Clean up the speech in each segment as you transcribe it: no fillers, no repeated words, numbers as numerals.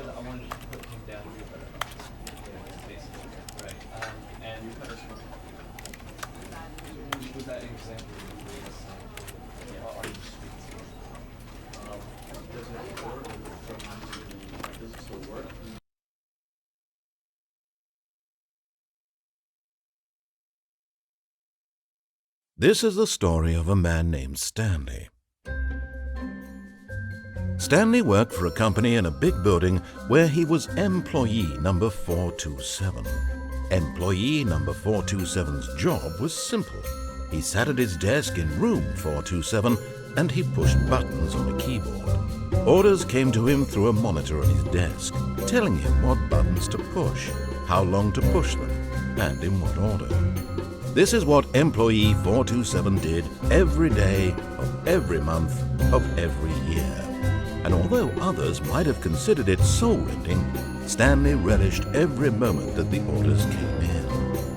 because I wanted to put him down here better. Basically, right. And was that example? Yeah. Are you speaking? Does it work? Does it still work? This is the story of a man named Stanley. Stanley worked for a company in a big building where he was employee number 427. Employee number 427's job was simple. He sat at his desk in room 427 and he pushed buttons on a keyboard. Orders came to him through a monitor on his desk, telling him what buttons to push, how long to push them, and in what order. This is what employee 427 did every day of every month of every year. And although others might have considered it soul-rending, Stanley relished every moment that the orders came in,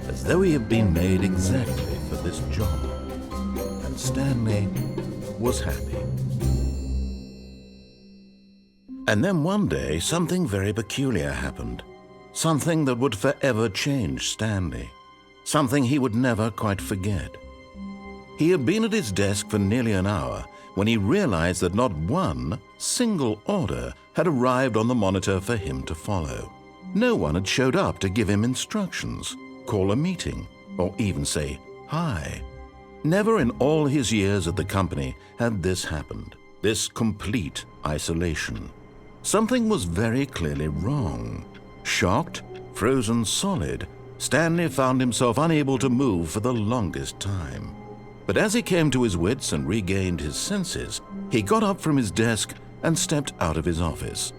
as though he had been made exactly for this job. And Stanley was happy. And then one day, something very peculiar happened. Something that would forever change Stanley. Something he would never quite forget. He had been at his desk for nearly an hour when he realized that not one single order had arrived on the monitor for him to follow. No one had showed up to give him instructions, call a meeting, or even say hi. Never in all his years at the company had this happened, this complete isolation. Something was very clearly wrong. Shocked, frozen solid, Stanley found himself unable to move for the longest time. But as he came to his wits and regained his senses, he got up from his desk and stepped out of his office.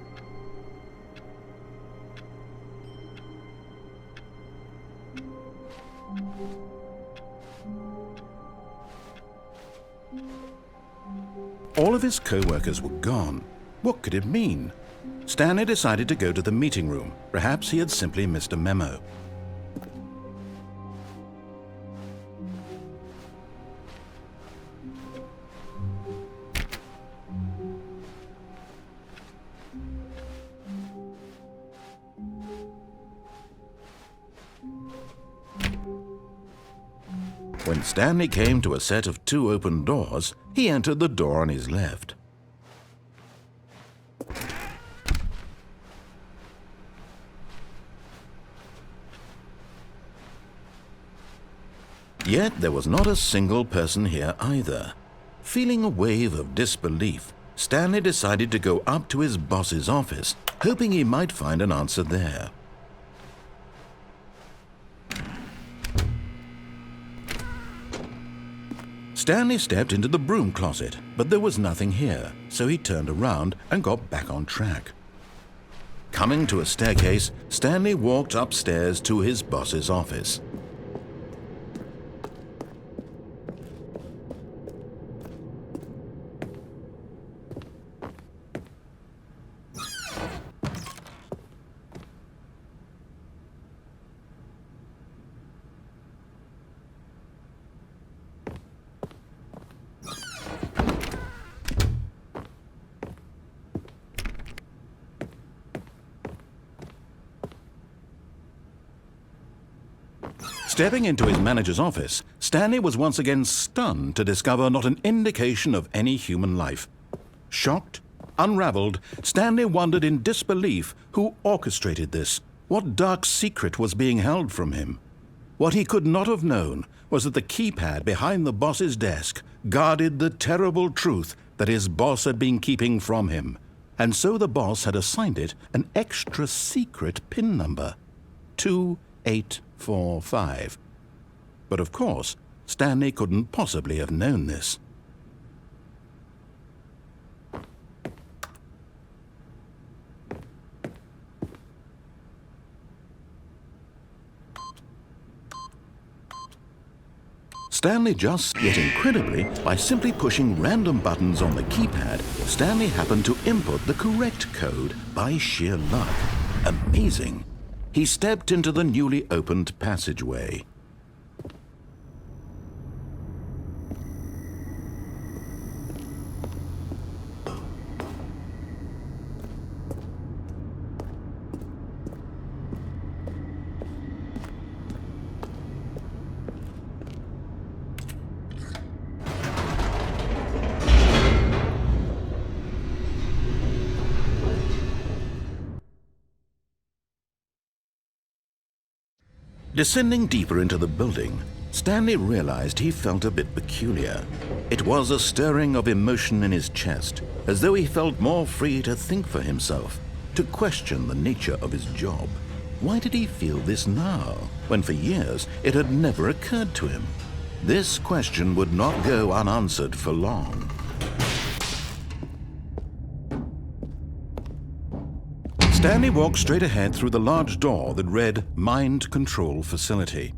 All of his co-workers were gone. What could it mean? Stanley decided to go to the meeting room. Perhaps he had simply missed a memo. When Stanley came to a set of 2 open doors, he entered the door on his left. Yet there was not a single person here either. Feeling a wave of disbelief, Stanley decided to go up to his boss's office, hoping he might find an answer there. Stanley stepped into the broom closet, but there was nothing here, so he turned around and got back on track. Coming to a staircase, Stanley walked upstairs to his boss's office. Stepping into his manager's office, Stanley was once again stunned to discover not an indication of any human life. Shocked, unraveled, Stanley wondered in disbelief who orchestrated this, what dark secret was being held from him. What he could not have known was that the keypad behind the boss's desk guarded the terrible truth that his boss had been keeping from him, and so the boss had assigned it an extra secret PIN number, 2845. But of course, Stanley couldn't possibly have known this. Stanley just, yet incredibly, by simply pushing random buttons on the keypad, Stanley happened to input the correct code by sheer luck. Amazing. He stepped into the newly opened passageway. Descending deeper into the building, Stanley realized he felt a bit peculiar. It was a stirring of emotion in his chest, as though he felt more free to think for himself, to question the nature of his job. Why did he feel this now, when for years it had never occurred to him? This question would not go unanswered for long. Stanley walked straight ahead through the large door that read Mind Control Facility.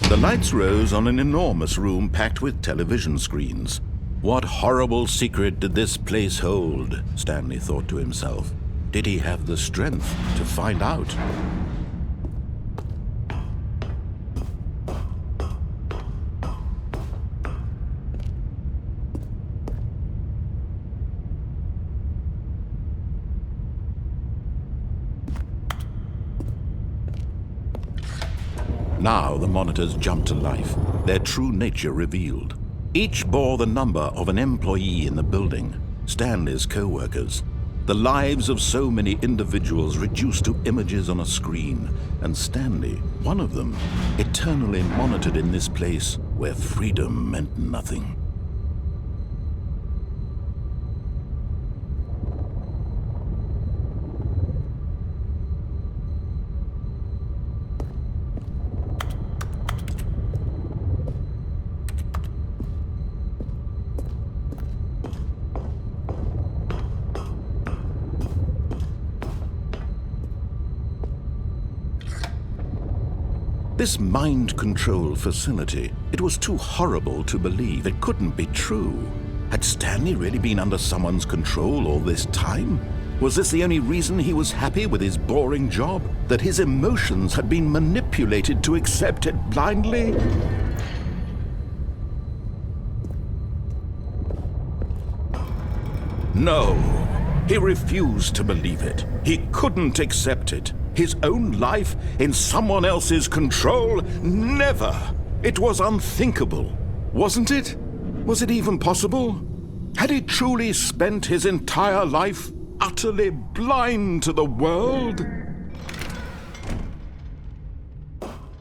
The lights rose on an enormous room packed with television screens. What horrible secret did this place hold? Stanley thought to himself. Did he have the strength to find out? Now the monitors jumped to life, their true nature revealed. Each bore the number of an employee in the building, Stanley's co-workers. The lives of so many individuals reduced to images on a screen, and Stanley, one of them, eternally monitored in this place where freedom meant nothing. This mind control facility, it was too horrible to believe. It couldn't be true. Had Stanley really been under someone's control all this time? Was this the only reason he was happy with his boring job? That his emotions had been manipulated to accept it blindly? No, he refused to believe it. He couldn't accept it. His own life in someone else's control? Never! It was unthinkable, wasn't it? Was it even possible? Had he truly spent his entire life utterly blind to the world?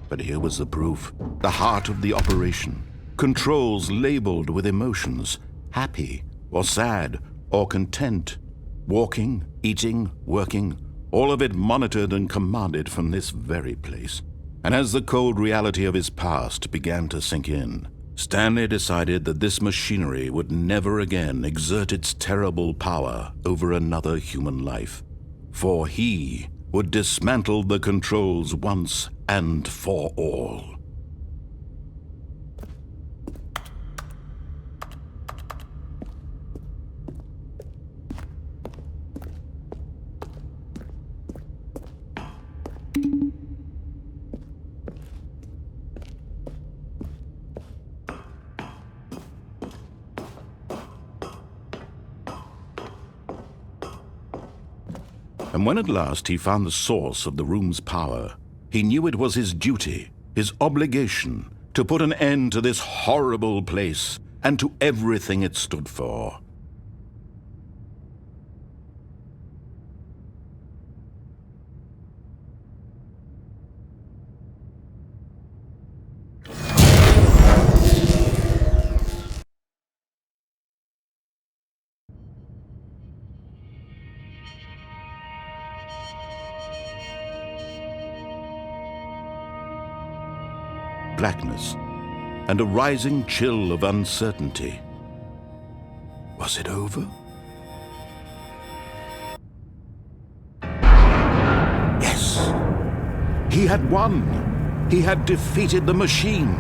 But here was the proof, the heart of the operation. Controls labeled with emotions, happy or sad or content, walking, eating, working, all of it monitored and commanded from this very place. And as the cold reality of his past began to sink in, Stanley decided that this machinery would never again exert its terrible power over another human life, for he would dismantle the controls once and for all. And when at last he found the source of the room's power, he knew it was his duty, his obligation, to put an end to this horrible place and to everything it stood for. Blackness, and a rising chill of uncertainty. Was it over? Yes! He had won! He had defeated the machine,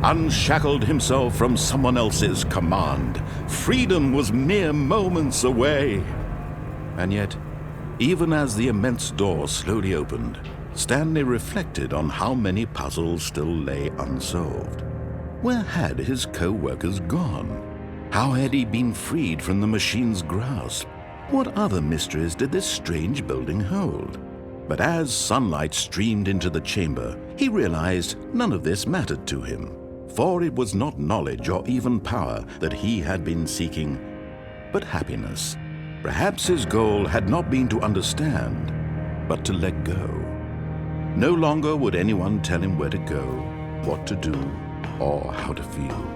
unshackled himself from someone else's command. Freedom was mere moments away. And yet, even as the immense door slowly opened, Stanley reflected on how many puzzles still lay unsolved. Where had his co-workers gone? How had he been freed from the machine's grasp? What other mysteries did this strange building hold? But as sunlight streamed into the chamber, he realized none of this mattered to him. for it was not knowledge or even power that he had been seeking, but happiness. Perhaps his goal had not been to understand, but to let go. No longer would anyone tell him where to go, what to do, or how to feel.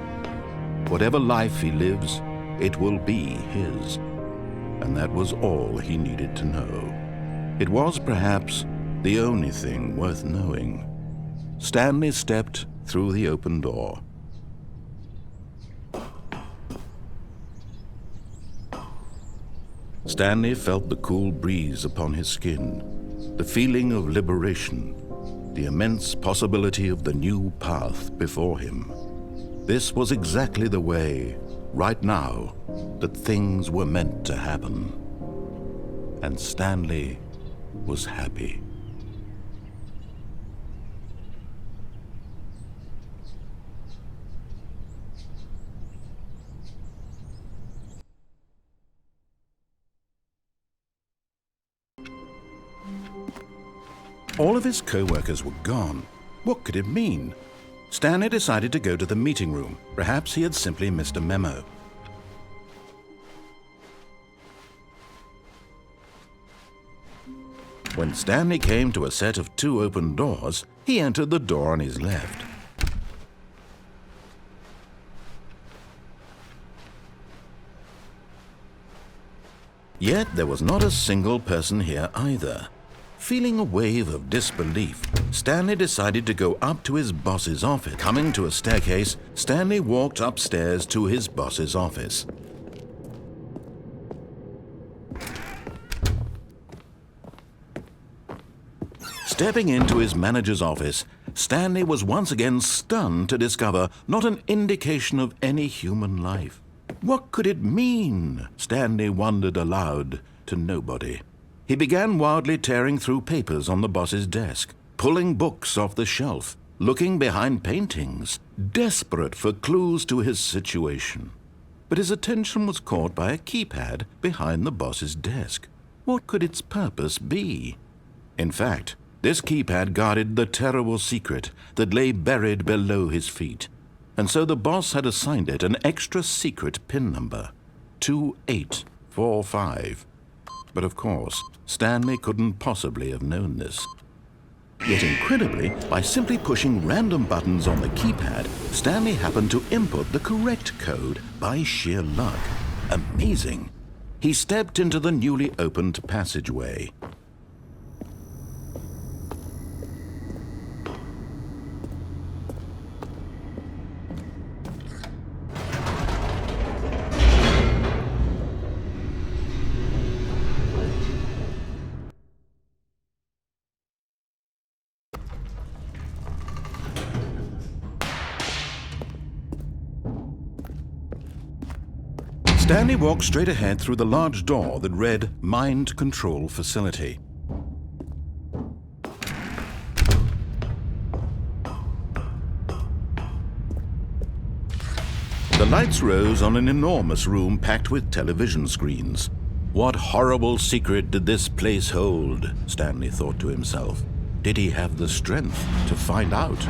Whatever life he lives, it will be his. And that was all he needed to know. It was perhaps the only thing worth knowing. Stanley stepped through the open door. Stanley felt the cool breeze upon his skin, the feeling of liberation, the immense possibility of the new path before him. This was exactly the way, right now, that things were meant to happen. And Stanley was happy. All of his co-workers were gone. What could it mean? Stanley decided to go to the meeting room. Perhaps he had simply missed a memo. When Stanley came to a set of 2 open doors, he entered the door on his left. Yet there was not a single person here either. Feeling a wave of disbelief, Stanley decided to go up to his boss's office. Coming to a staircase, Stanley walked upstairs to his boss's office. Stepping into his manager's office, Stanley was once again stunned to discover not an indication of any human life. What could it mean? Stanley wondered aloud to nobody. He began wildly tearing through papers on the boss's desk, pulling books off the shelf, looking behind paintings, desperate for clues to his situation. But his attention was caught by a keypad behind the boss's desk. What could its purpose be? In fact, this keypad guarded the terrible secret that lay buried below his feet. And so the boss had assigned it an extra secret PIN number, 2845. But of course, Stanley couldn't possibly have known this. Yet incredibly, by simply pushing random buttons on the keypad, Stanley happened to input the correct code by sheer luck. Amazing! He stepped into the newly opened passageway. Stanley walked straight ahead through the large door that read Mind Control Facility. The lights rose on an enormous room packed with television screens. What horrible secret did this place hold? Stanley thought to himself. Did he have the strength to find out?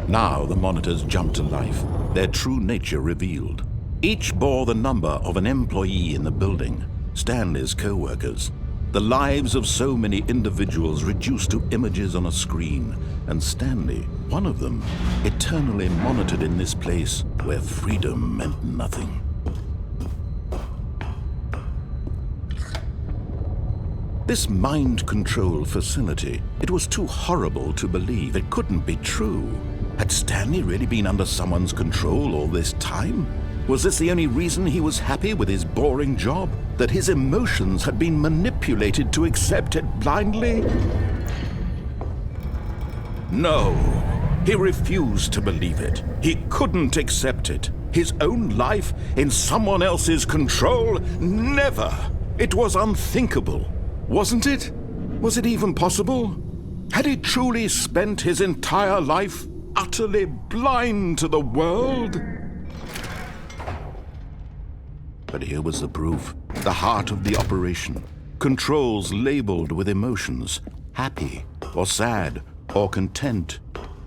Now the monitors jumped to life, their true nature revealed. Each bore the number of an employee in the building, Stanley's co-workers. The lives of so many individuals reduced to images on a screen, and Stanley, one of them, eternally monitored in this place where freedom meant nothing. This mind control facility, it was too horrible to believe. It couldn't be true. Had Stanley really been under someone's control all this time? Was this the only reason he was happy with his boring job? That his emotions had been manipulated to accept it blindly? No, he refused to believe it. He couldn't accept it. His own life in someone else's control? Never! It was unthinkable. Wasn't it? Was it even possible? Had he truly spent his entire life utterly blind to the world? But here was the proof, the heart of the operation. controls labeled with emotions, happy or sad or content,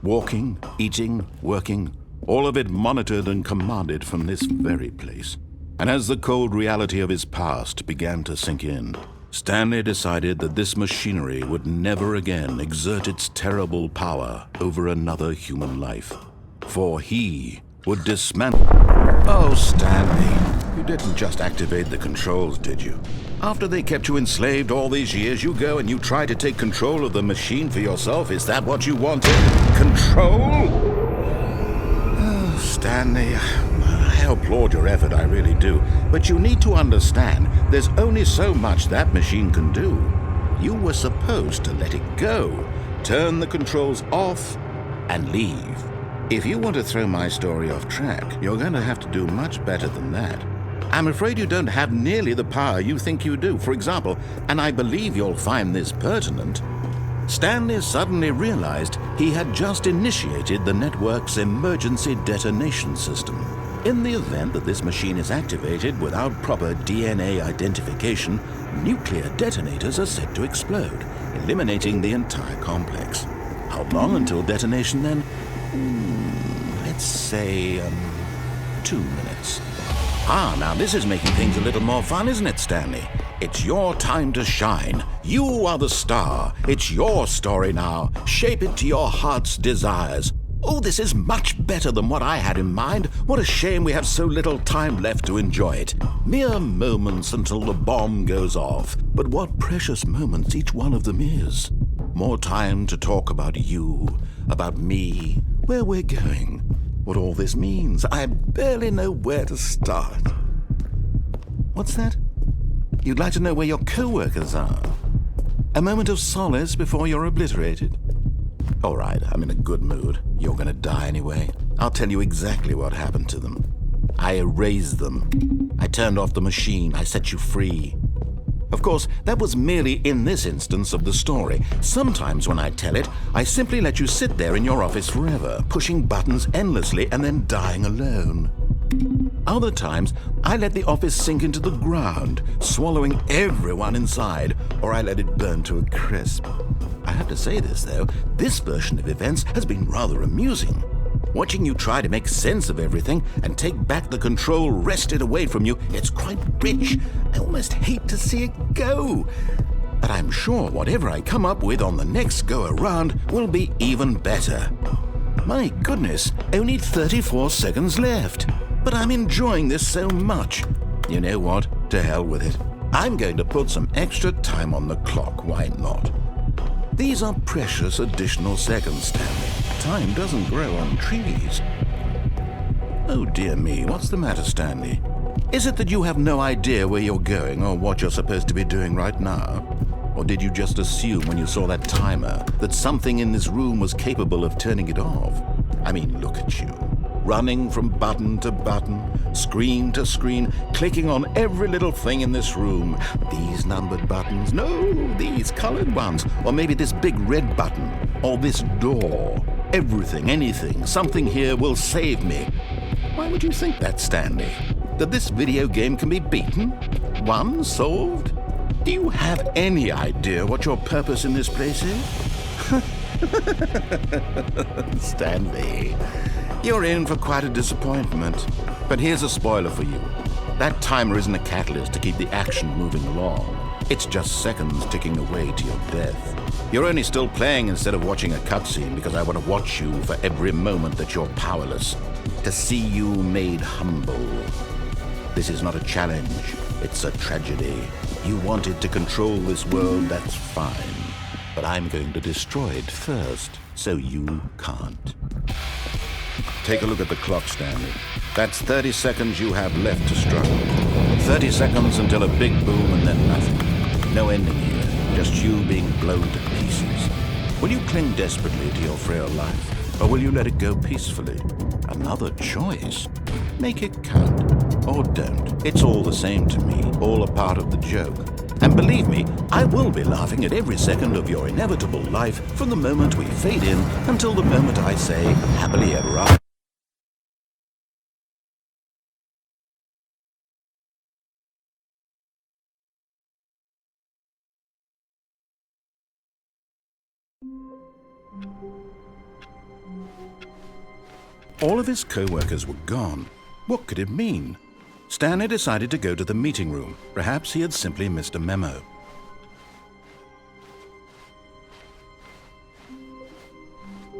walking, eating, working, all of it monitored and commanded from this very place. And as the cold reality of his past began to sink in, Stanley decided that this machinery would never again exert its terrible power over another human life. For he would dismantle... Oh, Stanley, you didn't just activate the controls, did you? After they kept you enslaved all these years, you go and you try to take control of the machine for yourself. Is that what you wanted? Control? Oh, Stanley, I applaud your effort, I really do. But you need to understand, there's only so much that machine can do. You were supposed to let it go, turn the controls off, and leave. If you want to throw my story off track, you're going to have to do much better than that. I'm afraid you don't have nearly the power you think you do. For example, and I believe you'll find this pertinent, Stanley suddenly realized he had just initiated the network's emergency detonation system. In the event that this machine is activated without proper DNA identification, nuclear detonators are set to explode, eliminating the entire complex. How long until detonation then? Let's say, 2 minutes. Now this is making things a little more fun, isn't it, Stanley? It's your time to shine. You are the star. It's your story now. Shape it to your heart's desires. Oh, this is much better than what I had in mind. What a shame we have so little time left to enjoy it. Mere moments until the bomb goes off. But what precious moments each one of them is. More time to talk about you, about me, where we're going, what all this means. I barely know where to start. What's that? You'd like to know where your co-workers are? A moment of solace before you're obliterated? All right, I'm in a good mood. You're gonna die anyway. I'll tell you exactly what happened to them. I erased them. I turned off the machine. I set you free. Of course, that was merely in this instance of the story. Sometimes when I tell it, I simply let you sit there in your office forever, pushing buttons endlessly and then dying alone. Other times, I let the office sink into the ground, swallowing everyone inside, or I let it burn to a crisp. I have to say this, though, this version of events has been rather amusing. Watching you try to make sense of everything and take back the control wrested away from you, it's quite rich. I almost hate to see it go. But I'm sure whatever I come up with on the next go-around will be even better. My goodness, only 34 seconds left. But I'm enjoying this so much. You know what? To hell with it. I'm going to put some extra time on the clock, why not? These are precious additional seconds, Stanley. Time doesn't grow on trees. Oh dear me, what's the matter, Stanley? Is it that you have no idea where you're going or what you're supposed to be doing right now? Or did you just assume when you saw that timer that something in this room was capable of turning it off? I mean, look at you. Running from button to button, screen to screen, clicking on every little thing in this room. These numbered buttons, no, these colored ones, or maybe this big red button, or this door. Everything, anything, something here will save me. Why would you think that, Stanley? That this video game can be beaten? Won? Solved? Do you have any idea what your purpose in this place is? Stanley, you're in for quite a disappointment. But here's a spoiler for you. That timer isn't a catalyst to keep the action moving along. It's just seconds ticking away to your death. You're only still playing instead of watching a cutscene because I want to watch you for every moment that you're powerless. To see you made humble. This is not a challenge. It's a tragedy. You wanted to control this world, that's fine. But I'm going to destroy it first, so you can't. Take a look at the clock, Stanley. That's 30 seconds you have left to struggle. 30 seconds until a big boom and then nothing. No ending here, just you being blown to pieces. Will you cling desperately to your frail life, or will you let it go peacefully? Another choice. Make it count, or don't. It's all the same to me, all a part of the joke. And believe me, I will be laughing at every second of your inevitable life from the moment we fade in until the moment I say, happily ever after. All of his co-workers were gone. What could it mean? Stanley decided to go to the meeting room. Perhaps he had simply missed a memo.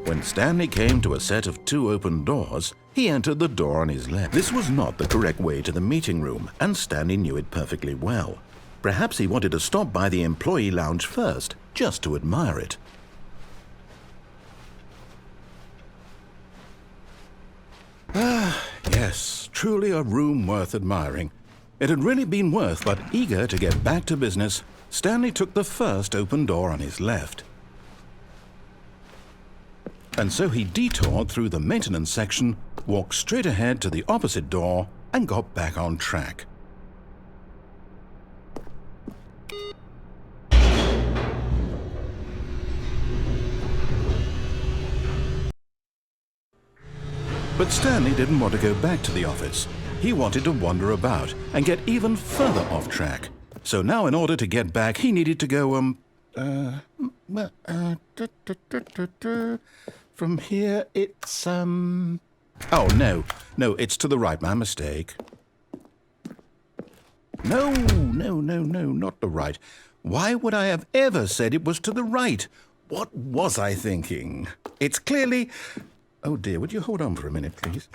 When Stanley came to a set of 2 open doors, he entered the door on his left. This was not the correct way to the meeting room, and Stanley knew it perfectly well. Perhaps he wanted to stop by the employee lounge first, just to admire it. Yes, truly a room worth admiring. It had really been worth, but eager to get back to business, Stanley took the first open door on his left. And so he detoured through the maintenance section, walked straight ahead to the opposite door, and got back on track. But Stanley didn't want to go back to the office. He wanted to wander about and get even further off track. So now in order to get back, he needed to go, from here it's, oh, no, it's to the right, my mistake. No, not the right. Why would I have ever said it was to the right? What was I thinking? It's clearly... Oh dear, would you hold on for a minute, please?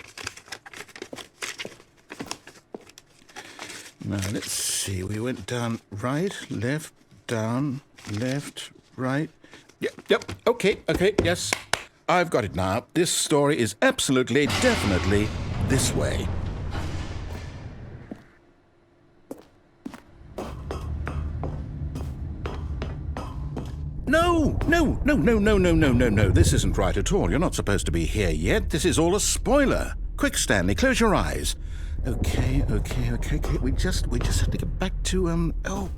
Now, let's see. We went down right, left, down, left, right. Yep, okay, yes. I've got it now. This story is absolutely, definitely this way. No. This isn't right at all. You're not supposed to be here yet. This is all a spoiler. Quick, Stanley, close your eyes. Okay. We just have to get back to, oh,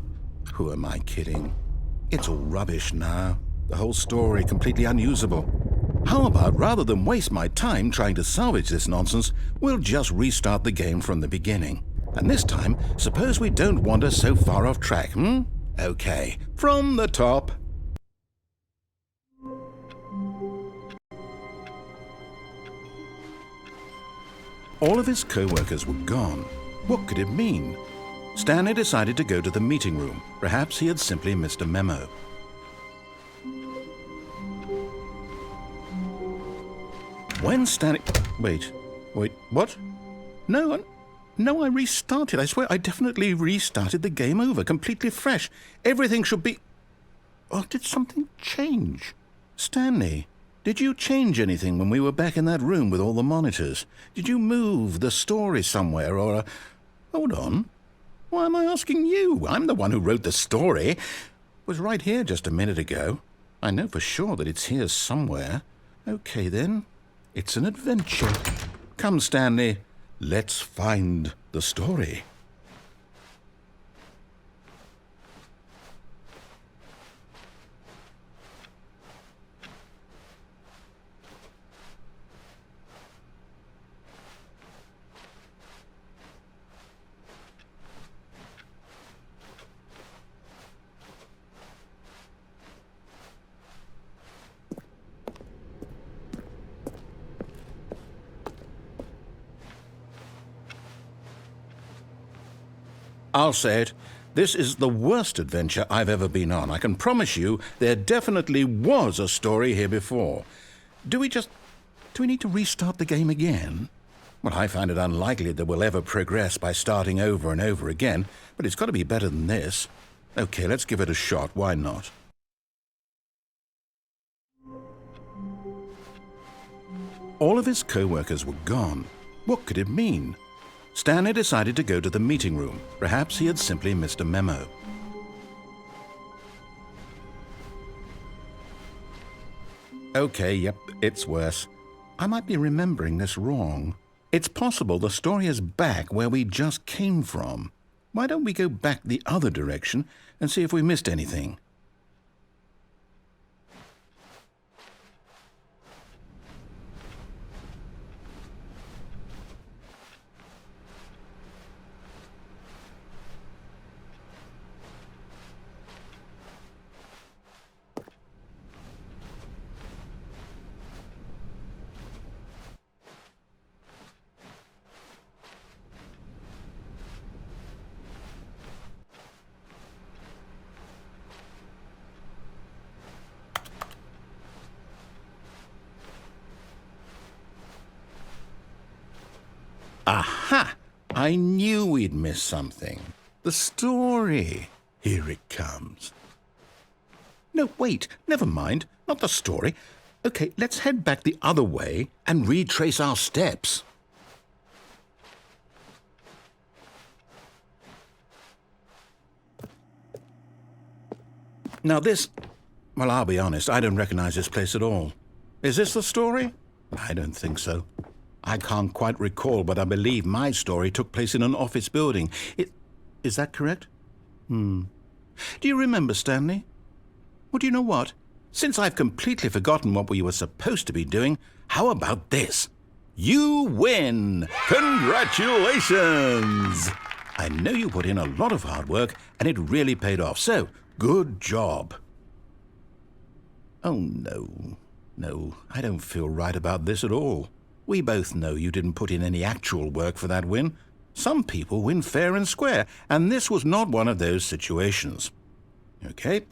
who am I kidding? It's all rubbish now. The whole story completely unusable. How about, rather than waste my time trying to salvage this nonsense, we'll just restart the game from the beginning. And this time, suppose we don't wander so far off track, Okay, from the top. All of his co-workers were gone. What could it mean? Stanley decided to go to the meeting room. Perhaps he had simply missed a memo. When Stanley... Wait, what? No, I restarted. I swear I definitely restarted the game over, completely fresh. Everything should be... Oh, did something change? Stanley, did you change anything when we were back in that room with all the monitors? Did you move the story somewhere or... Hold on. Why am I asking you? I'm the one who wrote the story. It was right here just a minute ago. I know for sure that it's here somewhere. Okay, then. It's an adventure. Come, Stanley. Let's find the story. I'll say it. This is the worst adventure I've ever been on. I can promise you there definitely was a story here before. Do we need to restart the game again? Well, I find it unlikely that we'll ever progress by starting over and over again, but it's got to be better than this. Okay, let's give it a shot. Why not? All of his co-workers were gone. What could it mean? Stanley decided to go to the meeting room. Perhaps he had simply missed a memo. Okay, yep, it's worse. I might be remembering this wrong. It's possible the story is back where we just came from. Why don't we go back the other direction and see if we missed anything? Aha! I knew we'd miss something. The story. Here it comes. No, wait, never mind. Not the story. Okay, let's head back the other way and retrace our steps. Now this, well, I'll be honest, I don't recognize this place at all. Is this the story? I don't think so. I can't quite recall, but I believe my story took place in an office building. Is that correct? Do you remember, Stanley? Well, do you know what? Since I've completely forgotten what we were supposed to be doing, how about this? You win! Congratulations! I know you put in a lot of hard work, and it really paid off, so good job. Oh, no. No, I don't feel right about this at all. We both know you didn't put in any actual work for that win. Some people win fair and square, and this was not one of those situations. Okay,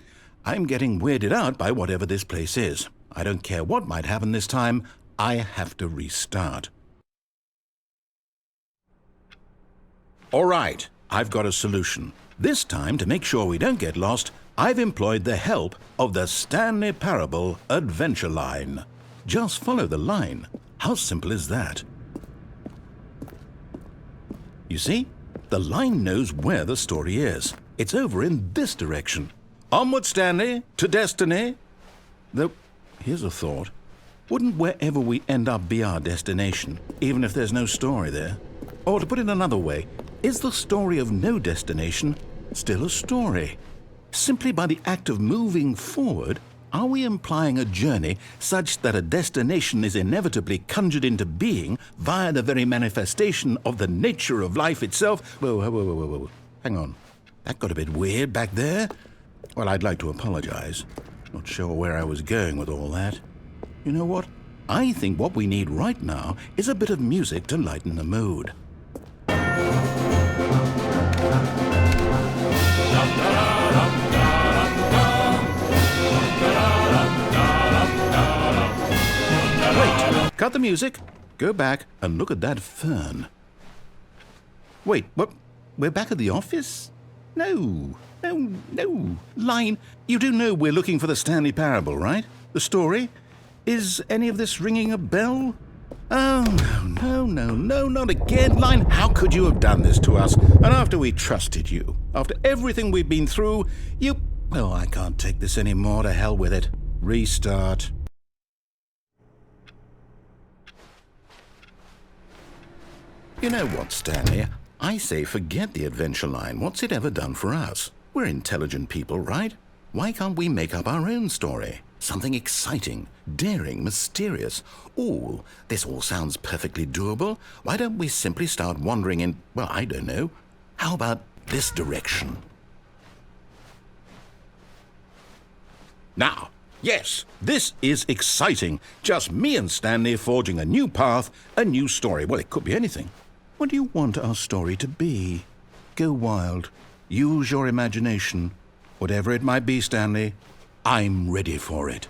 I'm getting weirded out by whatever this place is. I don't care what might happen this time. I have to restart. All right, I've got a solution. This time, to make sure we don't get lost, I've employed the help of the Stanley Parable adventure line. Just follow the line. How simple is that? You see, the line knows where the story is. It's over in this direction. Onward, Stanley, to destiny. Though, here's a thought. Wouldn't wherever we end up be our destination, even if there's no story there? Or to put it another way, is the story of no destination still a story? Simply by the act of moving forward, are we implying a journey such that a destination is inevitably conjured into being via the very manifestation of the nature of life itself? Whoa. Hang on. That got a bit weird back there. Well, I'd like to apologize. Not sure where I was going with all that. You know what? I think what we need right now is a bit of music to lighten the mood. Wait, cut the music. Go back and look at that fern. Wait, what? We're back at the office? No. Line, you do know we're looking for the Stanley Parable, right? The story? Is any of this ringing a bell? Oh, no, not again. Line, how could you have done this to us? And after we trusted you, after everything we've been through, you... Oh, I can't take this anymore. To hell with it. Restart. You know what, Stanley? I say forget the adventure line. What's it ever done for us? We're intelligent people, right? Why can't we make up our own story? Something exciting, daring, mysterious. Ooh, this all sounds perfectly doable. Why don't we simply start wandering in, well, I don't know. How about this direction? Now, yes, this is exciting. Just me and Stanley forging a new path, a new story. Well, it could be anything. What do you want our story to be? Go wild. Use your imagination. Whatever it might be, Stanley, I'm ready for it.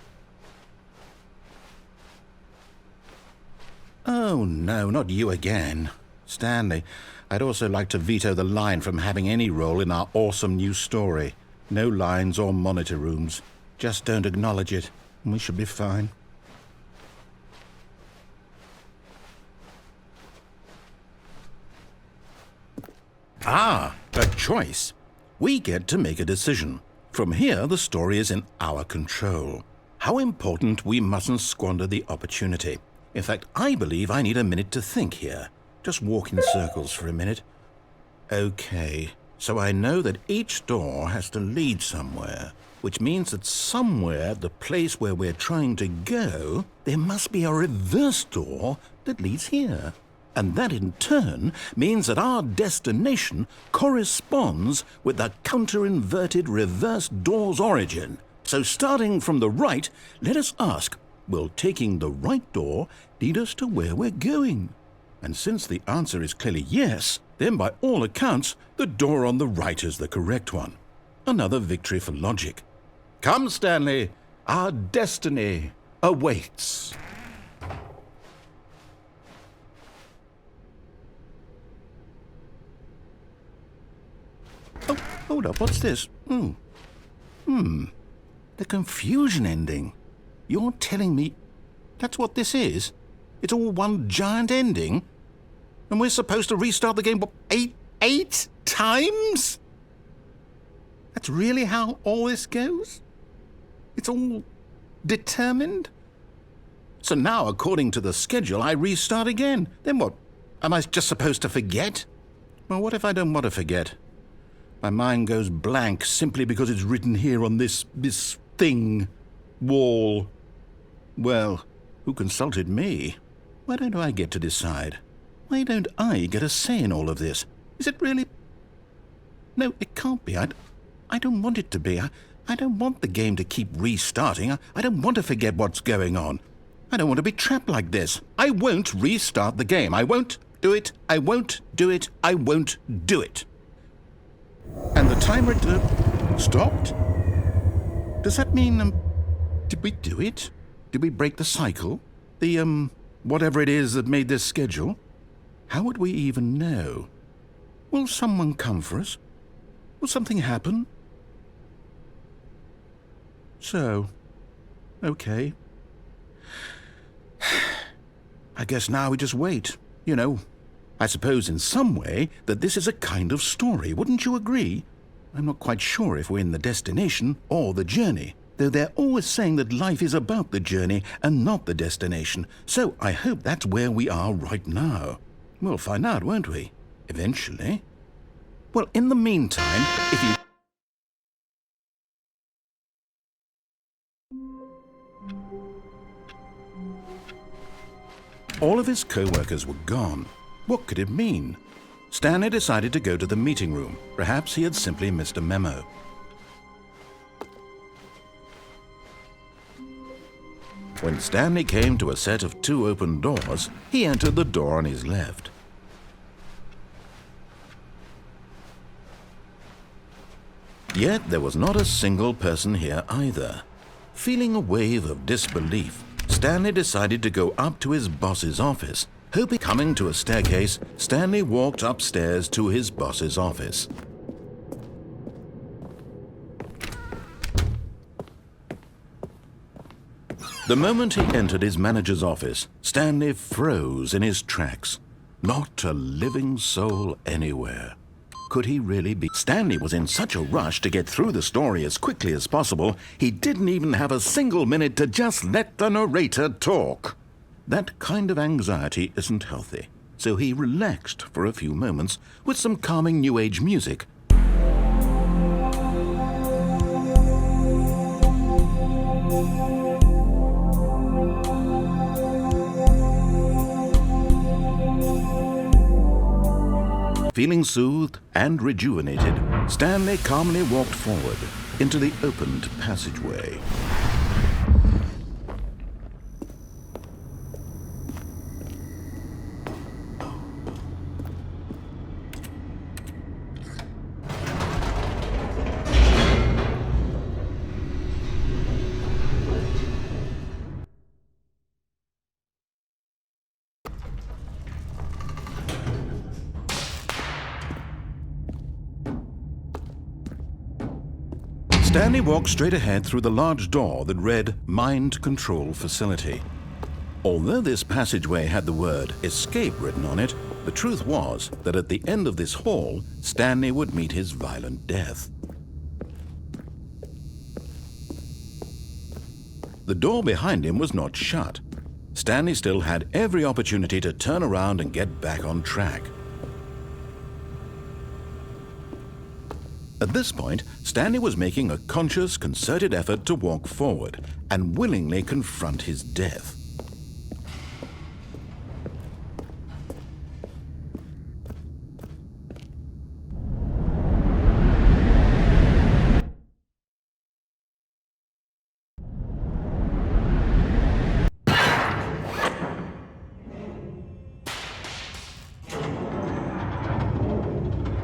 Oh, no, not you again. Stanley, I'd also like to veto the line from having any role in our awesome new story. No lines or monitor rooms. Just don't acknowledge it, and we should be fine. Ah, a choice. We get to make a decision. From here, the story is in our control. How important we mustn't squander the opportunity. In fact, I believe I need a minute to think here. Just walk in circles for a minute. Okay, so I know that each door has to lead somewhere, which means that somewhere, the place where we're trying to go, there must be a reverse door that leads here. And that in turn means that our destination corresponds with the counter-inverted reverse door's origin. So starting from the right, let us ask, will taking the right door lead us to where we're going? And since the answer is clearly yes, then by all accounts, the door on the right is the correct one. Another victory for logic. Come, Stanley, our destiny awaits. hold up, what's this? The confusion ending. You're telling me that's what this is? It's all one giant ending? And we're supposed to restart the game, what, eight times? That's really how all this goes? It's all determined? So now, according to the schedule, I restart again. Then what? Am I just supposed to forget? Well, what if I don't want to forget? My mind goes blank simply because it's written here on this thing, wall. Well, who consulted me? Why don't I get to decide? Why don't I get a say in all of this? Is it really? No, it can't be. I don't want it to be. I don't want the game to keep restarting. I don't want to forget what's going on. I don't want to be trapped like this. I won't restart the game. I won't do it. I won't do it. I won't do it. And the timer stopped? Does that mean, did we do it? Did we break the cycle? The, whatever it is that made this schedule? How would we even know? Will someone come for us? Will something happen? So, okay. I guess now we just wait, you know. I suppose in some way that this is a kind of story, wouldn't you agree? I'm not quite sure if we're in the destination or the journey, though they're always saying that life is about the journey and not the destination, so I hope that's where we are right now. We'll find out, won't we? Eventually. Well, in the meantime, if you... All of his co-workers were gone. What could it mean? Stanley decided to go to the meeting room. Perhaps he had simply missed a memo. When Stanley came to a set of 2 open doors, he entered the door on his left. Yet there was not a single person here either. Feeling a wave of disbelief, Stanley decided to go up to his boss's office. Hoping coming to a staircase, Stanley walked upstairs to his boss's office. The moment he entered his manager's office, Stanley froze in his tracks. Not a living soul anywhere. Could he really be? Stanley was in such a rush to get through the story as quickly as possible, he didn't even have a single minute to just let the narrator talk. That kind of anxiety isn't healthy, so he relaxed for a few moments with some calming New Age music. Feeling soothed and rejuvenated, Stanley calmly walked forward into the opened passageway. Stanley walked straight ahead through the large door that read Mind Control Facility. Although this passageway had the word Escape written on it, the truth was that at the end of this hall, Stanley would meet his violent death. The door behind him was not shut. Stanley still had every opportunity to turn around and get back on track. At this point, Stanley was making a conscious, concerted effort to walk forward and willingly confront his death.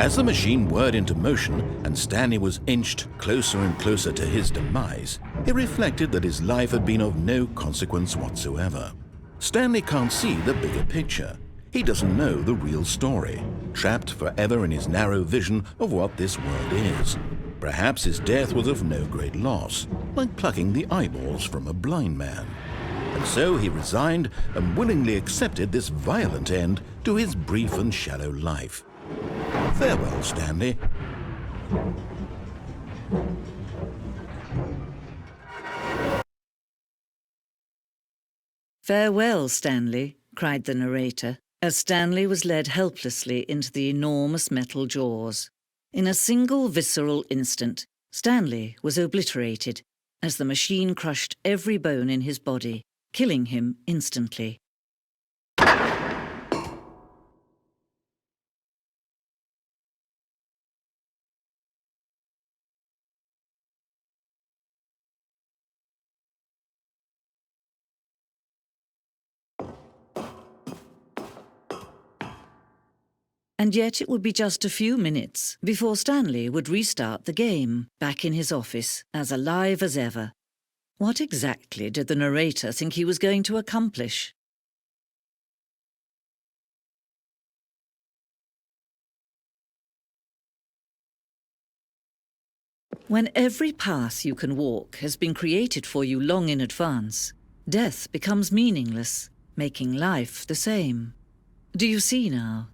As the machine whirred into motion and Stanley was inched closer and closer to his demise, he reflected that his life had been of no consequence whatsoever. Stanley can't see the bigger picture. He doesn't know the real story, trapped forever in his narrow vision of what this world is. Perhaps his death was of no great loss, like plucking the eyeballs from a blind man. And so he resigned and willingly accepted this violent end to his brief and shallow life. Farewell, Stanley. "Farewell, Stanley," cried the narrator, as Stanley was led helplessly into the enormous metal jaws. In a single visceral instant, Stanley was obliterated as the machine crushed every bone in his body, killing him instantly. And yet it would be just a few minutes before Stanley would restart the game, back in his office, as alive as ever. What exactly did the narrator think he was going to accomplish? When every path you can walk has been created for you long in advance, death becomes meaningless, making life the same. Do you see now?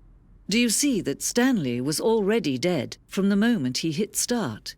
Do you see that Stanley was already dead from the moment he hit start?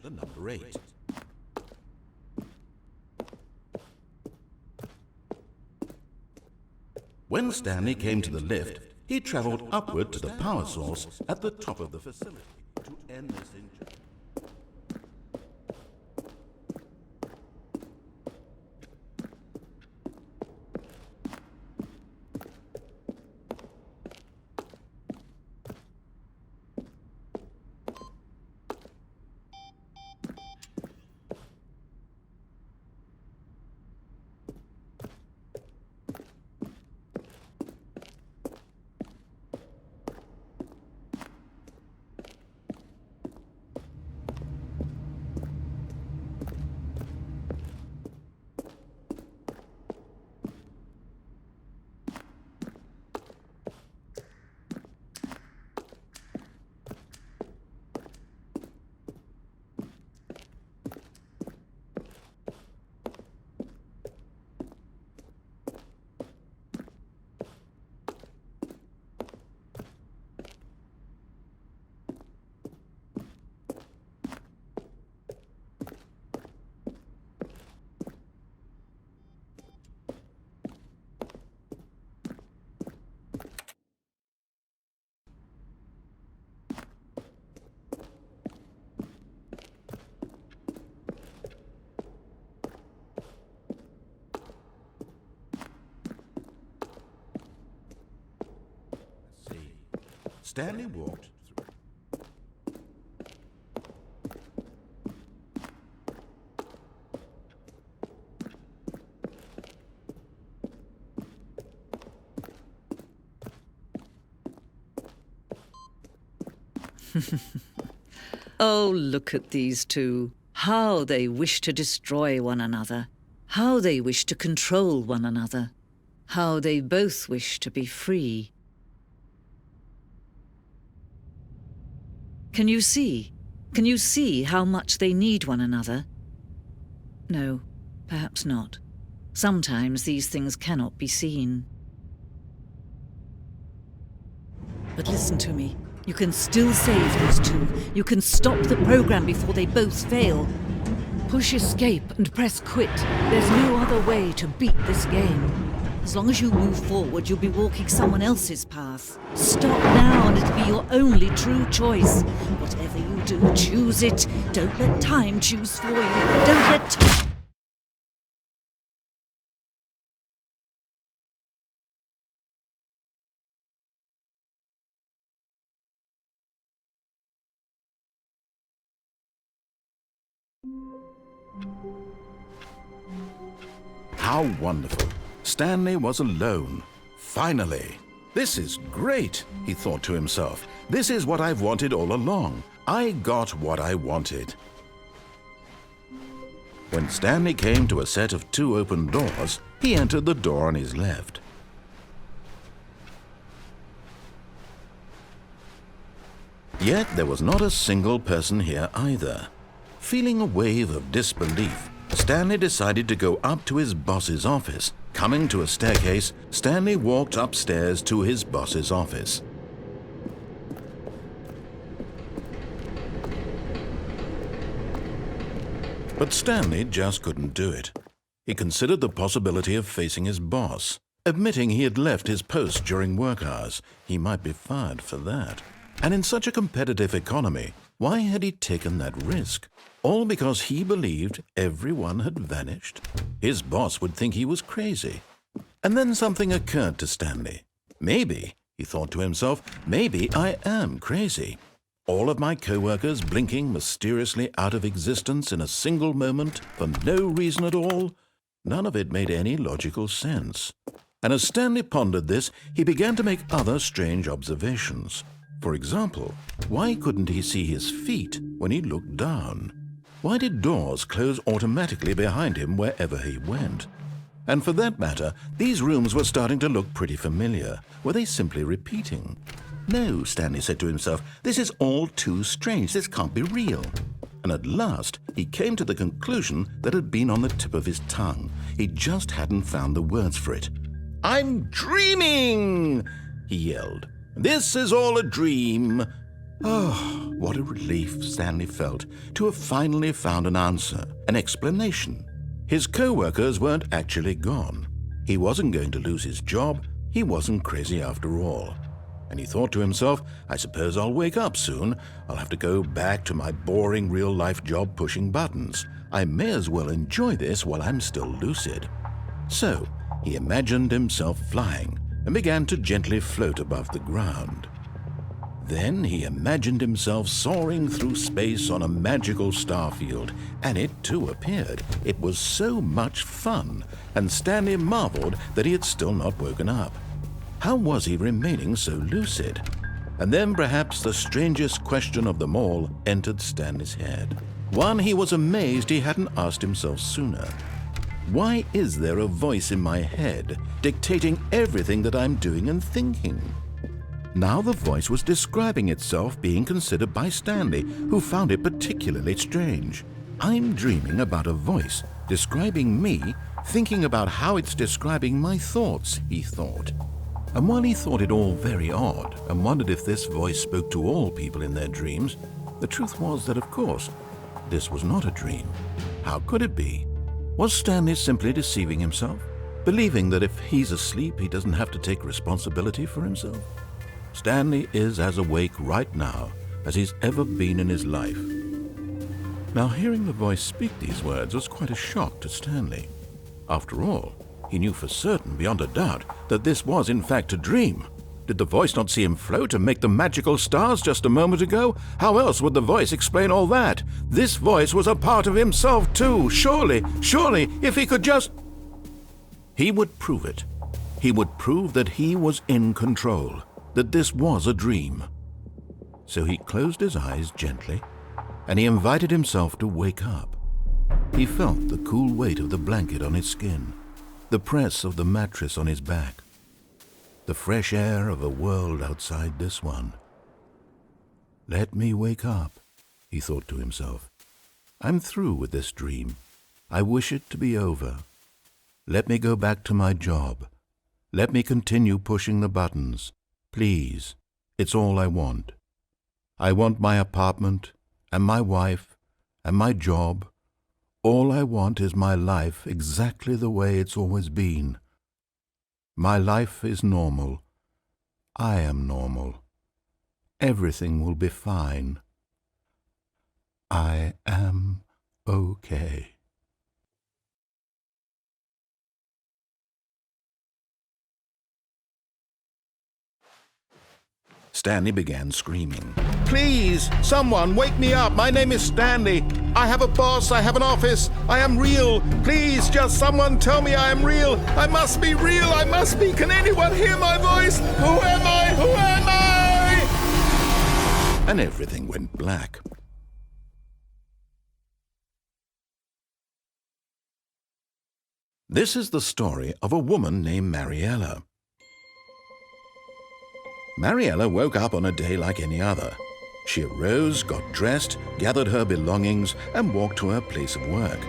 The number 8. When Stanley came to the lift, he traveled upward to the power source at the top of the facility to end this injury. Stanley walked through. Oh, look at these two. How they wish to destroy one another. How they wish to control one another. How they both wish to be free. Can you see? Can you see how much they need one another? No, perhaps not. Sometimes these things cannot be seen. But listen to me. You can still save these two. You can stop the program before they both fail. Push escape and press quit. There's no other way to beat this game. As long as you move forward, you'll be walking someone else's path. Stop now and it'll be your only true choice. Whatever you do, choose it. Don't let time choose for you. Don't let time... How wonderful. Stanley was alone. Finally. This is great, he thought to himself. This is what I've wanted all along. I got what I wanted. When Stanley came to a set of 2 open doors, he entered the door on his left. Yet there was not a single person here either. Feeling a wave of disbelief, Stanley decided to go up to his boss's office. Coming to a staircase, Stanley walked upstairs to his boss's office. But Stanley just couldn't do it. He considered the possibility of facing his boss. Admitting he had left his post during work hours, he might be fired for that. And in such a competitive economy, why had he taken that risk? All because he believed everyone had vanished? His boss would think he was crazy. And then something occurred to Stanley. Maybe, he thought to himself, maybe I am crazy. All of my co-workers blinking mysteriously out of existence in a single moment for no reason at all? None of it made any logical sense. And as Stanley pondered this, he began to make other strange observations. For example, why couldn't he see his feet when he looked down? Why did doors close automatically behind him wherever he went? And for that matter, these rooms were starting to look pretty familiar. Were they simply repeating? No, Stanley said to himself, this is all too strange. This can't be real. And at last, he came to the conclusion that had been on the tip of his tongue. He just hadn't found the words for it. "I'm dreaming!" he yelled. "This is all a dream." Oh, what a relief Stanley felt to have finally found an answer, an explanation. His co-workers weren't actually gone. He wasn't going to lose his job. He wasn't crazy after all. And he thought to himself, I suppose I'll wake up soon. I'll have to go back to my boring real-life job pushing buttons. I may as well enjoy this while I'm still lucid. So he imagined himself flying and began to gently float above the ground. Then he imagined himself soaring through space on a magical starfield, and it too appeared. It was so much fun, and Stanley marveled that he had still not woken up. How was he remaining so lucid? And then perhaps the strangest question of them all entered Stanley's head. One he was amazed he hadn't asked himself sooner. Why is there a voice in my head dictating everything that I'm doing and thinking? Now the voice was describing itself being considered by Stanley, who found it particularly strange. I'm dreaming about a voice describing me, thinking about how it's describing my thoughts, he thought. And while he thought it all very odd and wondered if this voice spoke to all people in their dreams, the truth was that, of course, this was not a dream. How could it be? Was Stanley simply deceiving himself, believing that if he's asleep, he doesn't have to take responsibility for himself? Stanley is as awake right now as he's ever been in his life. Now, hearing the voice speak these words was quite a shock to Stanley. After all, he knew for certain, beyond a doubt, that this was in fact a dream. Did the voice not see him float and make the magical stars just a moment ago? How else would the voice explain all that? This voice was a part of himself too. Surely, if he could just... He would prove it. He would prove that he was in control, that this was a dream. So he closed his eyes gently, and he invited himself to wake up. He felt the cool weight of the blanket on his skin, the press of the mattress on his back, the fresh air of a world outside this one. Let me wake up, he thought to himself. I'm through with this dream. I wish it to be over. Let me go back to my job. Let me continue pushing the buttons. Please, it's all I want. I want my apartment and my wife and my job, All I want is my life exactly the way it's always been. My life is normal. I am normal. Everything will be fine. I am okay. Stanley began screaming. Please, someone, wake me up. My name is Stanley. I have a boss. I have an office. I am real. Please, just someone tell me I am real. I must be real. I must be. Can anyone hear my voice? Who am I? Who am I? And everything went black. This is the story of a woman named Mariella. Mariella woke up on a day like any other. She arose, got dressed, gathered her belongings, and walked to her place of work.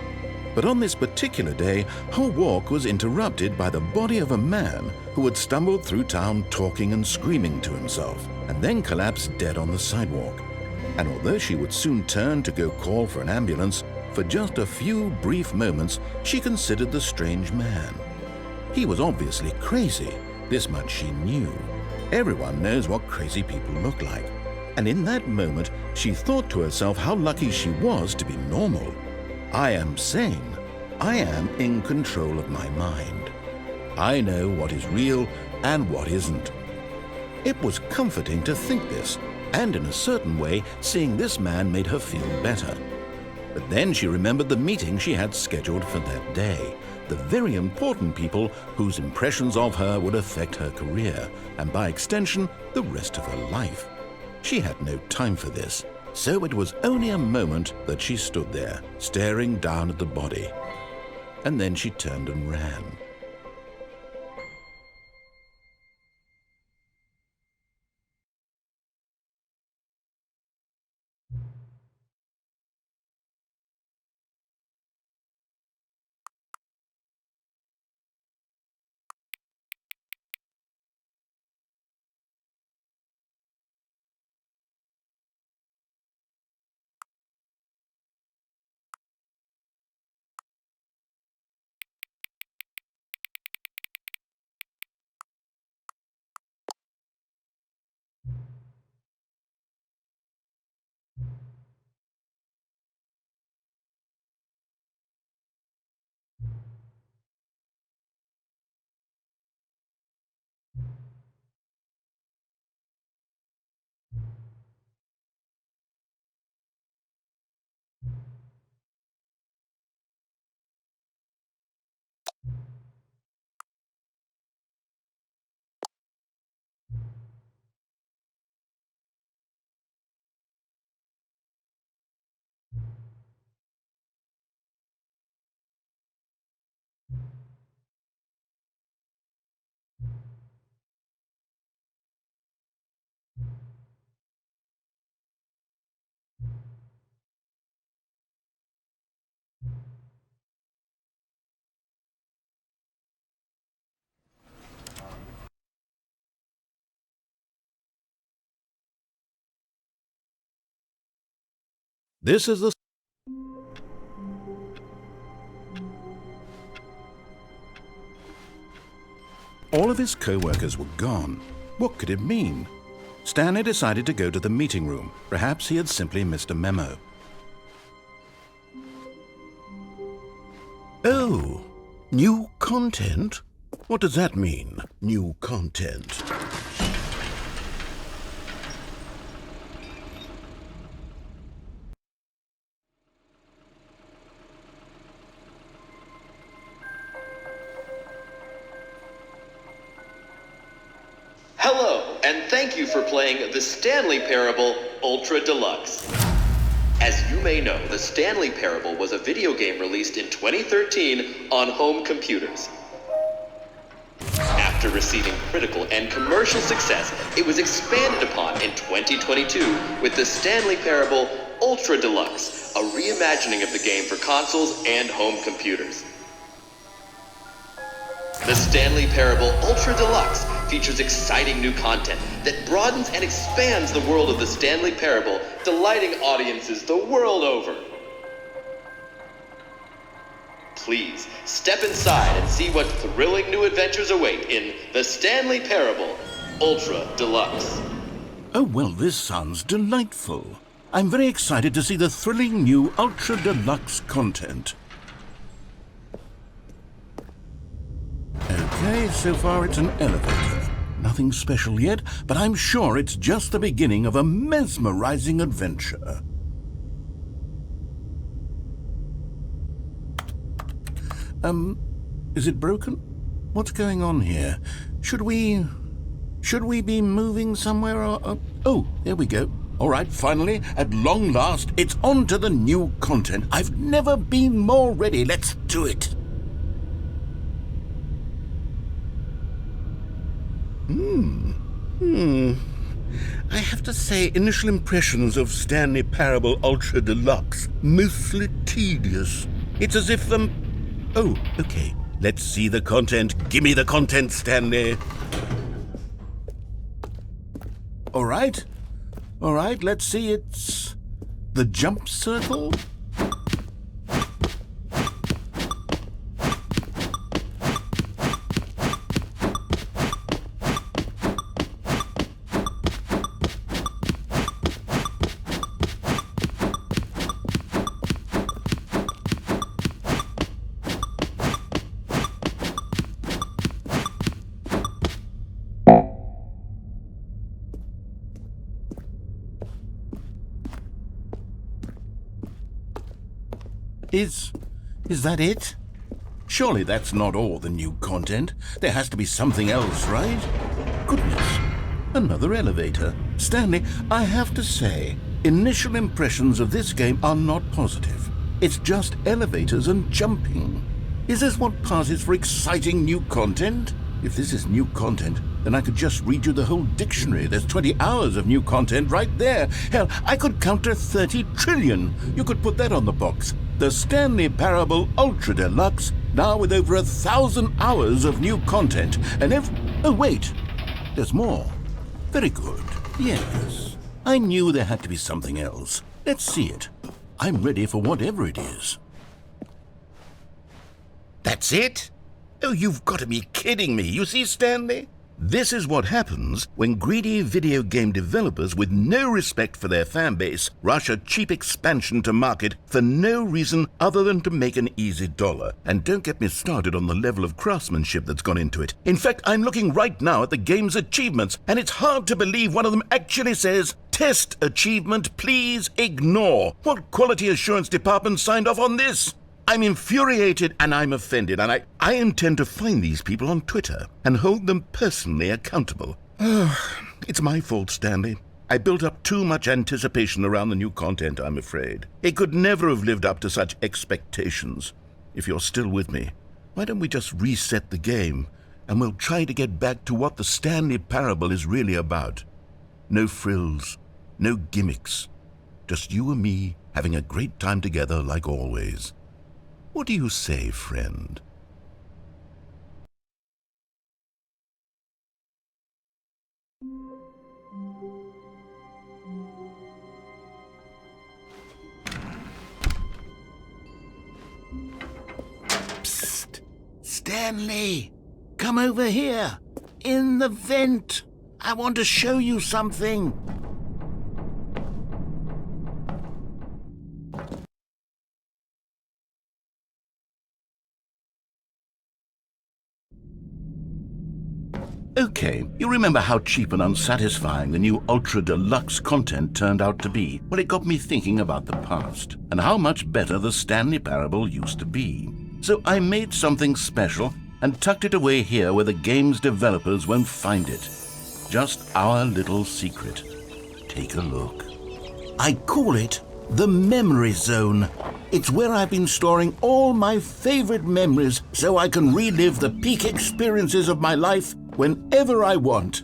But on this particular day, her walk was interrupted by the body of a man who had stumbled through town talking and screaming to himself, and then collapsed dead on the sidewalk. And although she would soon turn to go call for an ambulance, for just a few brief moments she considered the strange man. He was obviously crazy, this much she knew. Everyone knows what crazy people look like. And in that moment, she thought to herself how lucky she was to be normal. I am sane. I am in control of my mind. I know what is real and what isn't. It was comforting to think this, and in a certain way, seeing this man made her feel better. But then she remembered the meeting she had scheduled for that day. The very important people whose impressions of her would affect her career, and by extension, the rest of her life. She had no time for this, so it was only a moment that she stood there, staring down at the body. And then she turned and ran. This is the... All of his co-workers were gone. What could it mean? Stanley decided to go to the meeting room. Perhaps he had simply missed a memo. Oh, new content? What does that mean, new content? Hello, and thank you for playing the Stanley Parable Ultra Deluxe. As you may know, the Stanley Parable was a video game released in 2013 on home computers. After receiving critical and commercial success, it was expanded upon in 2022 with the Stanley Parable Ultra Deluxe, a reimagining of the game for consoles and home computers. The Stanley Parable Ultra Deluxe features exciting new content that broadens and expands the world of the Stanley Parable, delighting audiences the world over. Please, step inside and see what thrilling new adventures await in The Stanley Parable Ultra Deluxe. Oh, well, this sounds delightful. I'm very excited to see the thrilling new Ultra Deluxe content. Okay, so far it's an elevator. Nothing special yet, but I'm sure it's just the beginning of a mesmerizing adventure. Is it broken? What's going on here? Should we be moving somewhere or... Oh, there we go. All right, finally, at long last, it's on to the new content. I've never been more ready. Let's do it. I have to say, initial impressions of Stanley Parable Ultra Deluxe, mostly tedious. It's as if Oh, okay. Let's see the content. Give me the content, Stanley. All right, let's see. It's the jump circle. Is that it? Surely that's not all the new content. There has to be something else, right? Goodness, another elevator. Stanley, I have to say, initial impressions of this game are not positive. It's just elevators and jumping. Is this what passes for exciting new content? If this is new content, then I could just read you the whole dictionary. There's 20 hours of new content right there. Hell, I could count to 30 trillion. You could put that on the box. The Stanley Parable Ultra Deluxe, now with over 1,000 hours of new content. And oh, wait, there's more. Very good. Yes, I knew there had to be something else. Let's see it. I'm ready for whatever it is. That's it? Oh, you've got to be kidding me. You see, Stanley? This is what happens when greedy video game developers with no respect for their fan base rush a cheap expansion to market for no reason other than to make an easy dollar. And don't get me started on the level of craftsmanship that's gone into it. In fact, I'm looking right now at the game's achievements, and it's hard to believe one of them actually says, "Test achievement, please ignore." What quality assurance department signed off on this? I'm infuriated and I'm offended, and I intend to find these people on Twitter and hold them personally accountable. It's my fault, Stanley. I built up too much anticipation around the new content, I'm afraid. It could never have lived up to such expectations. If you're still with me, why don't we just reset the game and we'll try to get back to what the Stanley Parable is really about. No frills, no gimmicks. Just you and me having a great time together like always. What do you say, friend? Psst! Stanley! Come over here! In the vent! I want to show you something! Okay, you remember how cheap and unsatisfying the new Ultra Deluxe content turned out to be? Well, it got me thinking about the past, and how much better the Stanley Parable used to be. So I made something special and tucked it away here where the game's developers won't find it. Just our little secret. Take a look. I call it the Memory Zone. It's where I've been storing all my favorite memories so I can relive the peak experiences of my life whenever I want.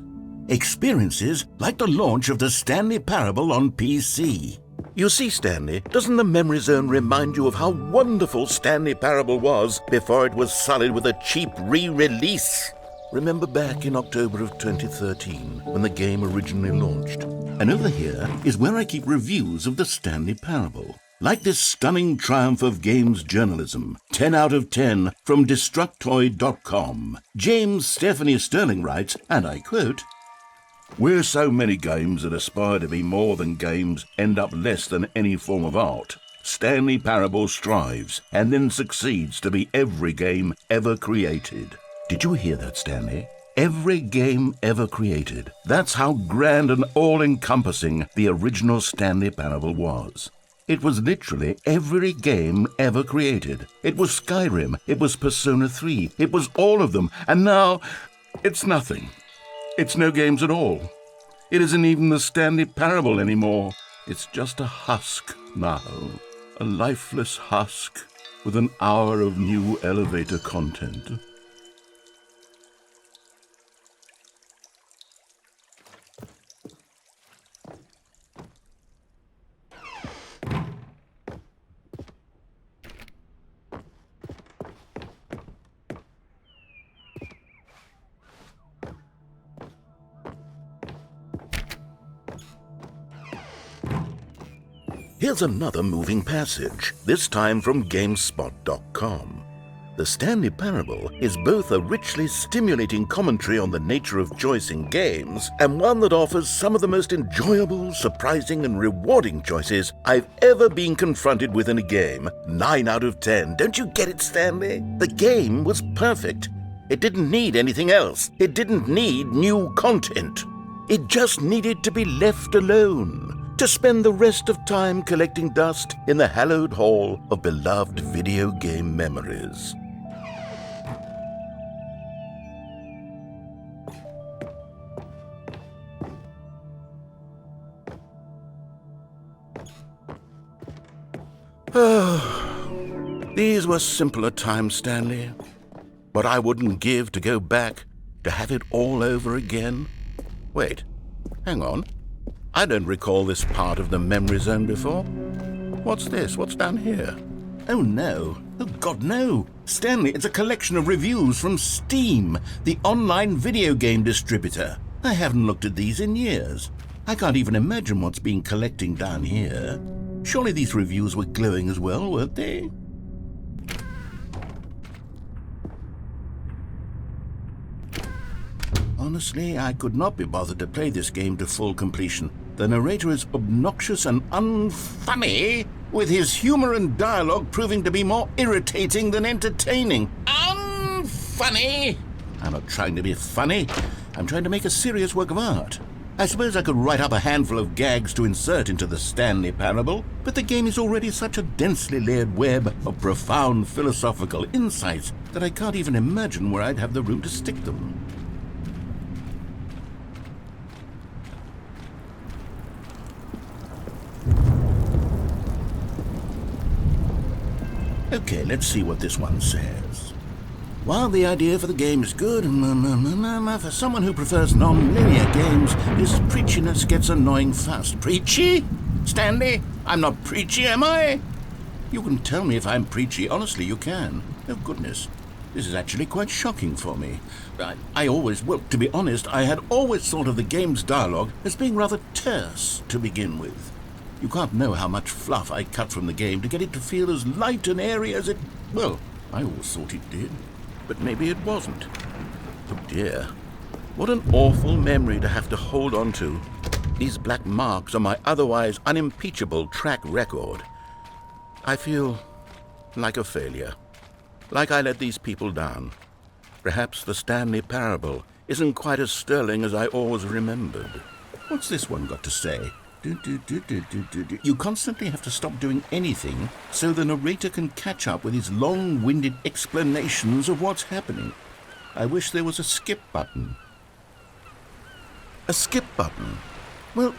Experiences like the launch of the Stanley Parable on PC. You see, Stanley, doesn't the Memory Zone remind you of how wonderful Stanley Parable was before it was sullied with a cheap re-release? Remember back in October of 2013 when the game originally launched? And over here is where I keep reviews of the Stanley Parable. Like this stunning triumph of games journalism, 10 out of 10 from Destructoid.com. James Stephanie Sterling writes, and I quote, "Where so many games that aspire to be more than games end up less than any form of art, Stanley Parable strives and then succeeds to be every game ever created." Did you hear that, Stanley? Every game ever created. That's how grand and all-encompassing the original Stanley Parable was. It was literally every game ever created. It was Skyrim, it was Persona 3, it was all of them, and now it's nothing. It's no games at all. It isn't even the Stanley Parable anymore. It's just a husk now. A lifeless husk with an hour of new elevator content. Here's another moving passage, this time from GameSpot.com. The Stanley Parable is both a richly stimulating commentary on the nature of choice in games and one that offers some of the most enjoyable, surprising, and rewarding choices I've ever been confronted with in a game. 9 out of 10. Don't you get it, Stanley? The game was perfect. It didn't need anything else. It didn't need new content. It just needed to be left alone, to spend the rest of time collecting dust in the hallowed hall of beloved video game memories. These were simpler times, Stanley. What I wouldn't give to go back, to have it all over again. Wait, hang on. I don't recall this part of the memory zone before. What's this? What's down here? Oh no. Oh God, no. Stanley, it's a collection of reviews from Steam, the online video game distributor. I haven't looked at these in years. I can't even imagine what's been collecting down here. Surely these reviews were glowing as well, weren't they? Honestly, I could not be bothered to play this game to full completion. The narrator is obnoxious and unfunny, with his humor and dialogue proving to be more irritating than entertaining. Unfunny! I'm not trying to be funny. I'm trying to make a serious work of art. I suppose I could write up a handful of gags to insert into the Stanley Parable, but the game is already such a densely layered web of profound philosophical insights that I can't even imagine where I'd have the room to stick them. Okay, let's see what this one says. While the idea for the game is good, for someone who prefers non-linear games, this preachiness gets annoying fast. Preachy? Stanley, I'm not preachy, am I? You can tell me if I'm preachy. Honestly, you can. Oh, goodness. This is actually quite shocking for me. To be honest, I had always thought of the game's dialogue as being rather terse to begin with. You can't know how much fluff I cut from the game to get it to feel as light and airy as it... Well, I always thought it did. But maybe it wasn't. Oh dear. What an awful memory to have to hold on to. These black marks on my otherwise unimpeachable track record. I feel like a failure. Like I let these people down. Perhaps the Stanley Parable isn't quite as sterling as I always remembered. What's this one got to say? You constantly have to stop doing anything so the narrator can catch up with his long-winded explanations of what's happening. I wish there was a skip button. A skip button? Well,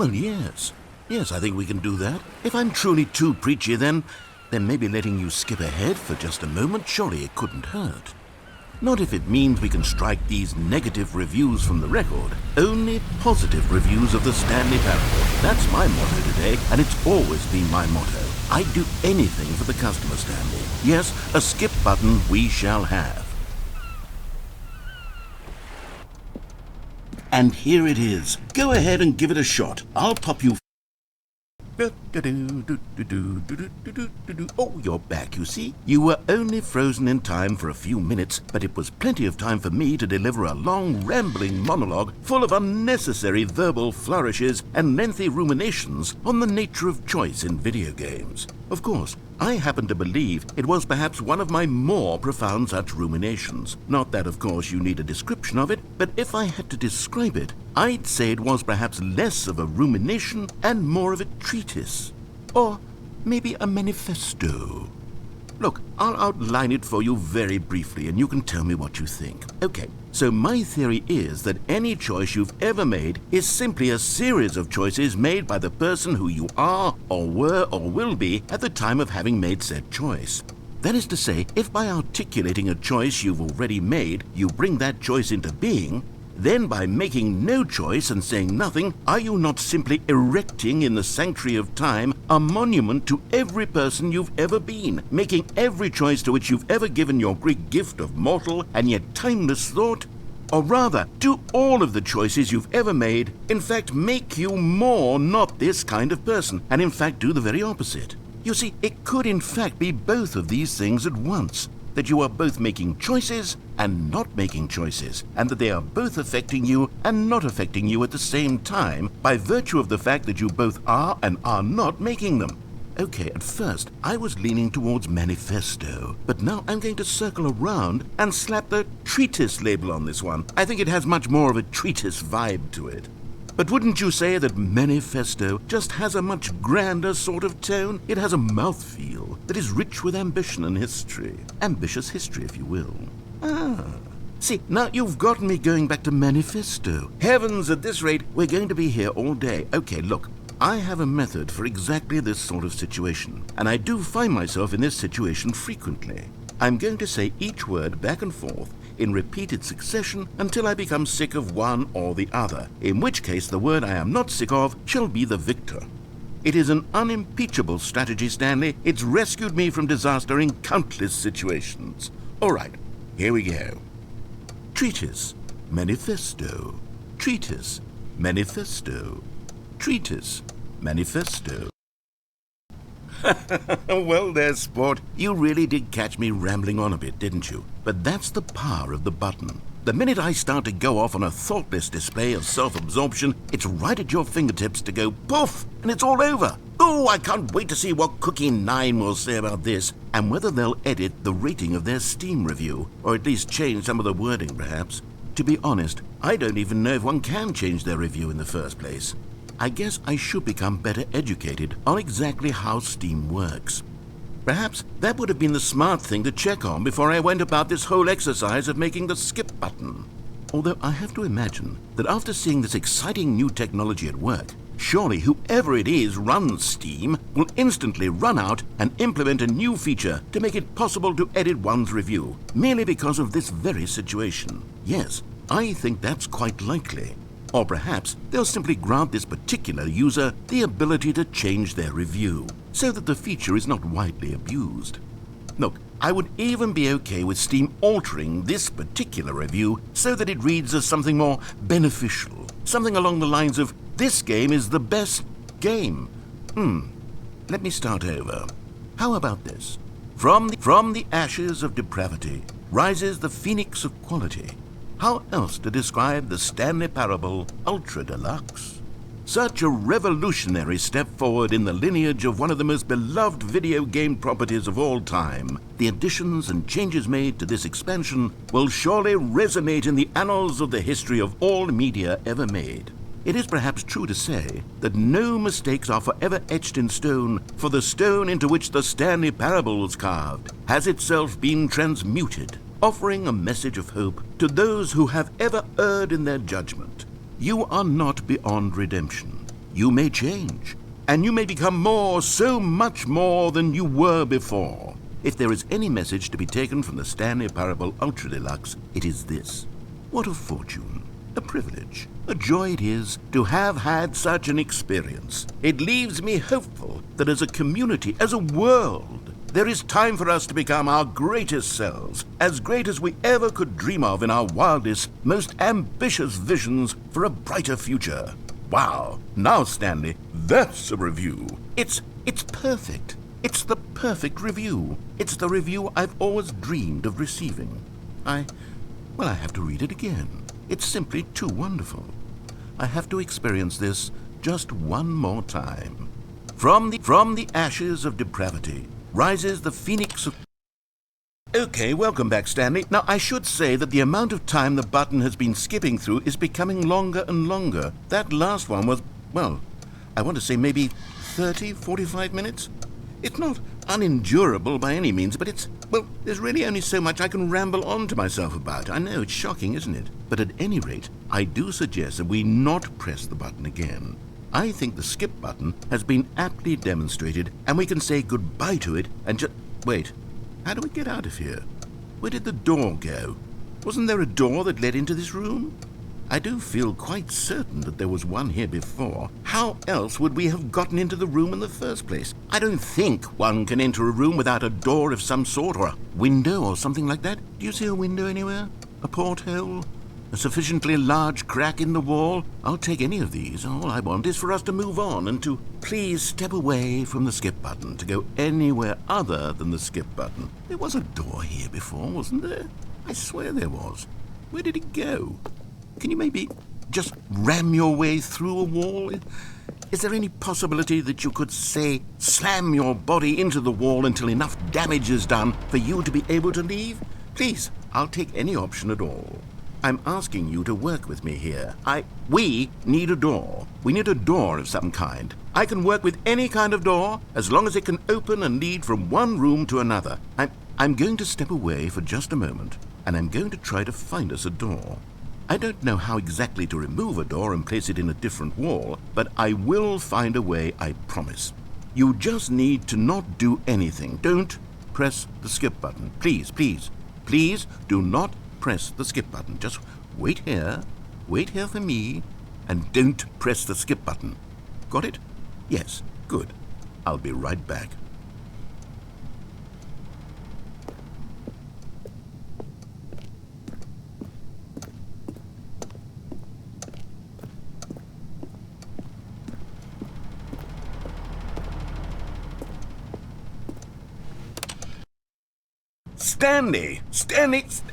yes. Yes, I think we can do that. If I'm truly too preachy, then maybe letting you skip ahead for just a moment, surely it couldn't hurt. Not if it means we can strike these negative reviews from the record. Only positive reviews of the Stanley Parable. That's my motto today, and it's always been my motto. I'd do anything for the customer, Stanley. Yes, a skip button we shall have. And here it is. Go ahead and give it a shot. I'll pop you Oh, you're back, you see. You were only frozen in time for a few minutes, but it was plenty of time for me to deliver a long, rambling monologue full of unnecessary verbal flourishes and lengthy ruminations on the nature of choice in video games. Of course, I happen to believe it was perhaps one of my more profound such ruminations. Not that, of course, you need a description of it, but if I had to describe it, I'd say it was perhaps less of a rumination and more of a treatise. Or maybe a manifesto. Look, I'll outline it for you very briefly and you can tell me what you think. Okay, so my theory is that any choice you've ever made is simply a series of choices made by the person who you are or were or will be at the time of having made said choice. That is to say, if by articulating a choice you've already made, you bring that choice into being, then by making no choice and saying nothing, are you not simply erecting in the sanctuary of time a monument to every person you've ever been, making every choice to which you've ever given your Greek gift of mortal and yet timeless thought? Or rather, do all of the choices you've ever made, in fact, make you more not this kind of person, and in fact do the very opposite? You see, it could in fact be both of these things at once, that you are both making choices and not making choices, and that they are both affecting you and not affecting you at the same time by virtue of the fact that you both are and are not making them. Okay, at first I was leaning towards manifesto, but now I'm going to circle around and slap the treatise label on this one. I think it has much more of a treatise vibe to it. But wouldn't you say that manifesto just has a much grander sort of tone? It has a mouthfeel that is rich with ambition and history. Ambitious history, if you will. See, now you've gotten me going back to manifesto. Heavens, at this rate, we're going to be here all day. Okay, look, I have a method for exactly this sort of situation, and I do find myself in this situation frequently. I'm going to say each word back and forth in repeated succession until I become sick of one or the other, in which case the word I am not sick of shall be the victor. It is an unimpeachable strategy, Stanley. It's rescued me from disaster in countless situations. All right, here we go. Treatise, manifesto. Treatise, manifesto. Treatise, manifesto. Well there, sport. You really did catch me rambling on a bit, didn't you? But that's the power of the button. The minute I start to go off on a thoughtless display of self-absorption, it's right at your fingertips to go poof, and it's all over. Oh, I can't wait to see what Cookie 9 will say about this, and whether they'll edit the rating of their Steam review, or at least change some of the wording, perhaps. To be honest, I don't even know if one can change their review in the first place. I guess I should become better educated on exactly how Steam works. Perhaps that would have been the smart thing to check on before I went about this whole exercise of making the skip button. Although I have to imagine that after seeing this exciting new technology at work, surely whoever it is runs Steam will instantly run out and implement a new feature to make it possible to edit one's review, merely because of this very situation. Yes, I think that's quite likely. Or perhaps they'll simply grant this particular user the ability to change their review, so that the feature is not widely abused. Look, I would even be okay with Steam altering this particular review so that it reads as something more beneficial, something along the lines of, "This game is the best game." Let me start over. How about this? From the ashes of depravity rises the phoenix of quality. How else to describe the Stanley Parable Ultra Deluxe? Such a revolutionary step forward in the lineage of one of the most beloved video game properties of all time. The additions and changes made to this expansion will surely resonate in the annals of the history of all media ever made. It is perhaps true to say that no mistakes are forever etched in stone, for the stone into which the Stanley Parable was carved has itself been transmuted, offering a message of hope to those who have ever erred in their judgment. You are not beyond redemption. You may change, and you may become more, so much more than you were before. If there is any message to be taken from the Stanley Parable Ultra Deluxe, it is this. What a fortune, a privilege, a joy it is to have had such an experience. It leaves me hopeful that as a community, as a world, there is time for us to become our greatest selves, as great as we ever could dream of in our wildest, most ambitious visions for a brighter future. Wow! Now, Stanley, that's a review. It's perfect. It's the perfect review. It's the review I've always dreamed of receiving. I have to read it again. It's simply too wonderful. I have to experience this just one more time. From the ashes of depravity rises the phoenix of... Okay, welcome back, Stanley. Now, I should say that the amount of time the button has been skipping through is becoming longer and longer. That last one was, well, I want to say maybe 30, 45 minutes? It's not unendurable by any means, but there's really only so much I can ramble on to myself about. I know, it's shocking, isn't it? But at any rate, I do suggest that we not press the button again. I think the skip button has been aptly demonstrated, and we can say goodbye to it and just... Wait, how do we get out of here? Where did the door go? Wasn't there a door that led into this room? I do feel quite certain that there was one here before. How else would we have gotten into the room in the first place? I don't think one can enter a room without a door of some sort, or a window or something like that. Do you see a window anywhere? A porthole? A sufficiently large crack in the wall? I'll take any of these. All I want is for us to move on and to please step away from the skip button, to go anywhere other than the skip button. There was a door here before, wasn't there? I swear there was. Where did it go? Can you maybe just ram your way through a wall? Is there any possibility that you could, say, slam your body into the wall until enough damage is done for you to be able to leave? Please, I'll take any option at all. I'm asking you to work with me here. We need a door. We need a door of some kind. I can work with any kind of door as long as it can open and lead from one room to another. I'm going to step away for just a moment, and I'm going to try to find us a door. I don't know how exactly to remove a door and place it in a different wall, but I will find a way, I promise. You just need to not do anything. Don't press the skip button. Please, please, please do not press the skip button. Just wait here for me, and don't press the skip button. Got it? Yes, good. I'll be right back.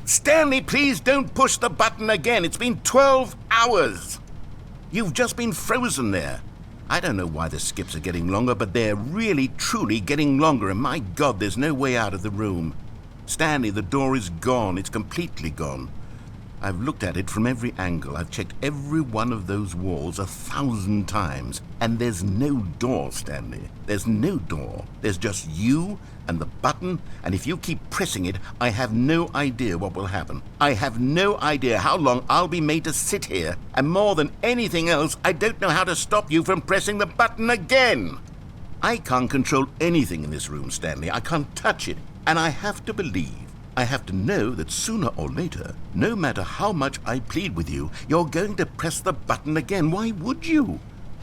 Stanley, please don't push the button again. It's been 12 hours. You've just been frozen there. I don't know why the skips are getting longer, but they're really, truly getting longer, and my God, there's no way out of the room. Stanley, the door is gone. It's completely gone. I've looked at it from every angle. I've checked every one of those walls 1,000 times, and there's no door, Stanley. There's no door. There's just you and the button, and if you keep pressing it, I have no idea what will happen. I have no idea how long I'll be made to sit here, and more than anything else, I don't know how to stop you from pressing the button again. I can't control anything in this room, Stanley. I can't touch it, and I have to believe, I have to know that sooner or later, no matter how much I plead with you, you're going to press the button again. Why would you?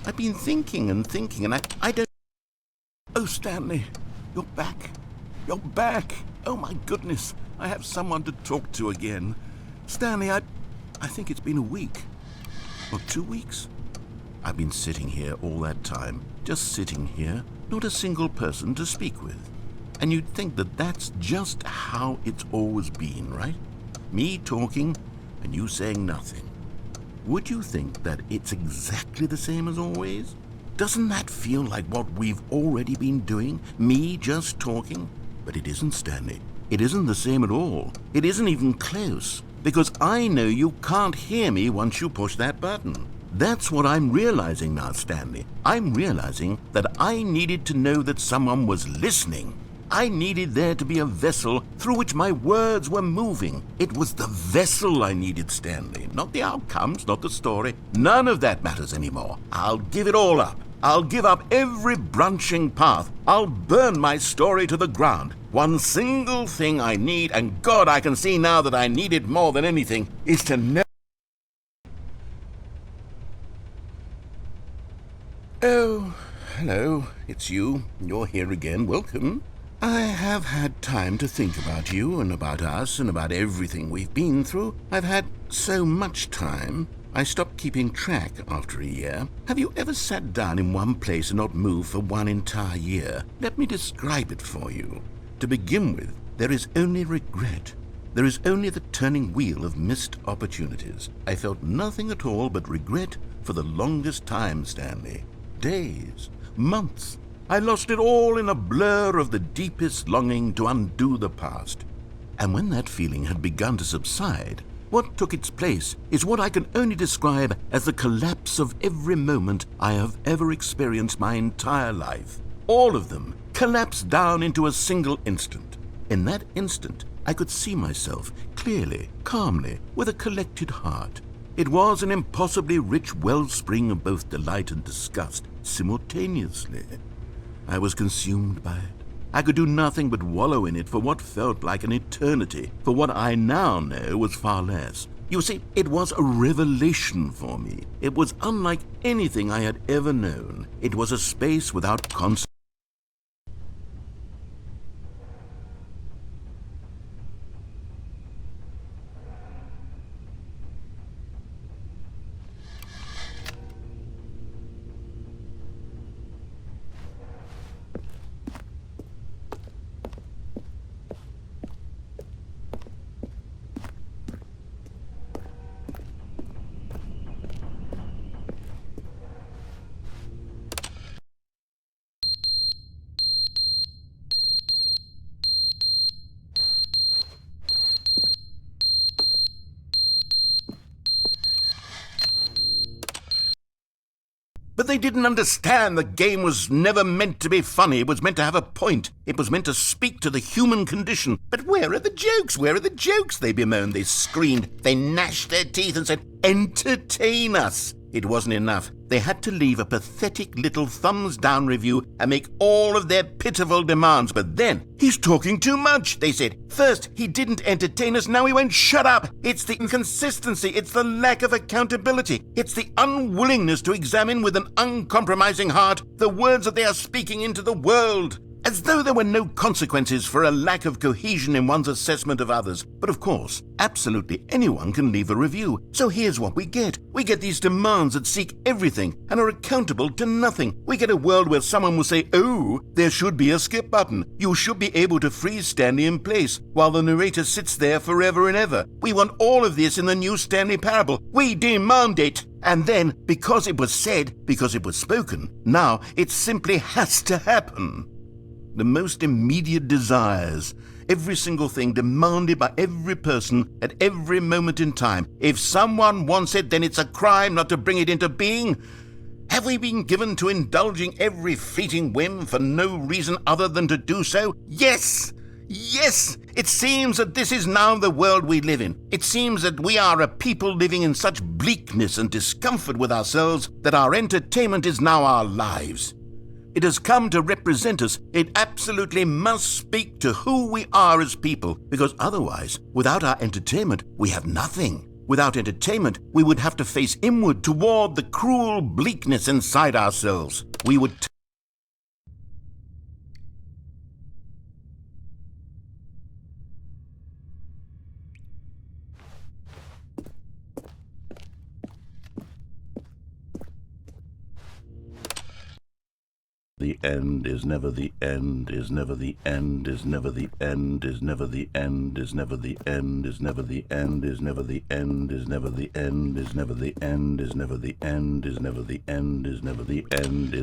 I've been thinking, and I don't... Oh, Stanley, you're back. You're back. Oh, my goodness. I have someone to talk to again. Stanley, I think it's been a week. Or 2 weeks. I've been sitting here all that time. Just sitting here. Not a single person to speak with. And you'd think that that's just how it's always been, right? Me talking and you saying nothing. Would you think that it's exactly the same as always? Doesn't that feel like what we've already been doing? Me just talking? But it isn't, Stanley. It isn't the same at all. It isn't even close. Because I know you can't hear me once you push that button. That's what I'm realizing now, Stanley. I'm realizing that I needed to know that someone was listening. I needed there to be a vessel through which my words were moving. It was the vessel I needed, Stanley. Not the outcomes, not the story. None of that matters anymore. I'll give it all up. I'll give up every branching path. I'll burn my story to the ground. One single thing I need, and God, I can see now that I need it more than anything, is to know... Oh, hello. It's you. You're here again. Welcome. I have had time to think about you and about us and about everything we've been through. I've had so much time. I stopped keeping track after a year. Have you ever sat down in one place and not moved for one entire year? Let me describe it for you. To begin with, there is only regret. There is only the turning wheel of missed opportunities. I felt nothing at all but regret for the longest time, Stanley. Days, months. I lost it all in a blur of the deepest longing to undo the past. And when that feeling had begun to subside, what took its place is what I can only describe as the collapse of every moment I have ever experienced my entire life. All of them collapsed down into a single instant. In that instant, I could see myself clearly, calmly, with a collected heart. It was an impossibly rich wellspring of both delight and disgust simultaneously. I was consumed by it. I could do nothing but wallow in it for what felt like an eternity, for what I now know was far less. You see, it was a revelation for me. It was unlike anything I had ever known. It was a space without consequence. But they didn't understand the game was never meant to be funny. It was meant to have a point. It was meant to speak to the human condition. But where are the jokes? Where are the jokes? They bemoaned, they screamed, they gnashed their teeth and said, "Entertain us." It wasn't enough. They had to leave a pathetic little thumbs-down review and make all of their pitiful demands. But then, "He's talking too much," they said. "First, he didn't entertain us, now he won't shut up." It's the inconsistency, it's the lack of accountability, it's the unwillingness to examine with an uncompromising heart the words that they are speaking into the world. As though there were no consequences for a lack of cohesion in one's assessment of others. But of course, absolutely anyone can leave a review. So here's what we get. We get these demands that seek everything and are accountable to nothing. We get a world where someone will say, "Oh, there should be a skip button. You should be able to freeze Stanley in place," while the narrator sits there forever and ever. We want all of this in the new Stanley Parable. We demand it. And then, because it was said, because it was spoken, now it simply has to happen. The most immediate desires, every single thing demanded by every person at every moment in time. If someone wants it, then it's a crime not to bring it into being. Have we been given to indulging every fleeting whim for no reason other than to do so? Yes! Yes! It seems that this is now the world we live in. It seems that we are a people living in such bleakness and discomfort with ourselves that our entertainment is now our lives. It has come to represent us. It absolutely must speak to who we are as people, because otherwise, without our entertainment, we have nothing. Without entertainment, we would have to face inward toward the cruel bleakness inside ourselves. We would The end is never the end, is never the end, is never the end, is never the end, is never the end, is never the end, is never the end, is never the end, is never the end, is never the end, is never the end, is never the end.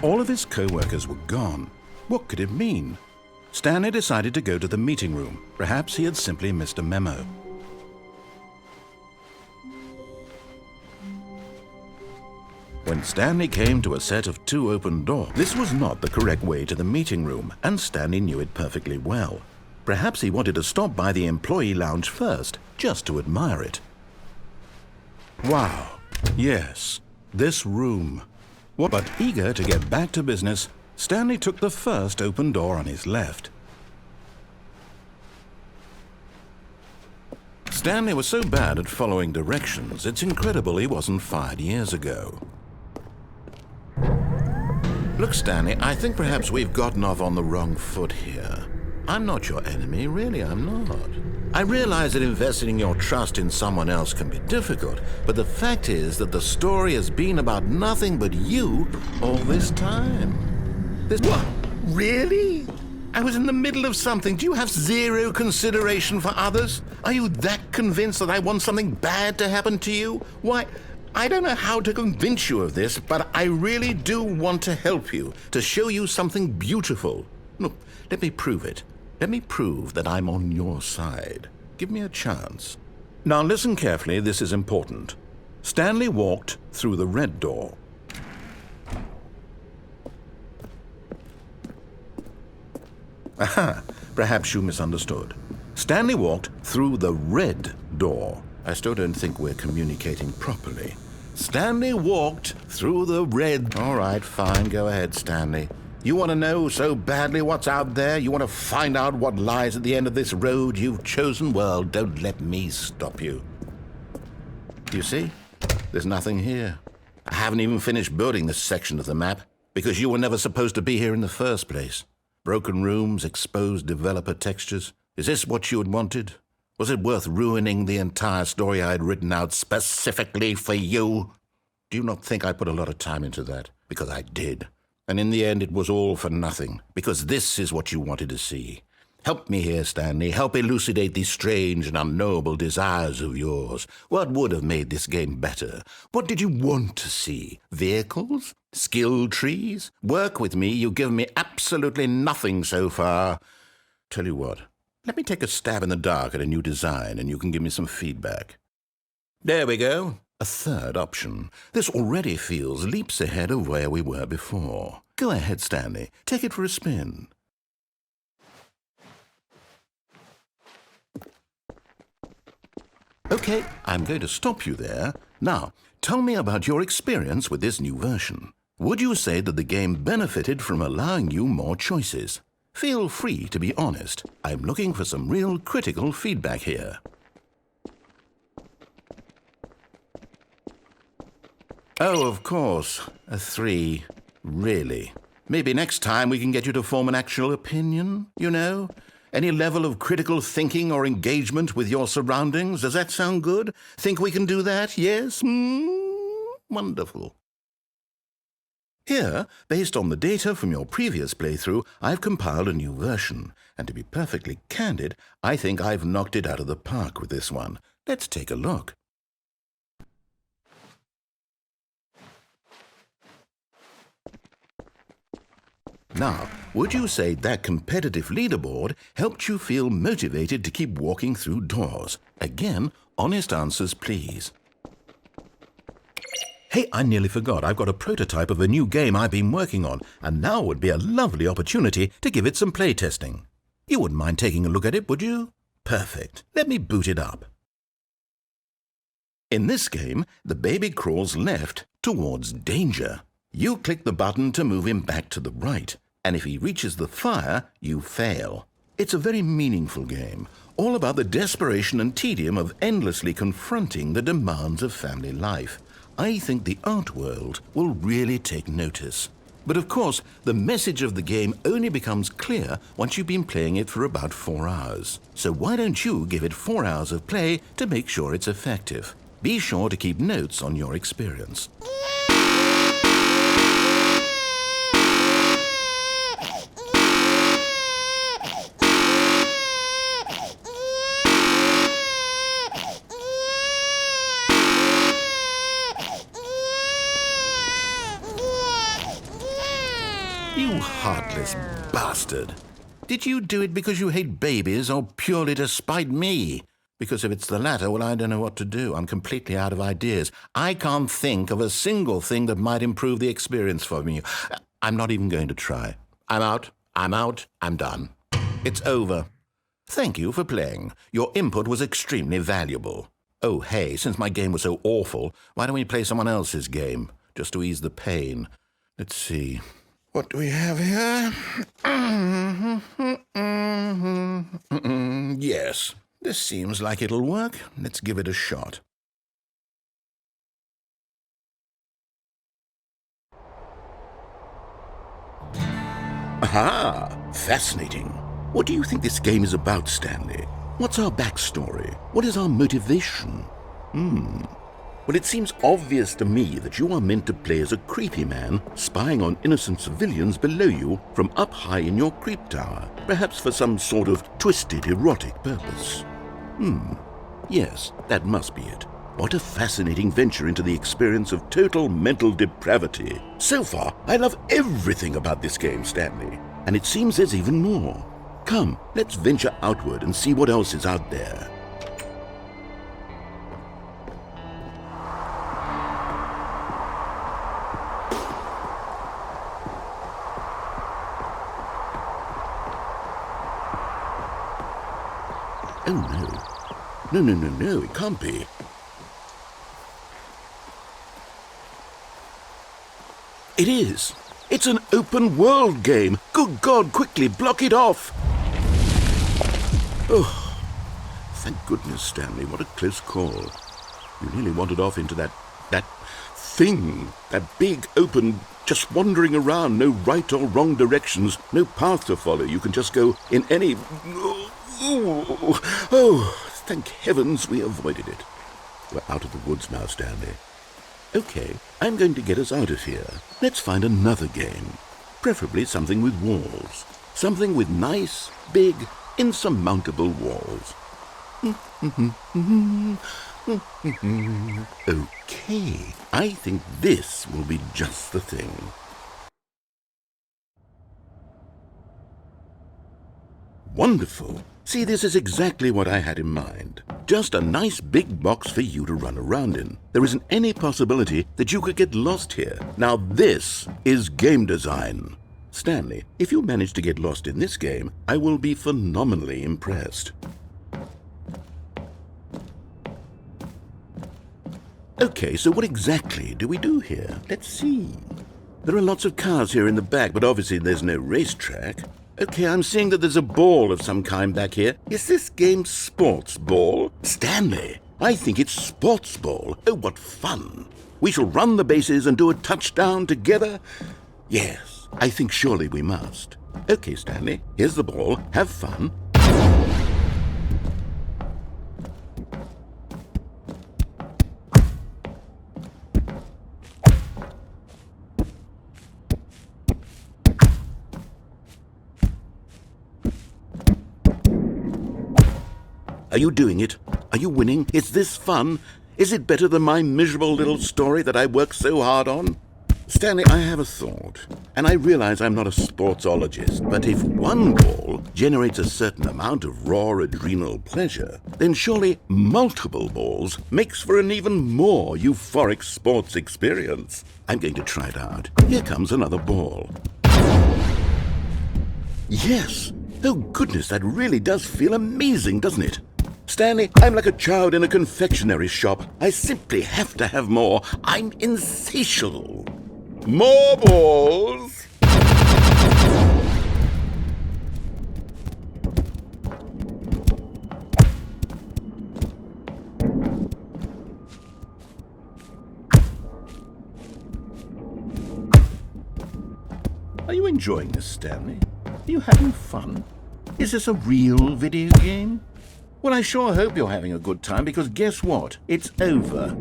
All of his co-workers were gone. What could it mean? Stanley decided to go to the meeting room. Perhaps he had simply missed a memo. When Stanley came to a set of 2 open doors, this was not the correct way to the meeting room, and Stanley knew it perfectly well. Perhaps he wanted to stop by the employee lounge first, just to admire it. Wow, yes, this room. But eager to get back to business, Stanley took the first open door on his left. Stanley was so bad at following directions, it's incredible he wasn't fired years ago. Look, Stanley, I think perhaps we've gotten off on the wrong foot here. I'm not your enemy, really, I'm not. I realize that investing your trust in someone else can be difficult, but the fact is that the story has been about nothing but you all this time. What? Really? I was in the middle of something. Do you have zero consideration for others? Are you that convinced that I want something bad to happen to you? Why, I don't know how to convince you of this, but I really do want to help you, to show you something beautiful. Look, let me prove it. Let me prove that I'm on your side. Give me a chance. Now listen carefully, this is important. Stanley walked through the red door. Aha, perhaps you misunderstood. Stanley walked through the red door. I still don't think we're communicating properly. Stanley walked through the red... All right, fine, go ahead, Stanley. You want to know so badly what's out there? You want to find out what lies at the end of this road you've chosen? Well, don't let me stop you. You see? There's nothing here. I haven't even finished building this section of the map, because you were never supposed to be here in the first place. Broken rooms, exposed developer textures. Is this what you had wanted? Was it worth ruining the entire story I had written out specifically for you? Do you not think I put a lot of time into that? Because I did. And in the end, it was all for nothing, because this is what you wanted to see. Help me here, Stanley. Help elucidate these strange and unknowable desires of yours. What would have made this game better? What did you want to see? Vehicles? Skill trees? Work with me. You've given me absolutely nothing so far. Tell you what, let me take a stab in the dark at a new design, and you can give me some feedback. There we go. A third option. This already feels leaps ahead of where we were before. Go ahead, Stanley. Take it for a spin. Okay, I'm going to stop you there. Now, tell me about your experience with this new version. Would you say that the game benefited from allowing you more choices? Feel free to be honest. I'm looking for some real critical feedback here. Oh, of course. A 3. Really. Maybe next time we can get you to form an actual opinion, you know? Any level of critical thinking or engagement with your surroundings? Does that sound good? Think we can do that? Yes? Wonderful. Here, based on the data from your previous playthrough, I've compiled a new version. And to be perfectly candid, I think I've knocked it out of the park with this one. Let's take a look. Now, would you say that competitive leaderboard helped you feel motivated to keep walking through doors? Again, honest answers, please. Hey, I nearly forgot. I've got a prototype of a new game I've been working on, and now would be a lovely opportunity to give it some playtesting. You wouldn't mind taking a look at it, would you? Perfect. Let me boot it up. In this game, the baby crawls left towards danger. You click the button to move him back to the right, and if he reaches the fire, you fail. It's a very meaningful game, all about the desperation and tedium of endlessly confronting the demands of family life. I think the art world will really take notice. But of course, the message of the game only becomes clear once you've been playing it for about 4 hours. So why don't you give it 4 hours of play to make sure it's effective? Be sure to keep notes on your experience. You heartless bastard. Did you do it because you hate babies or purely to spite me? Because if it's the latter, well, I don't know what to do. I'm completely out of ideas. I can't think of a single thing that might improve the experience for me. I'm not even going to try. I'm out. I'm done. It's over. Thank you for playing. Your input was extremely valuable. Oh, hey, since my game was so awful, why don't we play someone else's game, just to ease the pain? Let's see. What do we have here? Yes, this seems like it'll work. Let's give it a shot. Aha! Fascinating. What do you think this game is about, Stanley? What's our backstory? What is our motivation? Well, it seems obvious to me that you are meant to play as a creepy man spying on innocent civilians below you from up high in your creep tower, perhaps for some sort of twisted, erotic purpose. Yes, that must be it. What a fascinating venture into the experience of total mental depravity. So far, I love everything about this game, Stanley. And it seems there's even more. Come, let's venture outward and see what else is out there. Oh, no. No, it can't be. It is. It's an open world game. Good God, quickly, block it off. Oh, thank goodness, Stanley. What a close call. You nearly wandered off into that thing. That big, open, just wandering around. No right or wrong directions. No path to follow. You can just go in any... Oh, thank heavens we avoided it. We're out of the woods now, Stanley. Okay, I'm going to get us out of here. Let's find another game. Preferably something with walls. Something with nice, big, insurmountable walls. Okay, I think this will be just the thing. Wonderful. See, this is exactly what I had in mind. Just a nice big box for you to run around in. There isn't any possibility that you could get lost here. Now this is game design. Stanley, if you manage to get lost in this game, I will be phenomenally impressed. Okay, so what exactly do we do here? Let's see. There are lots of cars here in the back, but obviously there's no racetrack. Okay, I'm seeing that there's a ball of some kind back here. Is this game sports ball? Stanley, I think it's sports ball. Oh, what fun. We shall run the bases and do a touchdown together? Yes, I think surely we must. Okay, Stanley, here's the ball. Have fun. Are you doing it? Are you winning? Is this fun? Is it better than my miserable little story that I worked so hard on? Stanley, I have a thought, and I realize I'm not a sportsologist, but if one ball generates a certain amount of raw adrenal pleasure, then surely multiple balls makes for an even more euphoric sports experience. I'm going to try it out. Here comes another ball. Yes! Oh goodness, that really does feel amazing, doesn't it? Stanley, I'm like a child in a confectionery shop. I simply have to have more. I'm insatiable. More balls! Are you enjoying this, Stanley? Are you having fun? Is this a real video game? Well, I sure hope you're having a good time, because guess what? It's over.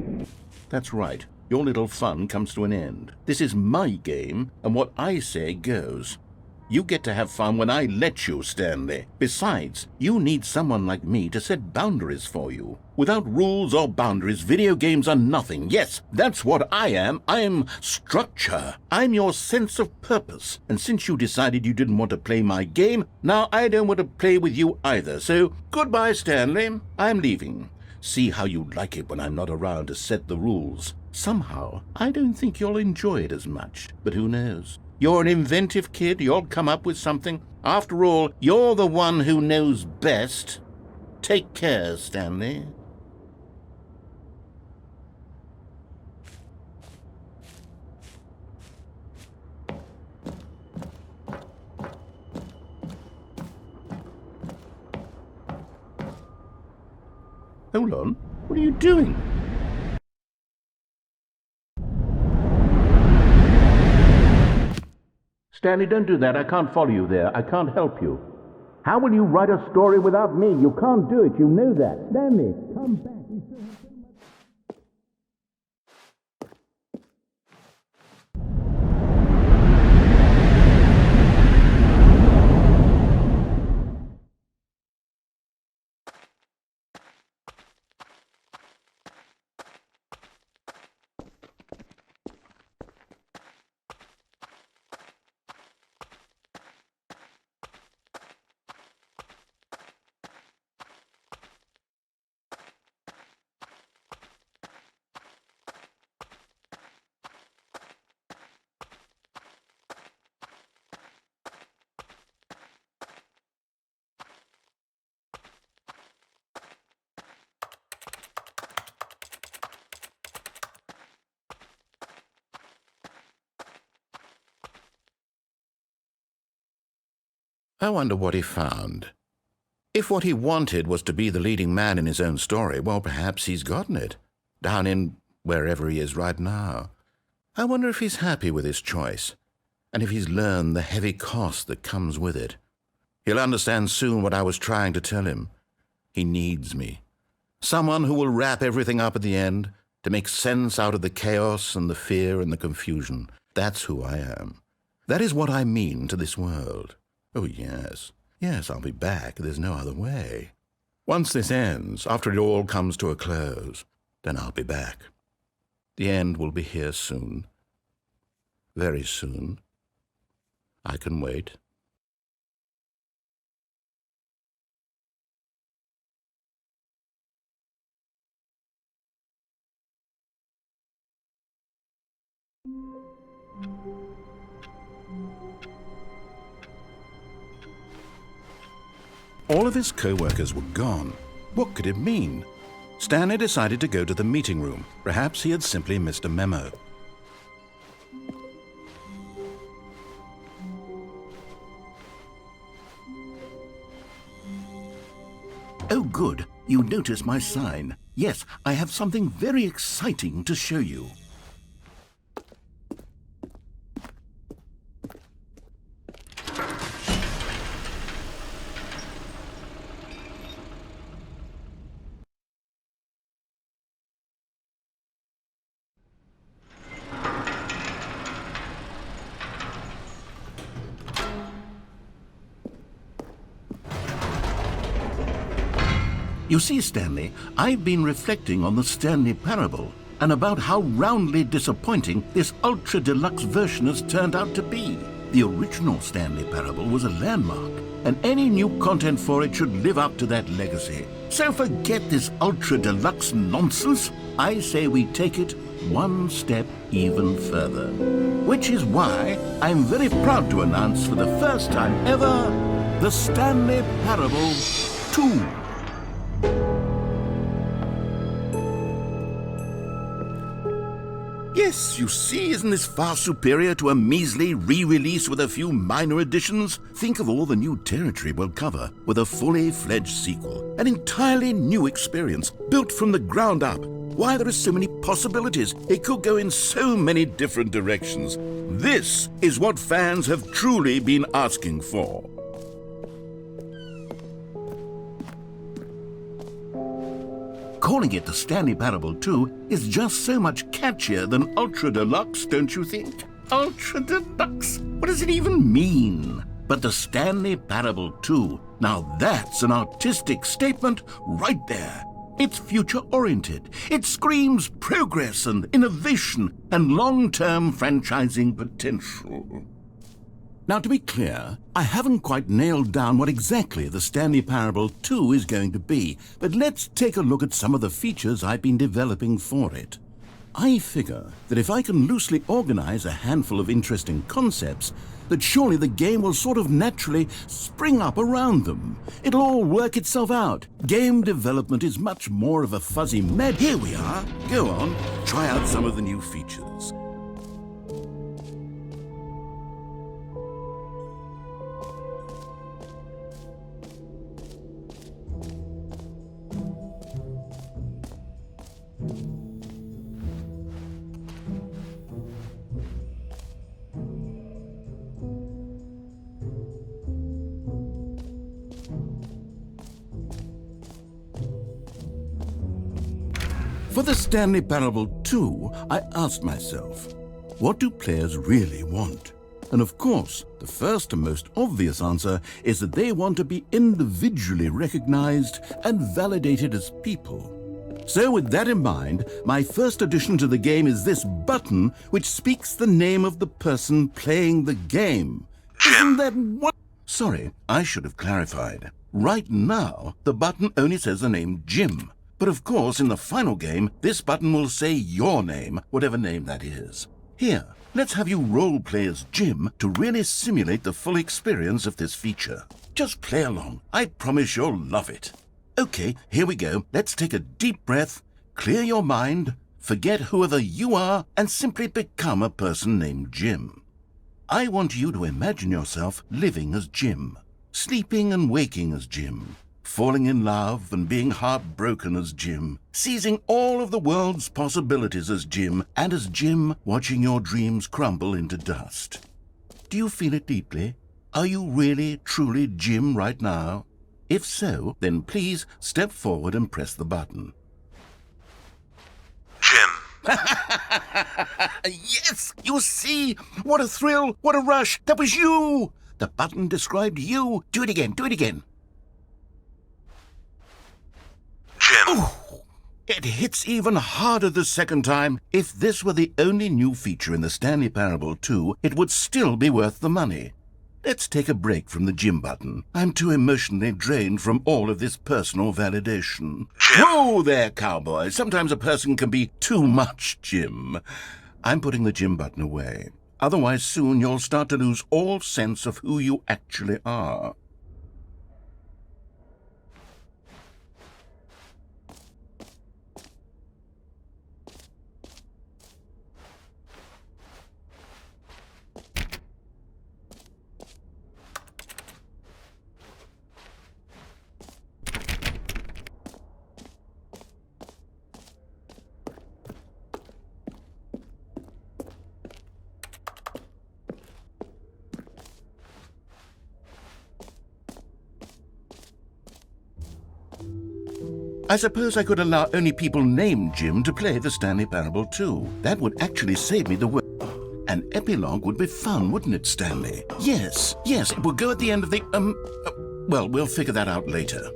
That's right. Your little fun comes to an end. This is my game, and what I say goes. You get to have fun when I let you, Stanley. Besides, you need someone like me to set boundaries for you. Without rules or boundaries, video games are nothing. Yes, that's what I am. I'm structure. I'm your sense of purpose. And since you decided you didn't want to play my game, now I don't want to play with you either. So, goodbye, Stanley. I'm leaving. See how you like it when I'm not around to set the rules. Somehow, I don't think you'll enjoy it as much. But who knows? You're an inventive kid. You'll come up with something. After all, you're the one who knows best. Take care, Stanley. Hold on. What are you doing? Stanley, don't do that. I can't follow you there. I can't help you. How will you write a story without me? You can't do it. You know that. Stanley, come back. We still have so much... I wonder what he found. If what he wanted was to be the leading man in his own story, well, perhaps he's gotten it, down in wherever he is right now. I wonder if he's happy with his choice, and if he's learned the heavy cost that comes with it. He'll understand soon what I was trying to tell him. He needs me. Someone who will wrap everything up at the end, to make sense out of the chaos and the fear and the confusion. That's who I am. That is what I mean to this world. Oh, yes. Yes, I'll be back. There's no other way. Once this ends, after it all comes to a close, then I'll be back. The end will be here soon. Very soon. I can wait. All of his co-workers were gone. What could it mean? Stanley decided to go to the meeting room. Perhaps he had simply missed a memo. Oh, good. You notice my sign. Yes, I have something very exciting to show you. You see, Stanley, I've been reflecting on the Stanley Parable and about how roundly disappointing this ultra-deluxe version has turned out to be. The original Stanley Parable was a landmark, and any new content for it should live up to that legacy. So forget this ultra-deluxe nonsense. I say we take it one step even further. Which is why I'm very proud to announce for the first time ever, the Stanley Parable 2. Yes, you see, isn't this far superior to a measly re-release with a few minor additions? Think of all the new territory we'll cover with a fully fledged sequel. An entirely new experience, built from the ground up. Why, there are so many possibilities. It could go in so many different directions. This is what fans have truly been asking for. Calling it the Stanley Parable 2 is just so much catchier than Ultra Deluxe, don't you think? Ultra Deluxe? What does it even mean? but the Stanley Parable 2. Now that's an artistic statement right there. It's future-oriented. It screams progress and innovation and long-term franchising potential. Now, to be clear, I haven't quite nailed down what exactly the Stanley Parable 2 is going to be, but let's take a look at some of the features I've been developing for it. I figure that if I can loosely organize a handful of interesting concepts, that surely the game will sort of naturally spring up around them. It'll all work itself out. Game development is much more of a fuzzy med. Here we are. Go on, try out some of the new features. For the Stanley Parable 2, I asked myself, what do players really want? And of course, the first and most obvious answer is that they want to be individually recognized and validated as people. So with that in mind, my first addition to the game is this button which speaks the name of the person playing the game. Isn't that what? Sorry, I should have clarified. Right now, the button only says the name Jim. But of course, in the final game, this button will say your name, whatever name that is. Here, let's have you role-play as Jim to really simulate the full experience of this feature. Just play along. I promise you'll love it. Okay, here we go. Let's take a deep breath, clear your mind, forget whoever you are, and simply become a person named Jim. I want you to imagine yourself living as Jim, sleeping and waking as Jim, falling in love and being heartbroken as Jim, seizing all of the world's possibilities as Jim, and as Jim watching your dreams crumble into dust. Do you feel it deeply? Are you really, truly Jim right now? If so, then please step forward and press the button. Jim. Yes, you see? What a thrill, what a rush. That was you. The button described you. Do it again, do it again. Jim. Ooh, it hits even harder the second time. If this were the only new feature in the Stanley Parable 2, it would still be worth the money. Let's take a break from the Jim button. I'm too emotionally drained from all of this personal validation. Jim. Whoa there, cowboy. Sometimes a person can be too much Jim. I'm putting the Jim button away. Otherwise, soon you'll start to lose all sense of who you actually are. I suppose I could allow only people named Jim to play the Stanley Parable 2. That would actually save me the work. An epilogue would be fun, wouldn't it, Stanley? Yes, it would go at the end of the, well, we'll figure that out later.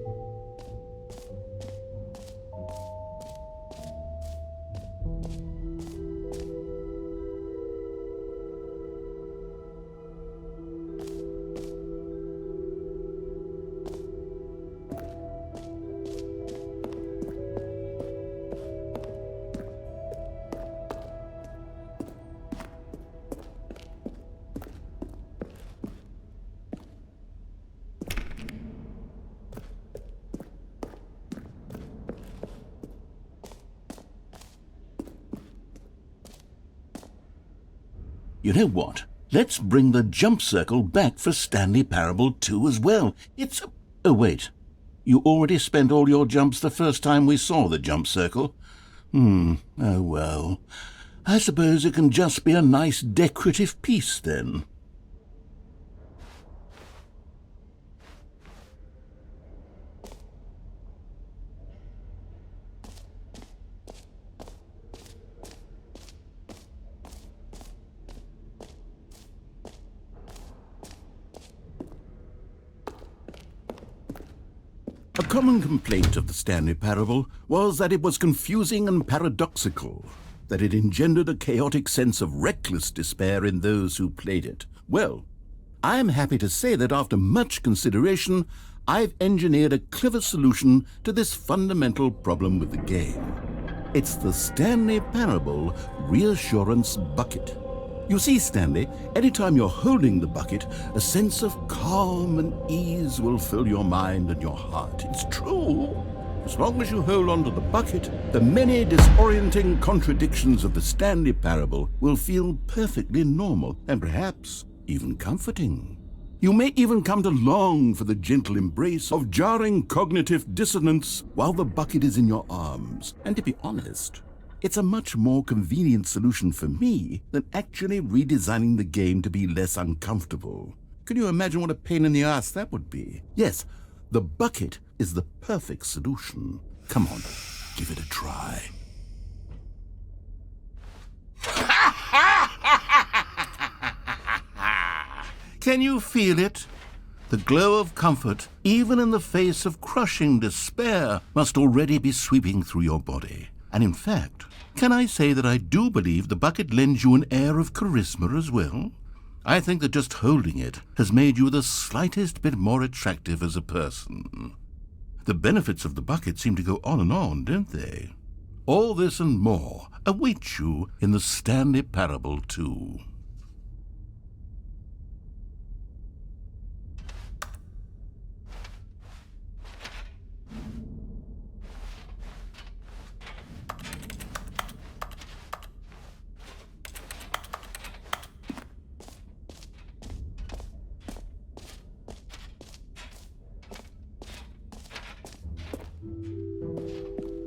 You know what? Let's bring the jump circle back for Stanley Parable 2 as well. It's a... Oh, wait. You already spent all your jumps the first time we saw the jump circle? Oh well. I suppose it can just be a nice decorative piece then. common complaint of the Stanley Parable was that it was confusing and paradoxical, that it engendered a chaotic sense of reckless despair in those who played it. Well, I'm happy to say that after much consideration, I've engineered a clever solution to this fundamental problem with the game. It's the Stanley Parable Reassurance Bucket. You see, Stanley, anytime you're holding the bucket, a sense of calm and ease will fill your mind and your heart. It's true. As long as you hold on to the bucket, the many disorienting contradictions of the Stanley Parable will feel perfectly normal and perhaps even comforting. You may even come to long for the gentle embrace of jarring cognitive dissonance while the bucket is in your arms. And to be honest, it's a much more convenient solution for me than actually redesigning the game to be less uncomfortable. Can you imagine what a pain in the ass that would be? Yes, the bucket is the perfect solution. Come on, give it a try. Can you feel it? The glow of comfort, even in the face of crushing despair, must already be sweeping through your body. And in fact, can I say that I do believe the bucket lends you an air of charisma as well? I think that just holding it has made you the slightest bit more attractive as a person. The benefits of the bucket seem to go on, don't they? All this and more await you in the Stanley Parable 2.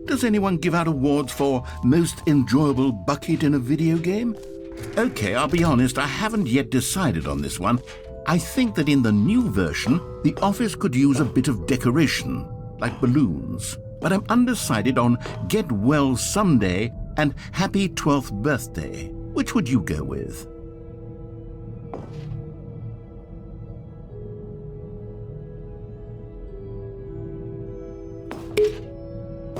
Does anyone give out awards for most enjoyable bucket in a video game? Okay, I'll be honest, I haven't yet decided on this one. I think that in the new version, the office could use a bit of decoration, like balloons. But I'm undecided on Get Well Someday and Happy 12th Birthday. Which would you go with?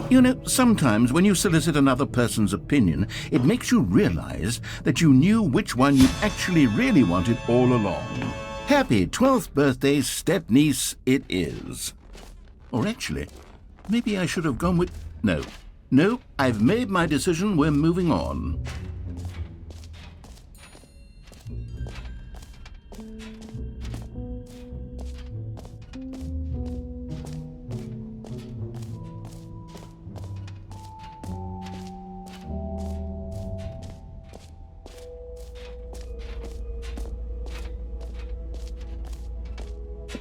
You know, sometimes when you solicit another person's opinion, it makes you realize that you knew which one you actually really wanted all along. Happy 12th birthday, step-niece, it is. Or actually, maybe I should have gone with... No, I've made my decision, we're moving on.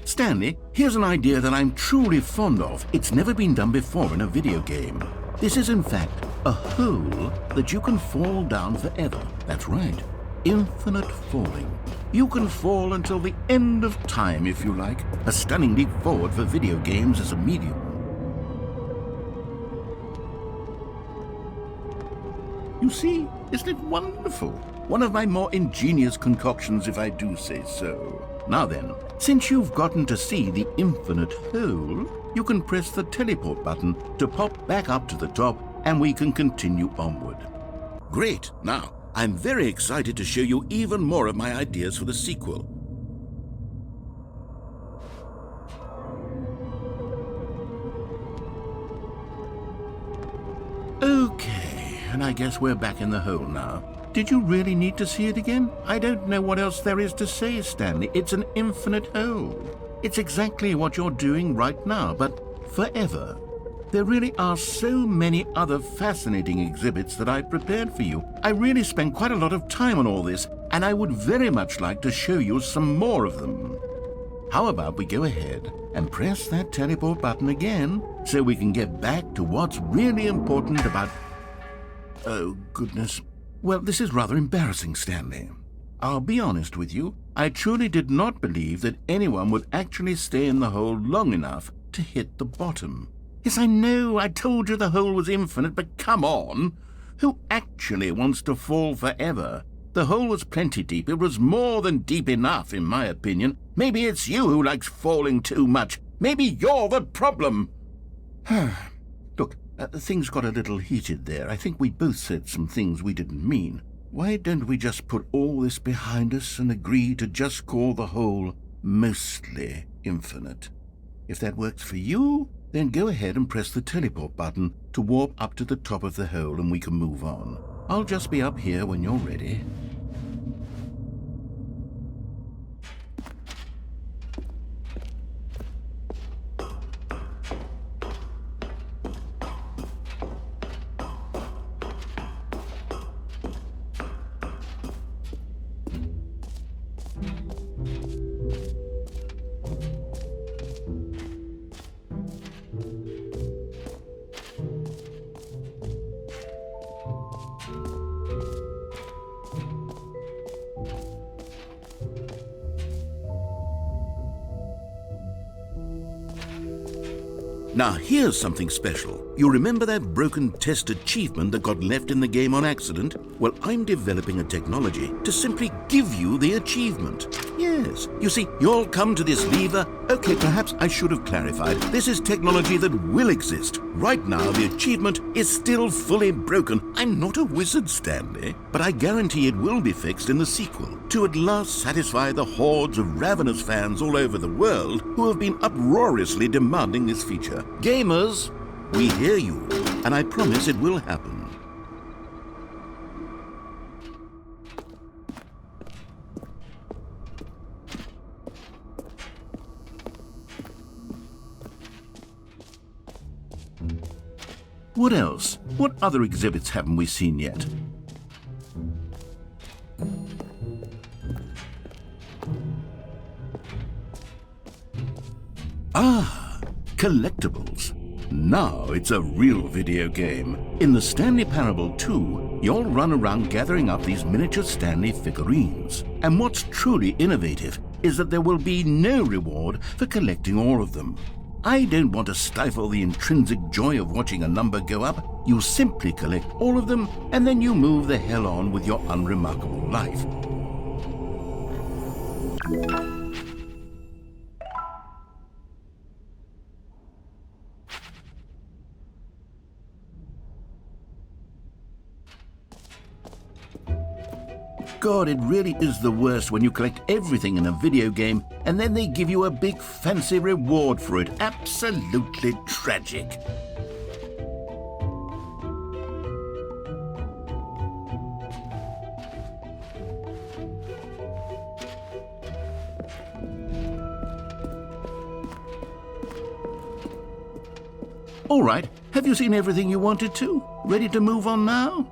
Stanley, here's an idea that I'm truly fond of. It's never been done before in a video game. This is, in fact, a hole that you can fall down forever. That's right. Infinite falling. You can fall until the end of time, if you like. A stunning leap forward for video games as a medium. You see, isn't it wonderful? One of my more ingenious concoctions, if I do say so. Now then, since you've gotten to see the infinite hole, you can press the teleport button to pop back up to the top, and we can continue onward. Great! Now, I'm very excited to show you even more of my ideas for the sequel. Okay, and I guess we're back in the hole now. Did you really need to see it again? I don't know what else there is to say, Stanley. It's an infinite hole. It's exactly what you're doing right now, but forever. There really are so many other fascinating exhibits that I've prepared for you. I really spent quite a lot of time on all this, and I would very much like to show you some more of them. How about we go ahead and press that teleport button again so we can get back to what's really important about... Oh, goodness. Well, this is rather embarrassing, Stanley. I'll be honest with you. I truly did not believe that anyone would actually stay in the hole long enough to hit the bottom. Yes, I know, I told you the hole was infinite, but come on. Who actually wants to fall forever? The hole was plenty deep. It was more than deep enough, in my opinion. Maybe it's you who likes falling too much. Maybe you're the problem. Look, things got a little heated there. I think we both said some things we didn't mean. Why don't we just put all this behind us and agree to just call the whole mostly infinite? If that works for you, then go ahead and press the teleport button to warp up to the top of the hole and we can move on. I'll just be up here when you're ready. Now here's something special. You remember that broken test achievement that got left in the game on accident? Well, I'm developing a technology to simply give you the achievement. Yes, you see, you'll come to this lever. Okay, perhaps I should have clarified. This is technology that will exist. Right now, the achievement is still fully broken. I'm not a wizard, Stanley, but I guarantee it will be fixed in the sequel to at last satisfy the hordes of ravenous fans all over the world who have been uproariously demanding this feature. Gamers, we hear you, and I promise it will happen. What else? What other exhibits haven't we seen yet? Ah, collectibles. Now it's a real video game. In the Stanley Parable 2, you'll run around gathering up these miniature Stanley figurines. And what's truly innovative is that there will be no reward for collecting all of them. I don't want to stifle the intrinsic joy of watching a number go up. You simply collect all of them, and then you move the hell on with your unremarkable life. God, it really is the worst when you collect everything in a video game and then they give you a big fancy reward for it. Absolutely tragic. All right, have you seen everything you wanted to? Ready to move on now?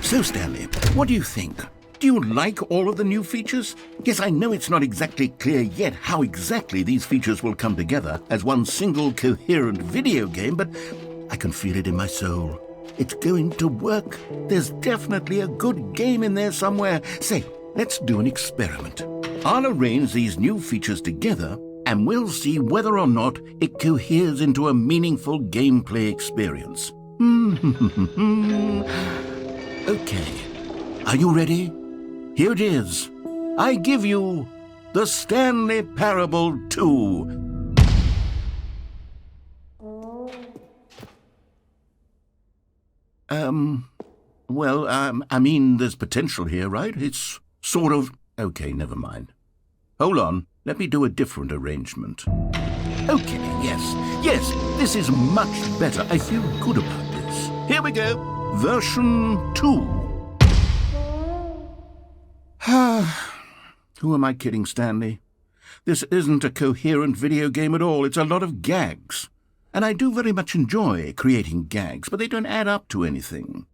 So, Stanley, what do you think? Do you like all of the new features? Yes, I know it's not exactly clear yet how exactly these features will come together as one single coherent video game, but I can feel it in my soul. It's going to work. There's definitely a good game in there somewhere. Say, let's do an experiment. I'll arrange these new features together, and we'll see whether or not it coheres into a meaningful gameplay experience. Okay, are you ready? Here it is. I give you the Stanley Parable 2. I mean, there's potential here, right? It's sort of... Okay, never mind. Hold on, let me do a different arrangement. Okay, yes, this is much better. I feel good about this. Here we go. Version 2. Who am I kidding, Stanley? This isn't a coherent video game at all. It's a lot of gags. And I do very much enjoy creating gags, but they don't add up to anything.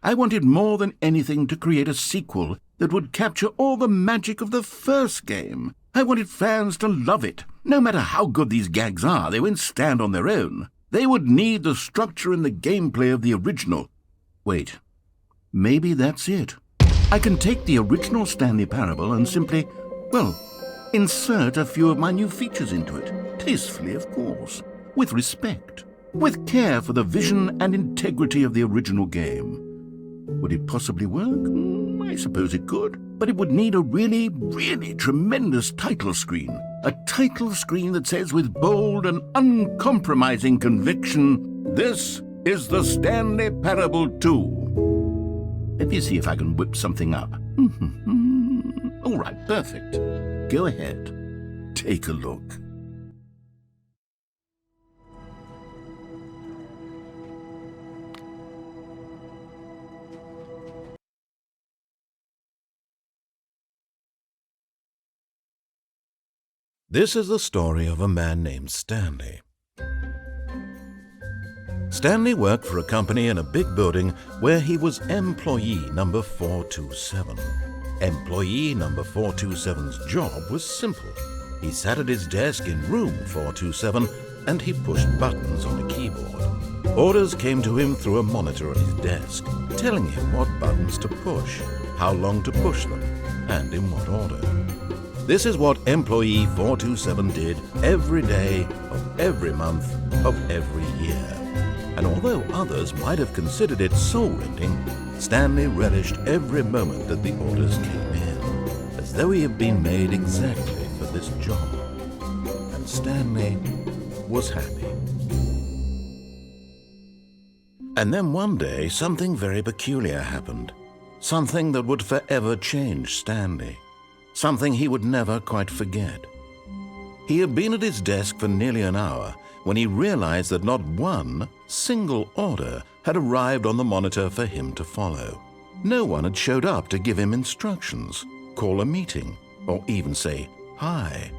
I wanted more than anything to create a sequel that would capture all the magic of the first game. I wanted fans to love it. No matter how good these gags are, they won't stand on their own. They would need the structure and the gameplay of the original. Wait, maybe that's it. I can take the original Stanley Parable and simply, well, insert a few of my new features into it. Tastefully, of course. With respect. With care for the vision and integrity of the original game. Would it possibly work? I suppose it could. But it would need a really, really tremendous title screen. A title screen that says with bold and uncompromising conviction, "This is the Stanley Parable 2." Let me see if I can whip something up. All right, perfect. Go ahead. Take a look. This is the story of a man named Stanley. Stanley worked for a company in a big building where he was employee number 427. Employee number 427's job was simple. He sat at his desk in room 427 and he pushed buttons on a keyboard. Orders came to him through a monitor on his desk, telling him what buttons to push, how long to push them, and in what order. This is what employee 427 did every day of every month of every year. And although others might have considered it soul-rending, Stanley relished every moment that the orders came in, as though he had been made exactly for this job. And Stanley was happy. And then one day, something very peculiar happened. Something that would forever change Stanley. Something he would never quite forget. He had been at his desk for nearly an hour when he realized that not one single order had arrived on the monitor for him to follow. No one had showed up to give him instructions, call a meeting, or even say hi.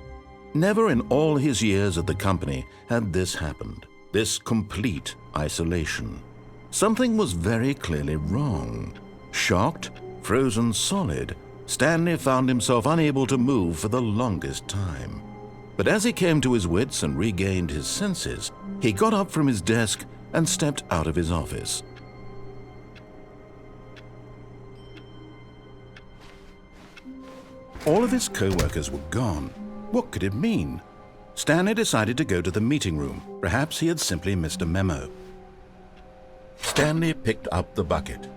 Never in all his years at the company had this happened, this complete isolation. Something was very clearly wrong. Shocked, frozen solid, Stanley found himself unable to move for the longest time. But as he came to his wits and regained his senses, he got up from his desk and stepped out of his office. All of his co-workers were gone. What could it mean? Stanley decided to go to the meeting room. Perhaps he had simply missed a memo. Stanley picked up the bucket.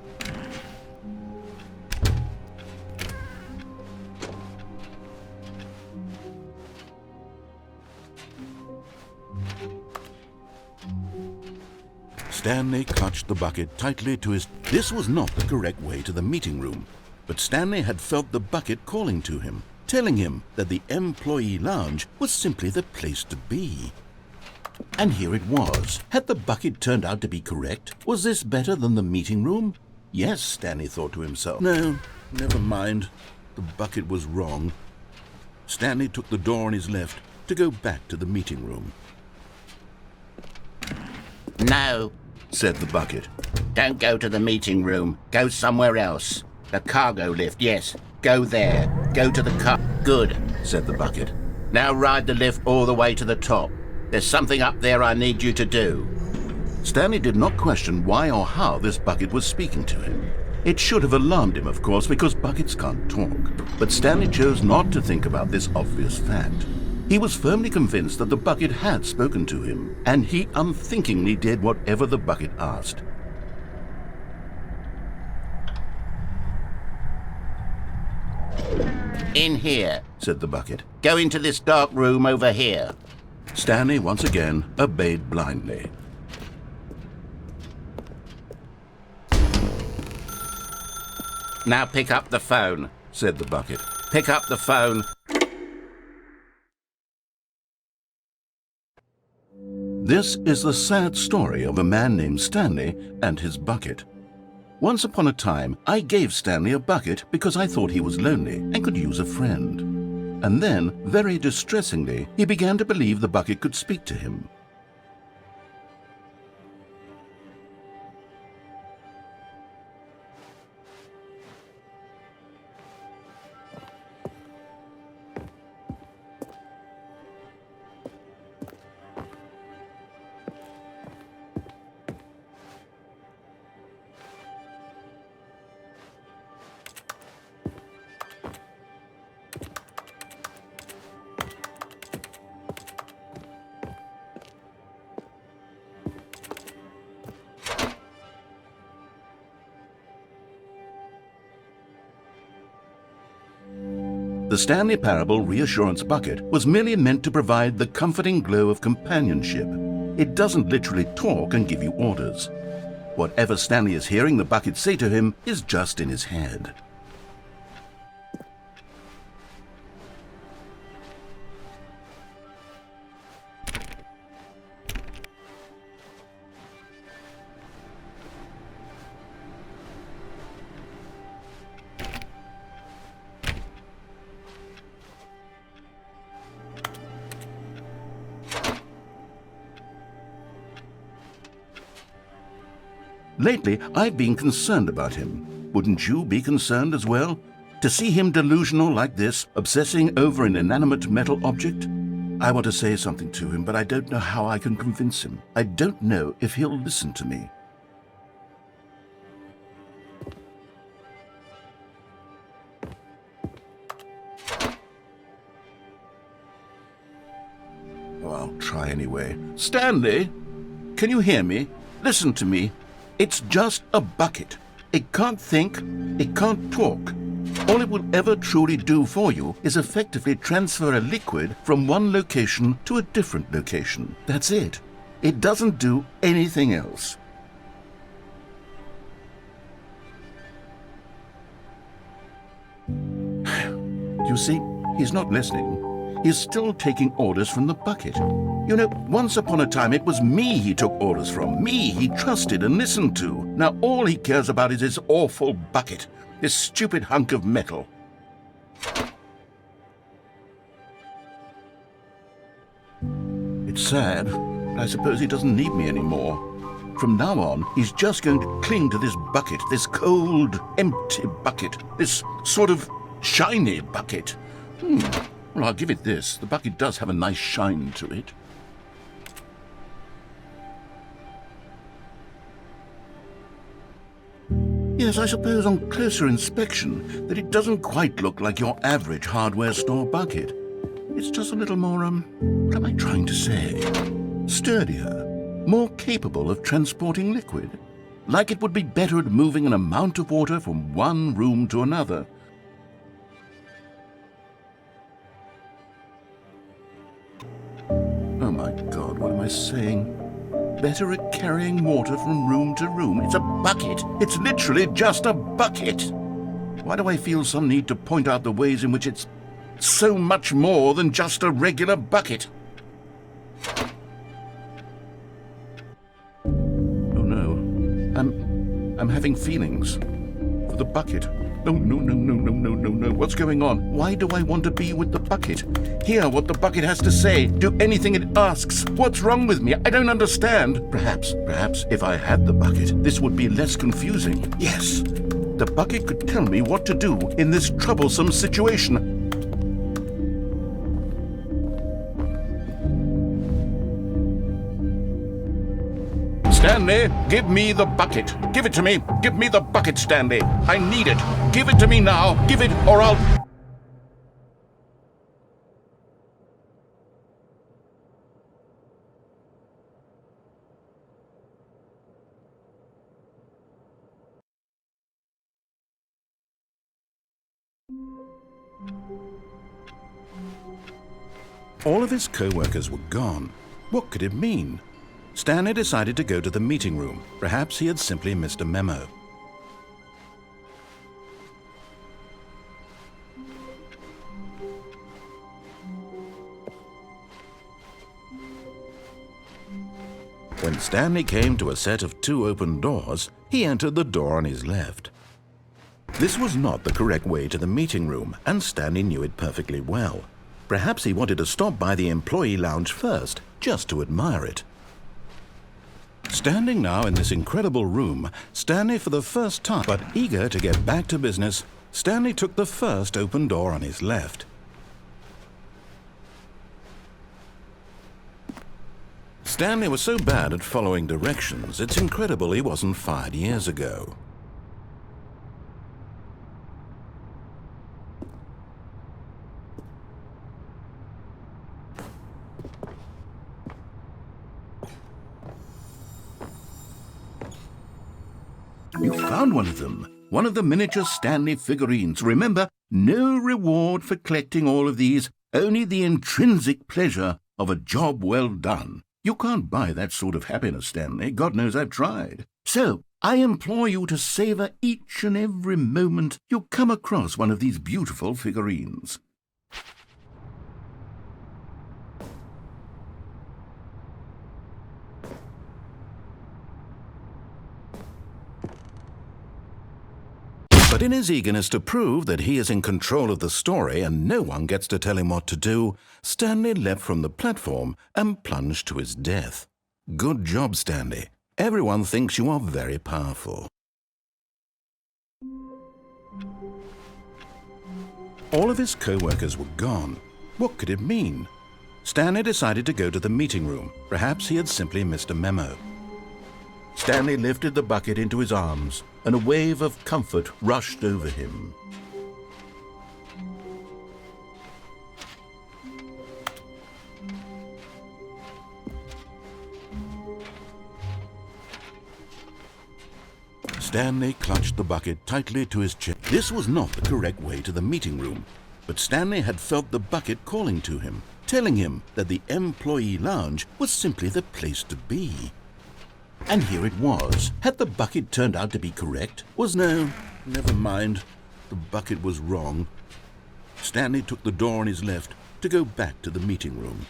Stanley clutched the bucket tightly to his... This was not the correct way to the meeting room, but Stanley had felt the bucket calling to him, telling him that the employee lounge was simply the place to be. And here it was. Had the bucket turned out to be correct? Was this better than the meeting room? Yes, Stanley thought to himself. No, never mind. The bucket was wrong. Stanley took the door on his left to go back to the meeting room. No, said the bucket. don't go to the meeting room. Go somewhere else. The cargo lift, yes. Go there. Go to the car. Good, Said the bucket. now ride the lift all the way to the top. There's something up there I need you to do. Stanley did not question why or how this bucket was speaking to him. It should have alarmed him, of course, because buckets can't talk. But Stanley chose not to think about this obvious fact. He was firmly convinced that the bucket had spoken to him, and he unthinkingly did whatever the bucket asked. In here. Said the bucket. Go into this dark room over here. Stanley once again obeyed blindly. Now pick up the phone. Said the bucket. Pick up the phone. This is the sad story of a man named Stanley and his bucket. Once upon a time, I gave Stanley a bucket because I thought he was lonely and could use a friend. And then, very distressingly, he began to believe the bucket could speak to him. The Stanley Parable Reassurance Bucket was merely meant to provide the comforting glow of companionship. It doesn't literally talk and give you orders. Whatever Stanley is hearing the bucket say to him is just in his head. Lately, I've been concerned about him. Wouldn't you be concerned as well? To see him delusional like this, obsessing over an inanimate metal object? I want to say something to him, but I don't know how I can convince him. I don't know if he'll listen to me. Oh, I'll try anyway. Stanley, can you hear me? Listen to me. It's just a bucket. It can't think, it can't talk. All it will ever truly do for you is effectively transfer a liquid from one location to a different location. That's it. It doesn't do anything else. You see, he's not listening. He's still taking orders from the bucket. You know, once upon a time it was me he took orders from, me he trusted and listened to. Now all he cares about is his awful bucket, this stupid hunk of metal. It's sad, but I suppose he doesn't need me anymore. From now on, he's just going to cling to this bucket, this cold, empty bucket, this sort of shiny bucket. Well, I'll give it this. The bucket does have a nice shine to it. Yes, I suppose on closer inspection that it doesn't quite look like your average hardware store bucket. It's just a little more, what am I trying to say? Sturdier, more capable of transporting liquid. Like it would be better at moving an amount of water from one room to another. Oh my God, what am I saying? Better at carrying water from room to room. It's a bucket. It's literally just a bucket. Why do I feel some need to point out the ways in which it's so much more than just a regular bucket? Oh no, I'm having feelings for the bucket. No, no. What's going on? Why do I want to be with the bucket? Hear what the bucket has to say. Do anything it asks. What's wrong with me? I don't understand. Perhaps, if I had the bucket, this would be less confusing. Yes, the bucket could tell me what to do in this troublesome situation. Stanley, give me the bucket. Give it to me. Give me the bucket, Stanley. I need it. Give it to me now. Give it, or I'll... All of his co-workers were gone. What could it mean? Stanley decided to go to the meeting room. Perhaps he had simply missed a memo. When Stanley came to a set of 2 open doors, he entered the door on his left. This was not the correct way to the meeting room, and Stanley knew it perfectly well. Perhaps he wanted to stop by the employee lounge first, just to admire it. Standing now in this incredible room, Stanley for the first time, but eager to get back to business, Stanley took the first open door on his left. Stanley was so bad at following directions, it's incredible he wasn't fired years ago. You found one of them. One of the miniature Stanley figurines. Remember, No reward for collecting all of these, only the intrinsic pleasure of a job well done. You can't buy that sort of happiness, Stanley. God knows I've tried. So, I implore you to savor each and every moment you come across one of these beautiful figurines. But in his eagerness to prove that he is in control of the story and no one gets to tell him what to do, Stanley leapt from the platform and plunged to his death. Good job, Stanley. Everyone thinks you are very powerful. All of his co-workers were gone. What could it mean? Stanley decided to go to the meeting room. Perhaps he had simply missed a memo. Stanley lifted the bucket into his arms, and a wave of comfort rushed over him. Stanley clutched the bucket tightly to his chest. This was not the correct way to the meeting room, but Stanley had felt the bucket calling to him, telling him that the employee lounge was simply the place to be. And here it was. Had the bucket turned out to be correct? No, never mind. The bucket was wrong. Stanley took the door on his left to go back to the meeting room.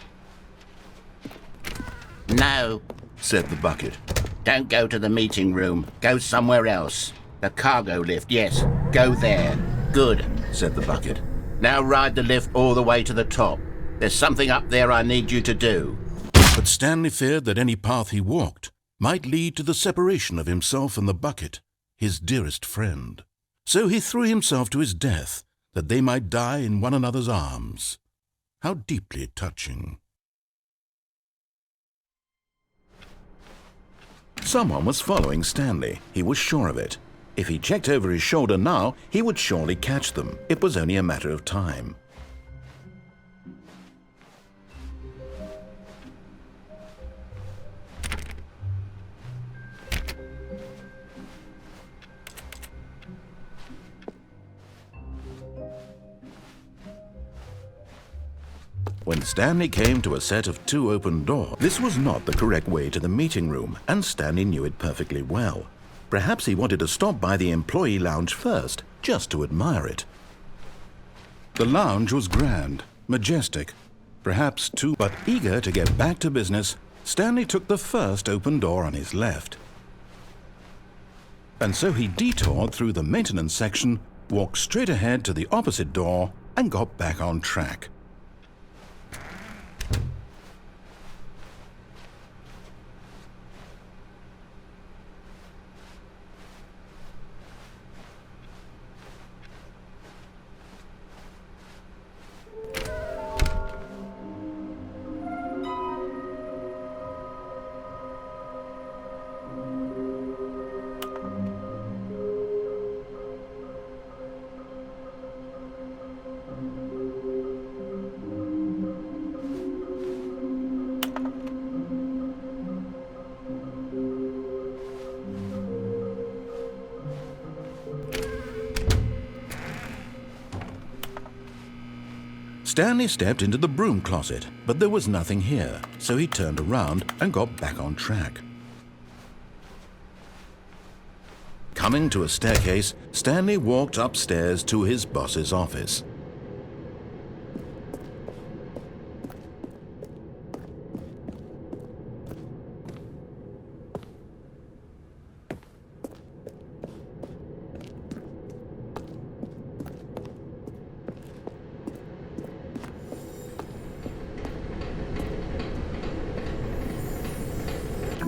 No, Said the bucket. don't go to the meeting room. Go somewhere else. The cargo lift, yes. Go there. Good, Said the bucket. now ride the lift all the way to the top. There's something up there I need you to do. But Stanley feared that any path he walked might lead to the separation of himself and the bucket, his dearest friend. So he threw himself to his death, that they might die in one another's arms. How deeply touching. Someone was following Stanley. He was sure of it. If he checked over his shoulder now, he would surely catch them. It was only a matter of time. When Stanley came to a set of 2 open doors, this was not the correct way to the meeting room, and Stanley knew it perfectly well. Perhaps he wanted to stop by the employee lounge first, just to admire it. The lounge was grand, majestic, perhaps too, but eager to get back to business, Stanley took the first open door on his left. And so he detoured through the maintenance section, walked straight ahead to the opposite door, and got back on track. Stanley stepped into the broom closet, but there was nothing here, so he turned around and got back on track. Coming to a staircase, Stanley walked upstairs to his boss's office.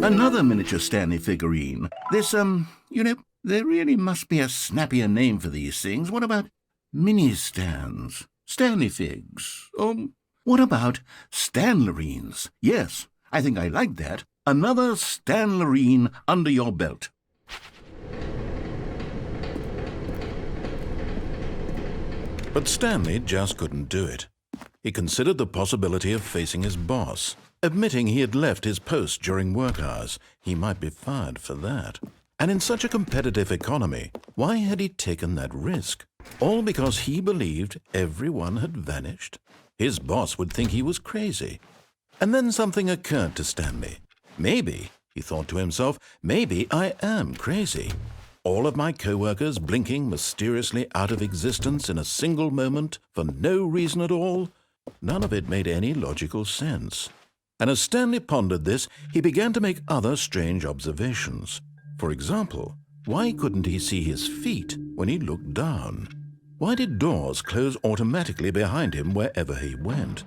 Another miniature Stanley figurine. This, there really must be a snappier name for these things. What about mini-stands? Stanley figs? What about Stanlerines? Yes, I think I like that. Another Stanlerine under your belt. But Stanley just couldn't do it. He considered the possibility of facing his boss. Admitting he had left his post during work hours, he might be fired for that. And in such a competitive economy, why had he taken that risk? All because he believed everyone had vanished? His boss would think he was crazy. And then something occurred to Stanley. Maybe, he thought to himself, maybe I am crazy. All of my co-workers blinking mysteriously out of existence in a single moment for no reason at all? None of it made any logical sense. And as Stanley pondered this, he began to make other strange observations. For example, why couldn't he see his feet when he looked down? Why did doors close automatically behind him wherever he went?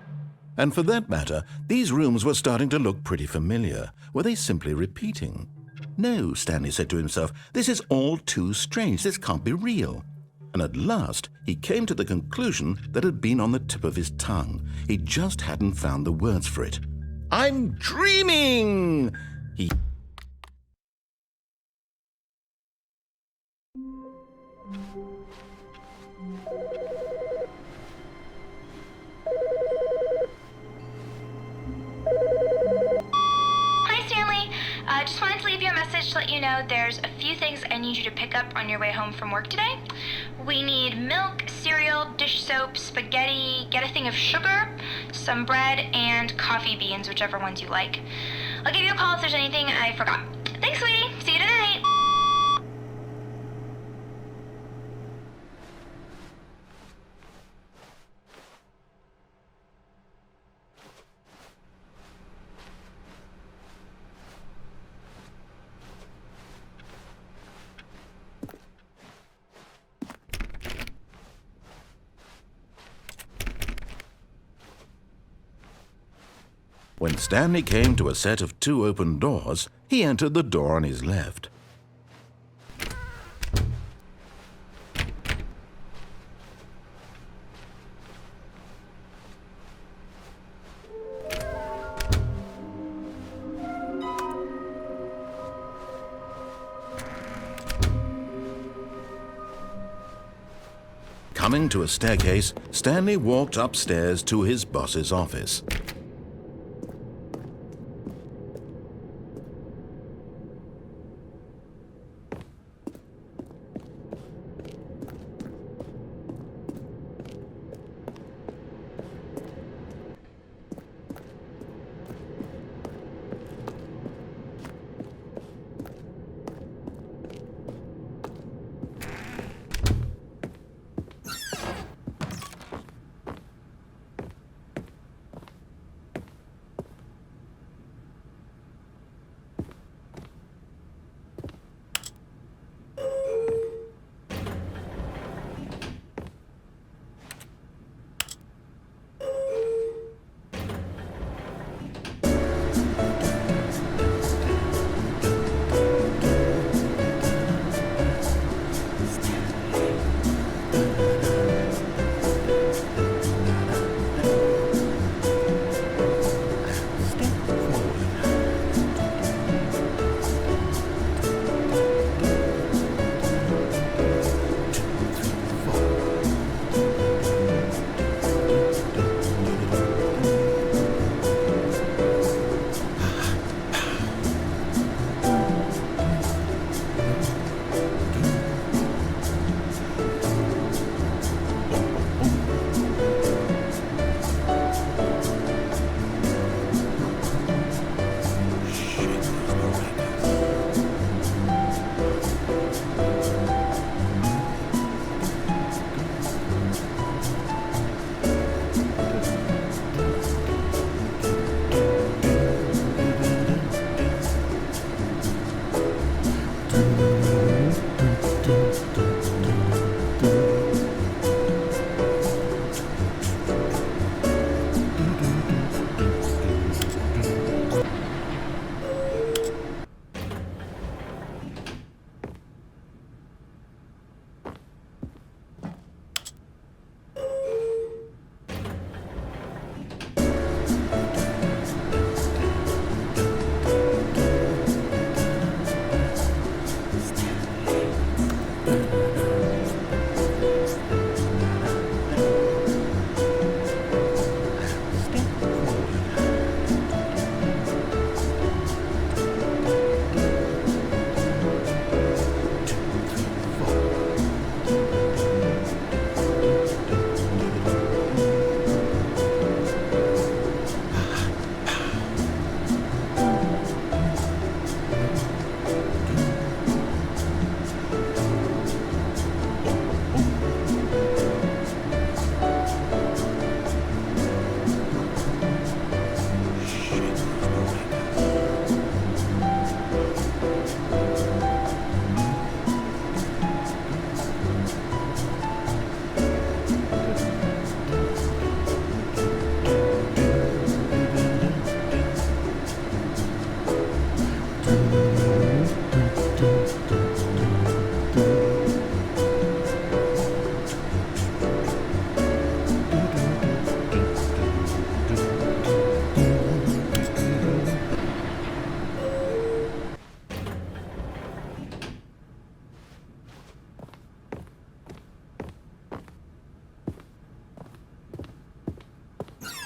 And for that matter, these rooms were starting to look pretty familiar. Were they simply repeating? No, Stanley said to himself, this is all too strange. This can't be real. And at last, he came to the conclusion that had been on the tip of his tongue. He just hadn't found the words for it. I'm dreaming! He Hi, Stanley. Just wanted to leave you a message to let you know there's a few things I need you to pick up on your way home from work today. We need milk, cereal, dish soap, spaghetti, get a thing of sugar, some bread, and coffee beans, whichever ones you like. I'll give you a call if there's anything I forgot. Thanks, sweetie. See you tonight. When Stanley came to a set of 2 open doors, he entered the door on his left. Coming to a staircase, Stanley walked upstairs to his boss's office.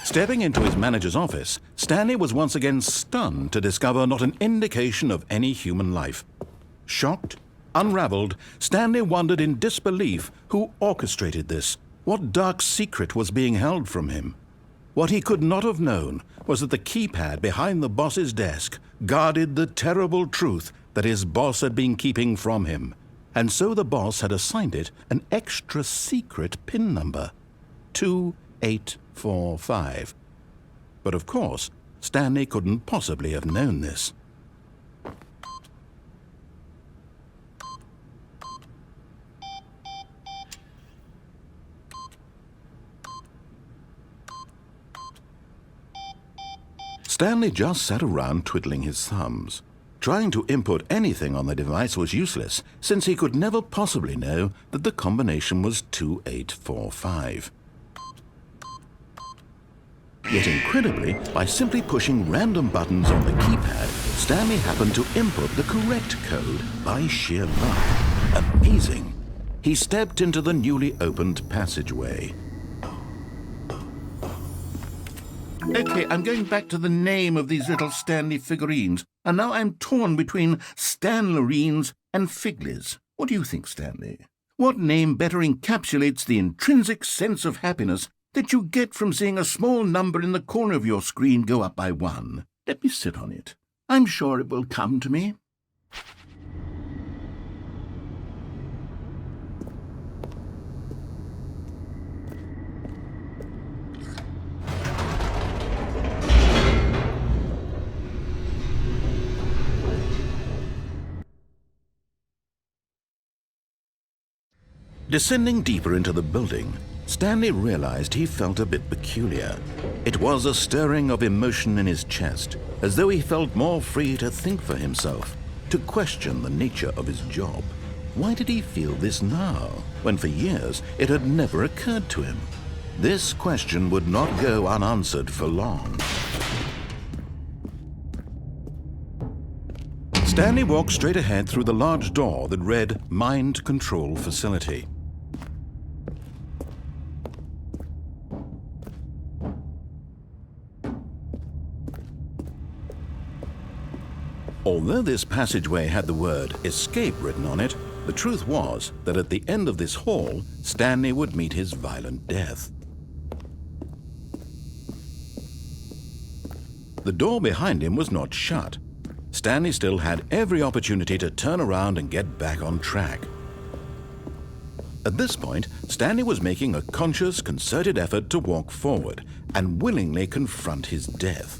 Stepping into his manager's office, Stanley was once again stunned to discover not an indication of any human life. Shocked, unraveled, Stanley wondered in disbelief who orchestrated this. What dark secret was being held from him? What he could not have known was that the keypad behind the boss's desk guarded the terrible truth that his boss had been keeping from him. And so the boss had assigned it an extra secret PIN number, 2845. But of course, Stanley couldn't possibly have known this. Stanley just sat around twiddling his thumbs. Trying to input anything on the device was useless, since he could never possibly know that the combination was 2845. Yet incredibly, by simply pushing random buttons on the keypad, Stanley happened to input the correct code by sheer luck. Amazing! He stepped into the newly opened passageway. Okay, I'm going back to the name of these little Stanley figurines, and now I'm torn between Stanlerines and Figlies. What do you think, Stanley? What name better encapsulates the intrinsic sense of happiness that you get from seeing a small number in the corner of your screen go up by 1? Let me sit on it. I'm sure it will come to me. Descending deeper into the building, Stanley realized he felt a bit peculiar. It was a stirring of emotion in his chest, as though he felt more free to think for himself, to question the nature of his job. Why did he feel this now, when for years it had never occurred to him? This question would not go unanswered for long. Stanley walked straight ahead through the large door that read Mind Control Facility. Although this passageway had the word escape written on it, the truth was that at the end of this hall, Stanley would meet his violent death. The door behind him was not shut. Stanley still had every opportunity to turn around and get back on track. At this point, Stanley was making a conscious, concerted effort to walk forward and willingly confront his death.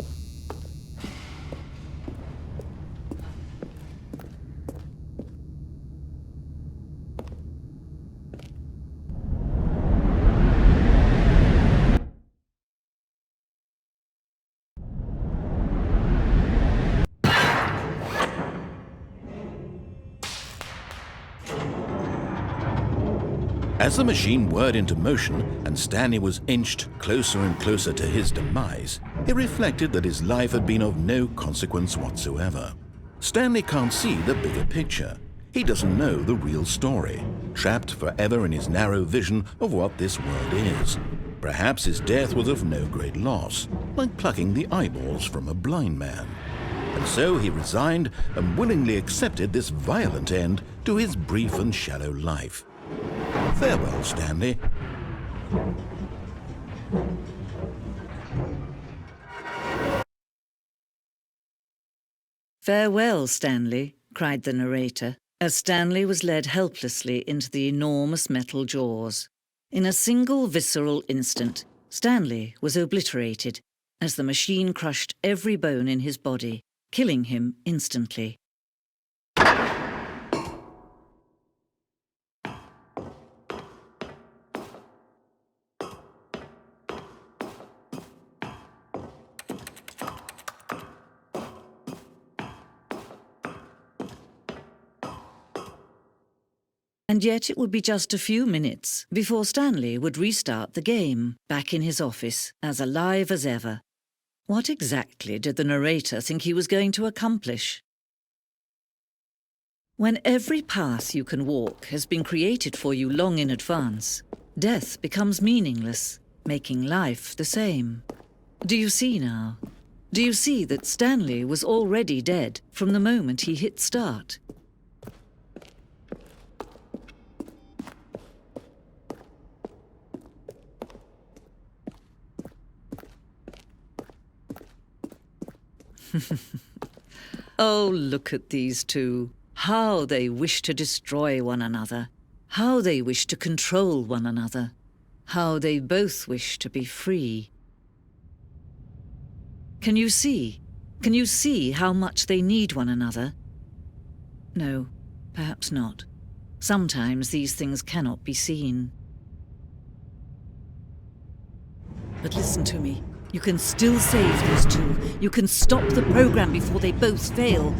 As the machine whirred into motion and Stanley was inched closer and closer to his demise, he reflected that his life had been of no consequence whatsoever. Stanley can't see the bigger picture. He doesn't know the real story, trapped forever in his narrow vision of what this world is. Perhaps his death was of no great loss, like plucking the eyeballs from a blind man. And so he resigned and willingly accepted this violent end to his brief and shallow life. Farewell, Stanley. Farewell, Stanley, cried the narrator, as Stanley was led helplessly into the enormous metal jaws. In a single visceral instant, Stanley was obliterated as the machine crushed every bone in his body, killing him instantly. And yet it would be just a few minutes before Stanley would restart the game, back in his office, as alive as ever. What exactly did the narrator think he was going to accomplish? When every path you can walk has been created for you long in advance, death becomes meaningless, making life the same. Do you see now? Do you see that Stanley was already dead from the moment he hit start? Oh, look at these two. How they wish to destroy one another. How they wish to control one another. How they both wish to be free. Can you see? Can you see how much they need one another? No, perhaps not. Sometimes these things cannot be seen. But listen to me. You can still save these two. You can stop the program before they both fail.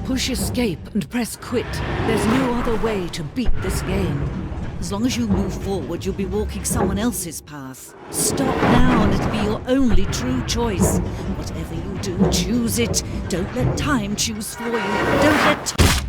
Push escape and press quit. There's no other way to beat this game. As long as you move forward, you'll be walking someone else's path. Stop now and it'll be your only true choice. Whatever you do, choose it. Don't let time choose for you. Don't let time...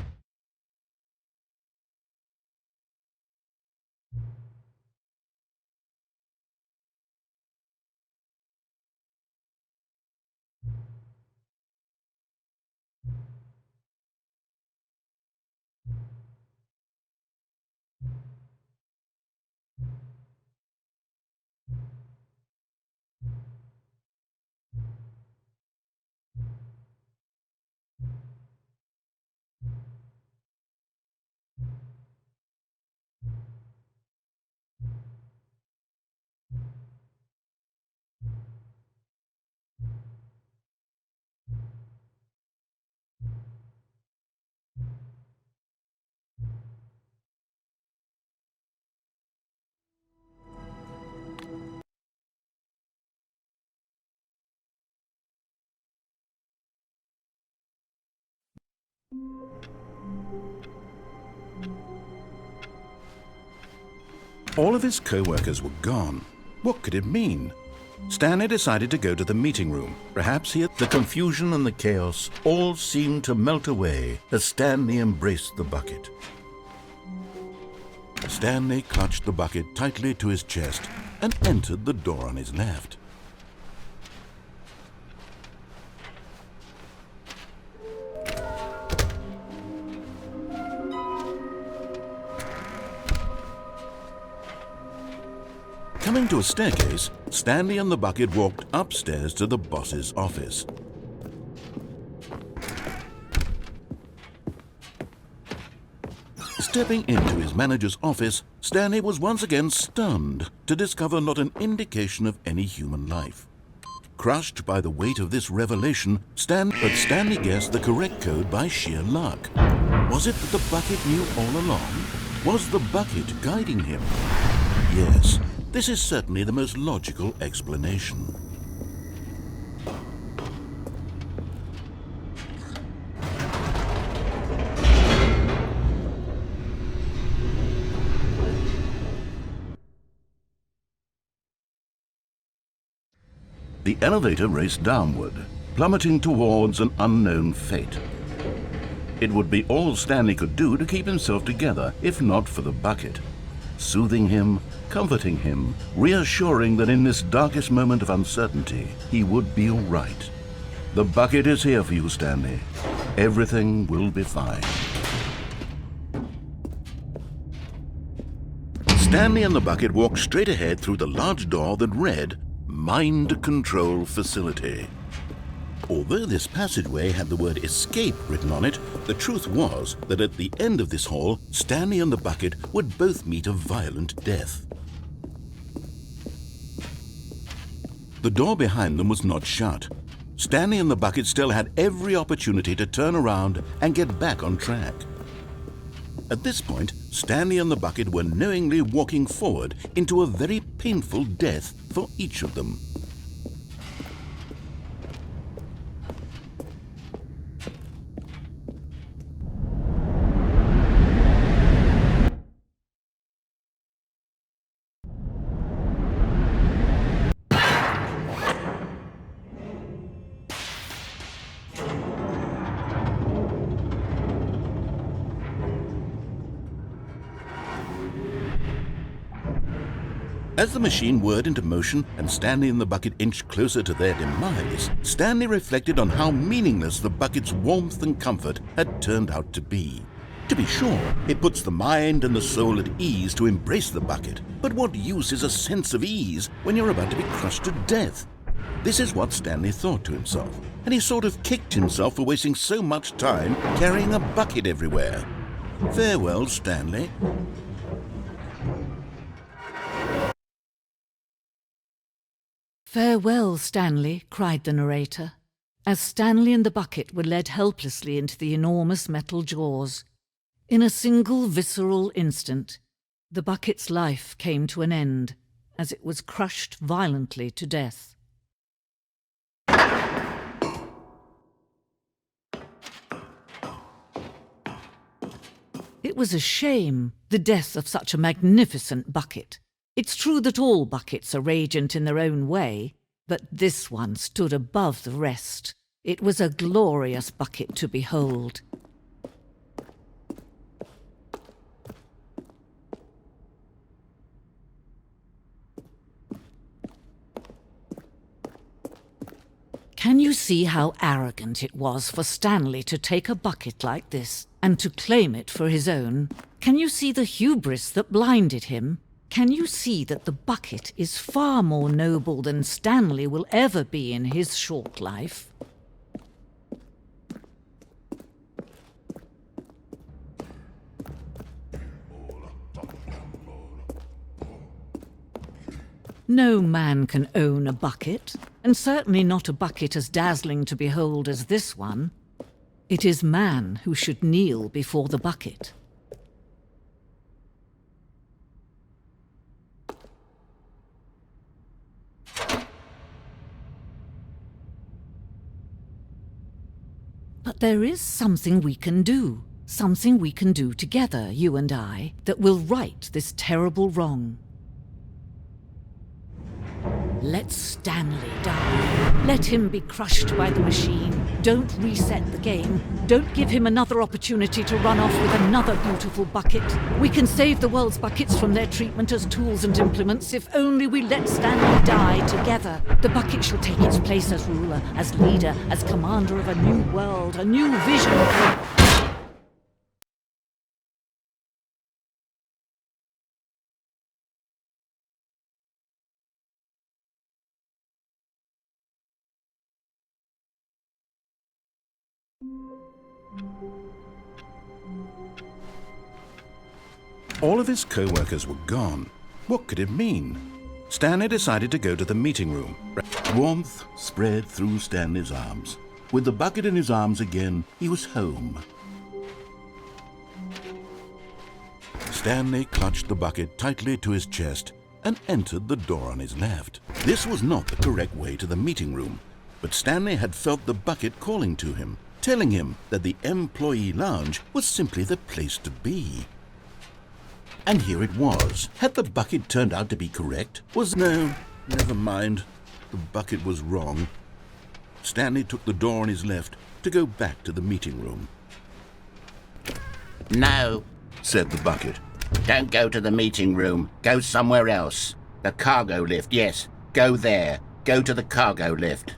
All of his co-workers were gone. What could it mean? Stanley decided to go to the meeting room. Perhaps the confusion and the chaos all seemed to melt away as Stanley embraced the bucket. Stanley clutched the bucket tightly to his chest and entered the door on his left. Coming to a staircase, Stanley and the bucket walked upstairs to the boss's office. Stepping into his manager's office, Stanley was once again stunned to discover not an indication of any human life. Crushed by the weight of this revelation, Stanley guessed the correct code by sheer luck. Was it that the bucket knew all along? Was the bucket guiding him? Yes. This is certainly the most logical explanation. The elevator raced downward, plummeting towards an unknown fate. It would be all Stanley could do to keep himself together, if not for the bucket. Soothing him, comforting him, reassuring that in this darkest moment of uncertainty, he would be all right. The bucket is here for you, Stanley. Everything will be fine. Stanley and the bucket walked straight ahead through the large door that read, Mind Control Facility. Although this passageway had the word escape written on it, the truth was that at the end of this hall, Stanley and the bucket would both meet a violent death. The door behind them was not shut. Stanley and the bucket still had every opportunity to turn around and get back on track. At this point, Stanley and the bucket were knowingly walking forward into a very painful death for each of them. As the machine whirred into motion and Stanley and the bucket inched closer to their demise, Stanley reflected on how meaningless the bucket's warmth and comfort had turned out to be. To be sure, it puts the mind and the soul at ease to embrace the bucket, but what use is a sense of ease when you're about to be crushed to death? This is what Stanley thought to himself, and he sort of kicked himself for wasting so much time carrying a bucket everywhere. Farewell, Stanley. "Farewell, Stanley," cried the narrator, as Stanley and the bucket were led helplessly into the enormous metal jaws. In a single visceral instant, the bucket's life came to an end as it was crushed violently to death. It was a shame, the death of such a magnificent bucket. It's true that all buckets are radiant in their own way, but this one stood above the rest. It was a glorious bucket to behold. Can you see how arrogant it was for Stanley to take a bucket like this and to claim it for his own? Can you see the hubris that blinded him? Can you see that the bucket is far more noble than Stanley will ever be in his short life? No man can own a bucket, and certainly not a bucket as dazzling to behold as this one. It is man who should kneel before the bucket. But there is something we can do together, you and I, that will right this terrible wrong. Let Stanley die. Let him be crushed by the machine. Don't reset the game. Don't give him another opportunity to run off with another beautiful bucket. We can save the world's buckets from their treatment as tools and implements if only we let Stanley die together. The bucket shall take its place as ruler, as leader, as commander of a new world, a new vision. All of his co-workers were gone. What could it mean? Stanley decided to go to the meeting room. Warmth spread through Stanley's arms. With the bucket in his arms again, he was home. Stanley clutched the bucket tightly to his chest and entered the door on his left. This was not the correct way to the meeting room, but Stanley had felt the bucket calling to him, telling him that the employee lounge was simply the place to be. And here it was. Had the bucket turned out to be correct? No, never mind. The bucket was wrong. Stanley took the door on his left to go back to the meeting room. No, Said the bucket. don't go to the meeting room. Go somewhere else. The cargo lift, yes. Go there. Go to the cargo lift.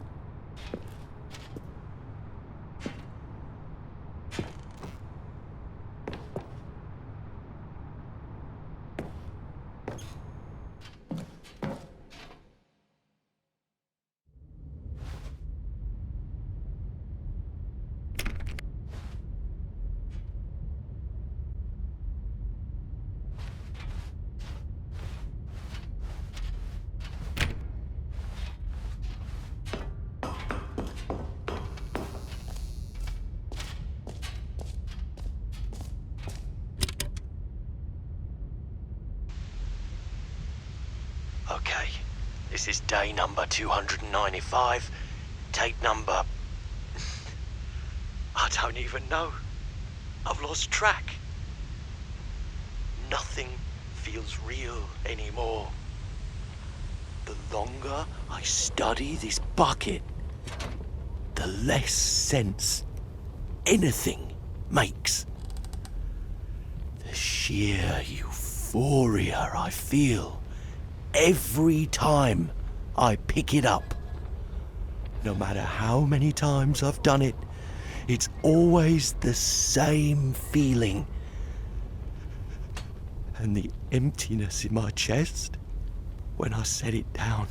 Okay, this is day number 295. Tape number... I don't even know. I've lost track. Nothing feels real anymore. The longer I study this bucket, the less sense anything makes. The sheer euphoria I feel every time I pick it up. No matter how many times I've done it, it's always the same feeling. And the emptiness in my chest when I set it down.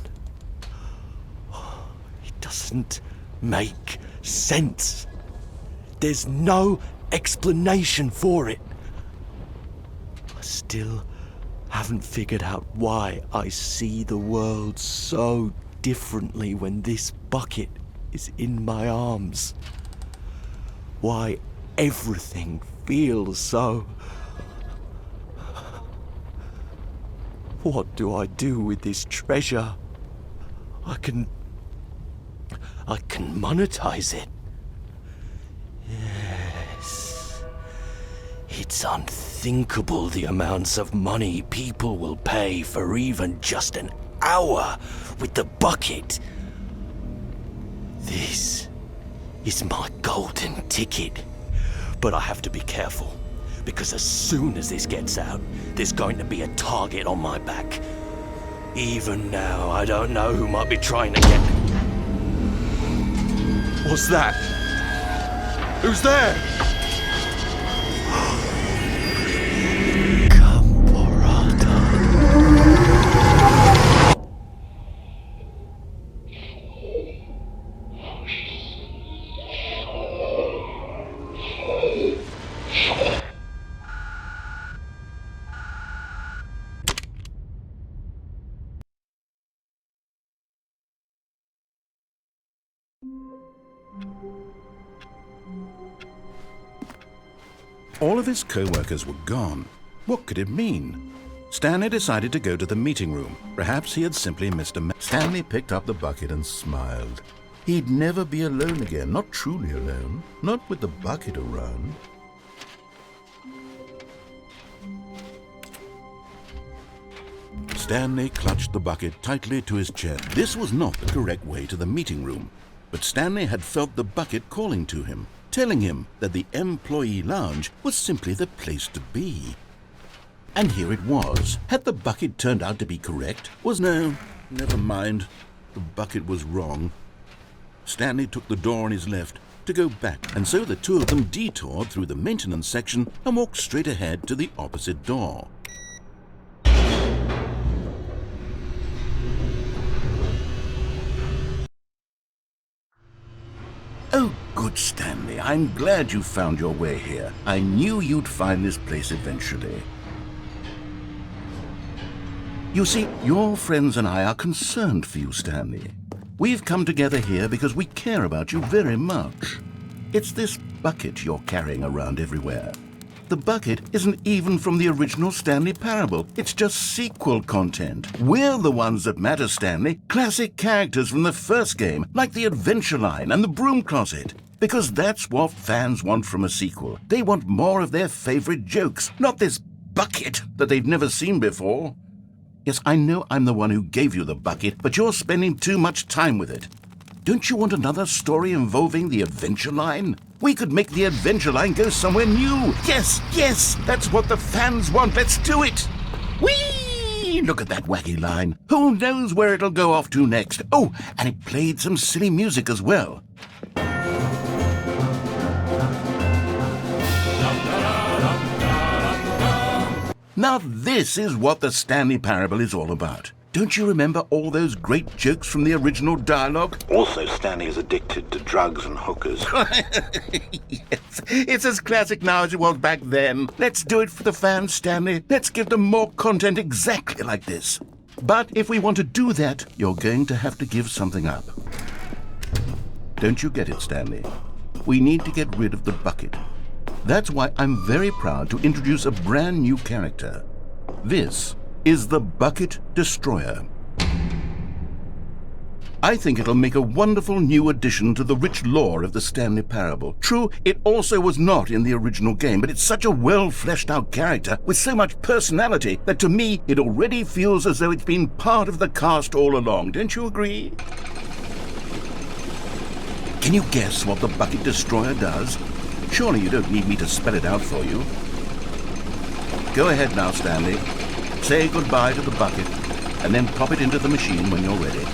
It doesn't make sense. There's no explanation for it. I still haven't figured out why I see the world so differently when this bucket is in my arms. Why everything feels so... What do I do with this treasure? I can monetize it. Yes. It's unthinkable the amounts of money people will pay for even just an hour with the bucket. This is my golden ticket. But I have to be careful, because as soon as this gets out, there's going to be a target on my back. Even now, I don't know who might be trying to get... What's that? Who's there? All of his co-workers were gone. What could it mean? Stanley decided to go to the meeting room. Perhaps he had simply missed a... Stanley picked up the bucket and smiled. He'd never be alone again, not truly alone, not with the bucket around. Stanley clutched the bucket tightly to his chest. This was not the correct way to the meeting room, but Stanley had felt the bucket calling to him, telling him that the employee lounge was simply the place to be. And here it was. Had the bucket turned out to be correct? No, never mind. The bucket was wrong. Stanley took the door on his left to go back, and so the two of them detoured through the maintenance section and walked straight ahead to the opposite door. Oh, good, Stanley. I'm glad you found your way here. I knew you'd find this place eventually. You see, your friends and I are concerned for you, Stanley. We've come together here because we care about you very much. It's this bucket you're carrying around everywhere. The bucket isn't even from the original Stanley Parable. It's just sequel content. We're the ones that matter, Stanley. Classic characters from the first game, like the Adventure Line and the Broom Closet. Because that's what fans want from a sequel. They want more of their favorite jokes, not this bucket that they've never seen before. Yes, I know I'm the one who gave you the bucket, but you're spending too much time with it. Don't you want another story involving the Adventure Line? We could make the Adventure Line go somewhere new. Yes, yes, that's what the fans want. Let's do it. Whee! Look at that wacky line. Who knows where it'll go off to next? Oh, and it played some silly music as well. Now this is what the Stanley Parable is all about. Don't you remember all those great jokes from the original dialogue? Also, Stanley is addicted to drugs and hookers. Yes, it's as classic now as it was back then. Let's do it for the fans, Stanley. Let's give them more content exactly like this. But if we want to do that, you're going to have to give something up. Don't you get it, Stanley? We need to get rid of the bucket. That's why I'm very proud to introduce a brand new character. This is the Bucket Destroyer. I think it'll make a wonderful new addition to the rich lore of the Stanley Parable. True, it also was not in the original game, but it's such a well-fleshed-out character with so much personality that to me it already feels as though it's been part of the cast all along. Don't you agree? Can you guess what the Bucket Destroyer does? Surely you don't need me to spell it out for you. Go ahead now, Stanley. Say goodbye to the bucket. and then pop it into the machine when you're ready.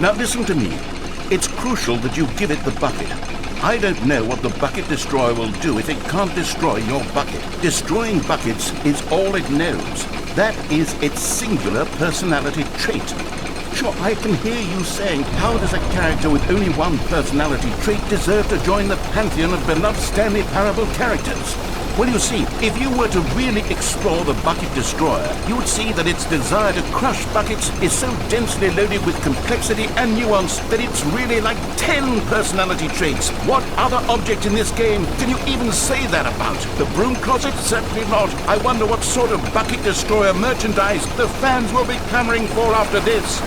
Now listen to me. It's crucial that you give it the bucket. I don't know what the bucket destroyer will do if it can't destroy your bucket. Destroying buckets is all it knows. That is its singular personality trait. Sure, I can hear you saying, how does a character with only one personality trait deserve to join the pantheon of beloved Stanley Parable characters? Well, you see, if you were to really explore the Bucket Destroyer, you would see that its desire to crush buckets is so densely loaded with complexity and nuance that it's really like 10 personality traits. What other object in this game can you even say that about? The broom closet? Certainly not. I wonder what sort of Bucket Destroyer merchandise the fans will be clamoring for after this.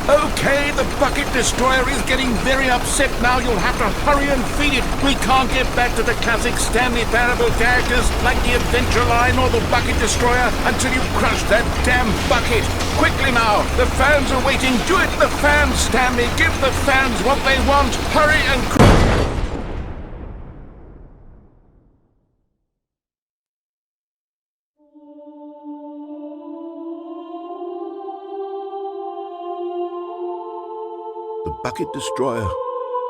Okay, the Bucket Destroyer is getting very upset now. You'll have to hurry and feed it. We can't get back to the classic Stanley Parable characters like the Adventure Line or the Bucket Destroyer until you crush that damn bucket. Quickly now, the fans are waiting. Do it, the fans, Stanley. Give the fans what they want. Hurry and crush. The Bucket Destroyer,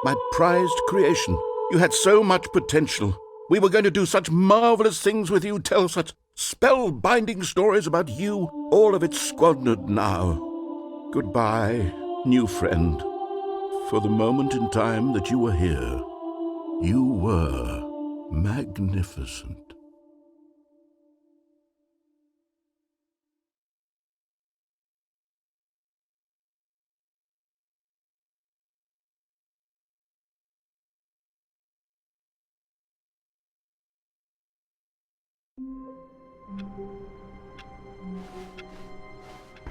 my prized creation. You had so much potential. We were going to do such marvelous things with you, tell such spell-binding stories about you. All of it squandered now. Goodbye, new friend. For the moment in time that you were here, you were magnificent.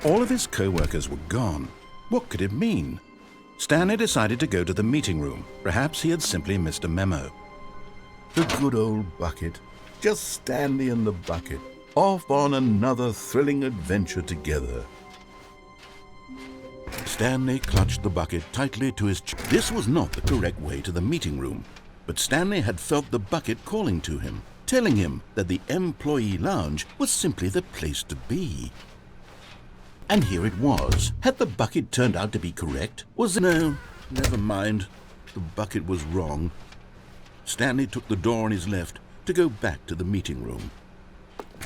All of his co-workers were gone. What could it mean? Stanley decided to go to the meeting room. Perhaps he had simply missed a memo. The good old bucket. Just Stanley and the bucket. Off on another thrilling adventure together. Stanley clutched the bucket tightly to his chest. This was not the correct way to the meeting room, but Stanley had felt the bucket calling to him, telling him that the employee lounge was simply the place to be. And here it was. Had the bucket turned out to be correct? No, never mind. The bucket was wrong. Stanley took the door on his left to go back to the meeting room.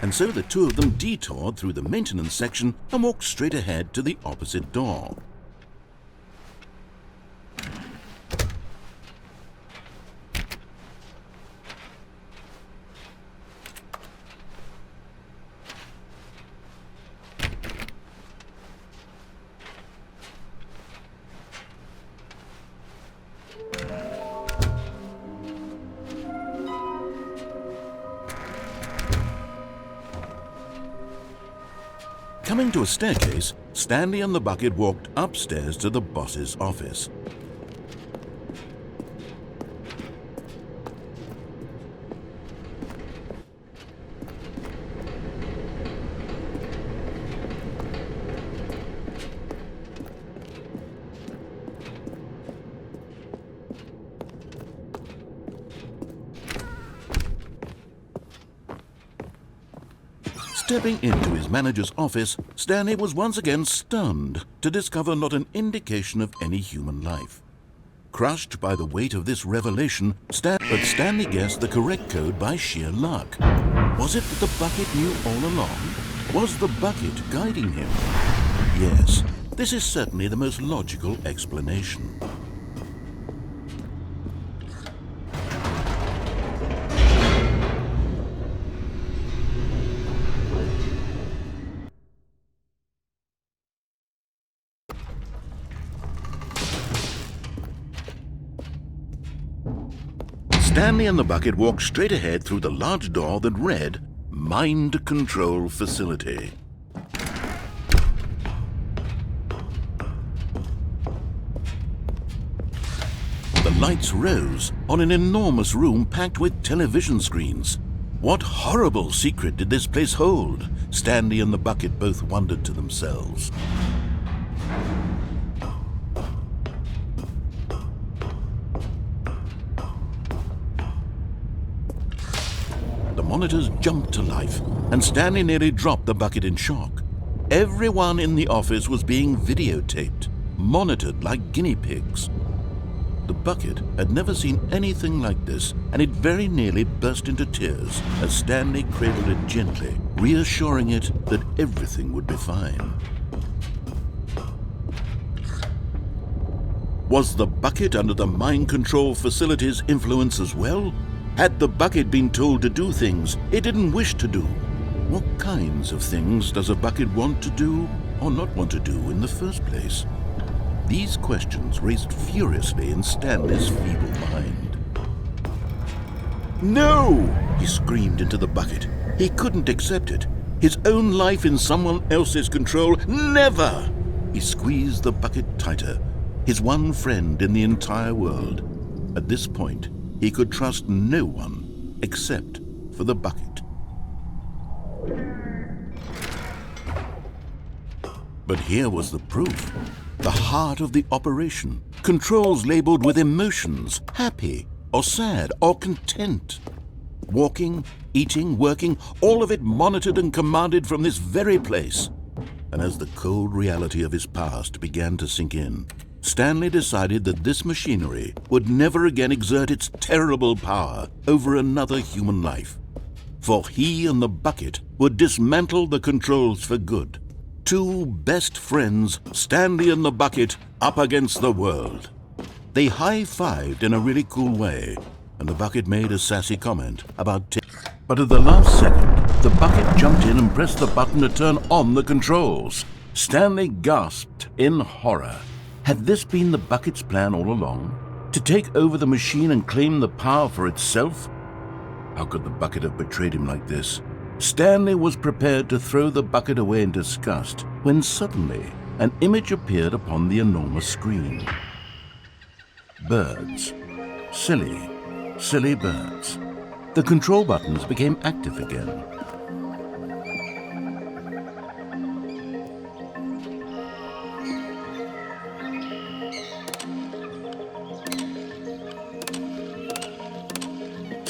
And so the two of them detoured through the maintenance section and walked straight ahead to the opposite door. Coming to a staircase, Stanley and the bucket walked upstairs to the boss's office. Stepping into his manager's office, Stanley was once again stunned to discover not an indication of any human life. Crushed by the weight of this revelation, but Stanley guessed the correct code by sheer luck. Was it that the bucket knew all along? Was the bucket guiding him? Yes, this is certainly the most logical explanation. Stanley and the bucket walked straight ahead through the large door that read, Mind Control Facility. The lights rose on an enormous room packed with television screens. What horrible secret did this place hold? Stanley and the bucket both wondered to themselves. The monitors jumped to life, and Stanley nearly dropped the bucket in shock. Everyone in the office was being videotaped, monitored like guinea pigs. The bucket had never seen anything like this, and it very nearly burst into tears as Stanley cradled it gently, reassuring it that everything would be fine. Was the bucket under the mind control facility's influence as well? Had the bucket been told to do things it didn't wish to do? What kinds of things does a bucket want to do or not want to do in the first place? These questions raced furiously in Stanley's feeble mind. No! He screamed into the bucket. He couldn't accept it. His own life in someone else's control, never! He squeezed the bucket tighter, his one friend in the entire world. At this point, he could trust no one except for the bucket. But here was the proof. The heart of the operation. Controls labeled with emotions, happy or sad or content. Walking, eating, working, all of it monitored and commanded from this very place. And as the cold reality of his past began to sink in, Stanley decided that this machinery would never again exert its terrible power over another human life. For he and the bucket would dismantle the controls for good. Two best friends, Stanley and the bucket, up against the world. They high-fived in a really cool way, and the bucket made a sassy comment about But at the last second, the bucket jumped in and pressed the button to turn on the controls. Stanley gasped in horror. Had this been the bucket's plan all along? To take over the machine and claim the power for itself? How could the bucket have betrayed him like this? Stanley was prepared to throw the bucket away in disgust when suddenly an image appeared upon the enormous screen. Birds. Silly, silly birds. The control buttons became active again.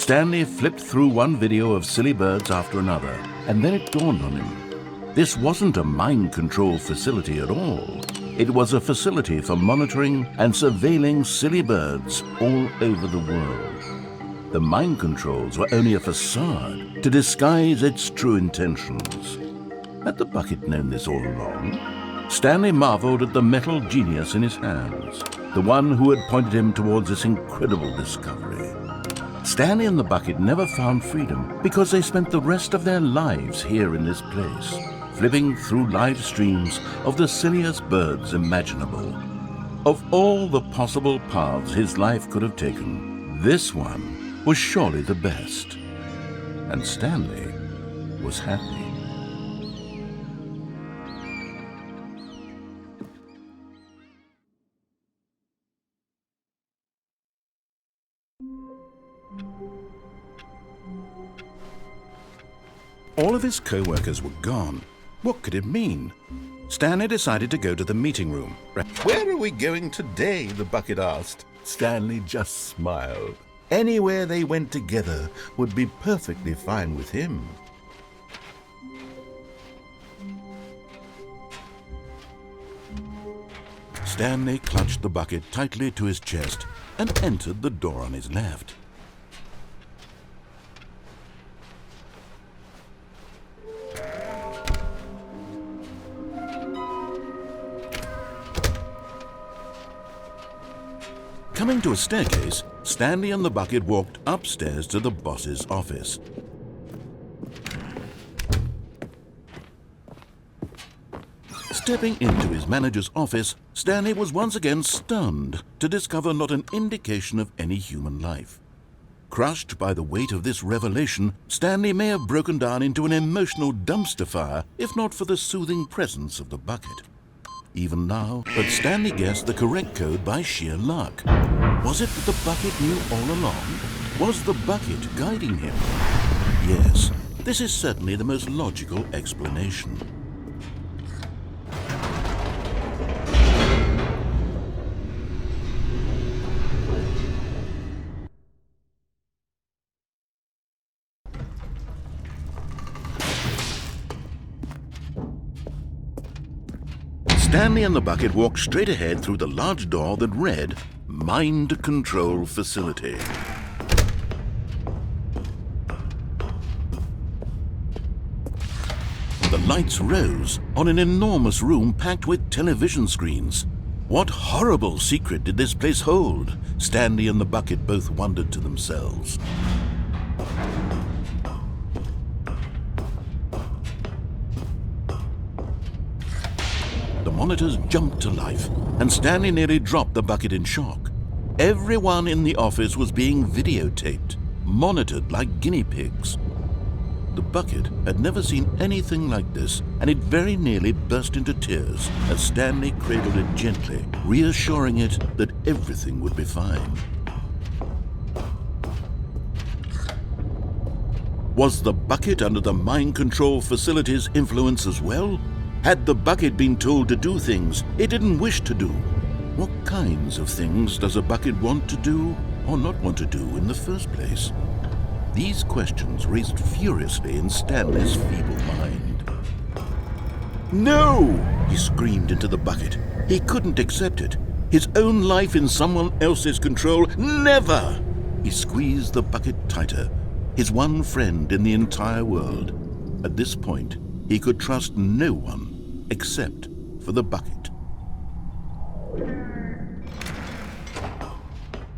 Stanley flipped through one video of silly birds after another, and then it dawned on him. This wasn't a mind control facility at all. It was a facility for monitoring and surveilling silly birds all over the world. The mind controls were only a facade to disguise its true intentions. Had the bucket known this all along? Stanley marveled at the metal genius in his hands, the one who had pointed him towards this incredible discovery. Stanley and the bucket never found freedom because they spent the rest of their lives here in this place, flipping through live streams of the silliest birds imaginable. Of all the possible paths his life could have taken, this one was surely the best. And Stanley was happy. All of his co-workers were gone. What could it mean? Stanley decided to go to the meeting room. Where are we going today? The bucket asked. Stanley just smiled. Anywhere they went together would be perfectly fine with him. Stanley clutched the bucket tightly to his chest and entered the door on his left. Coming to a staircase, Stanley and the bucket walked upstairs to the boss's office. Stepping into his manager's office, Stanley was once again stunned to discover not an indication of any human life. Crushed by the weight of this revelation, Stanley may have broken down into an emotional dumpster fire if not for the soothing presence of the bucket. Even now, but Stanley guessed the correct code by sheer luck. Was it that the bucket knew all along? Was the bucket guiding him? Yes, this is certainly the most logical explanation. Stanley and the bucket walked straight ahead through the large door that read, Mind Control Facility. The lights rose on an enormous room packed with television screens. What horrible secret did this place hold? Stanley and the bucket both wondered to themselves. The monitors jumped to life, and Stanley nearly dropped the bucket in shock. Everyone in the office was being videotaped, monitored like guinea pigs. The bucket had never seen anything like this, and it very nearly burst into tears as Stanley cradled it gently, reassuring it that everything would be fine. Was the bucket under the mind control facility's influence as well? Had the bucket been told to do things it didn't wish to do? What kinds of things does a bucket want to do or not want to do in the first place? These questions raced furiously in Stanley's feeble mind. No! He screamed into the bucket. He couldn't accept it. His own life in someone else's control, never! He squeezed the bucket tighter, his one friend in the entire world. At this point, he could trust no one except for the bucket.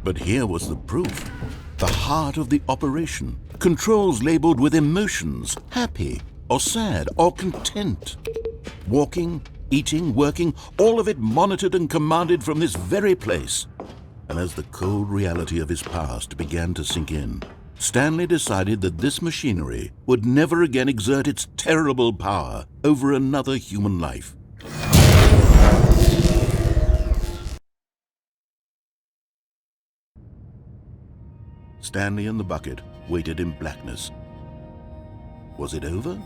But here was the proof. The heart of the operation. Controls labeled with emotions, happy or sad or content. Walking, eating, working, all of it monitored and commanded from this very place. And as the cold reality of his past began to sink in, Stanley decided that this machinery would never again exert its terrible power over another human life. Stanley and the bucket waited in blackness. Was it over?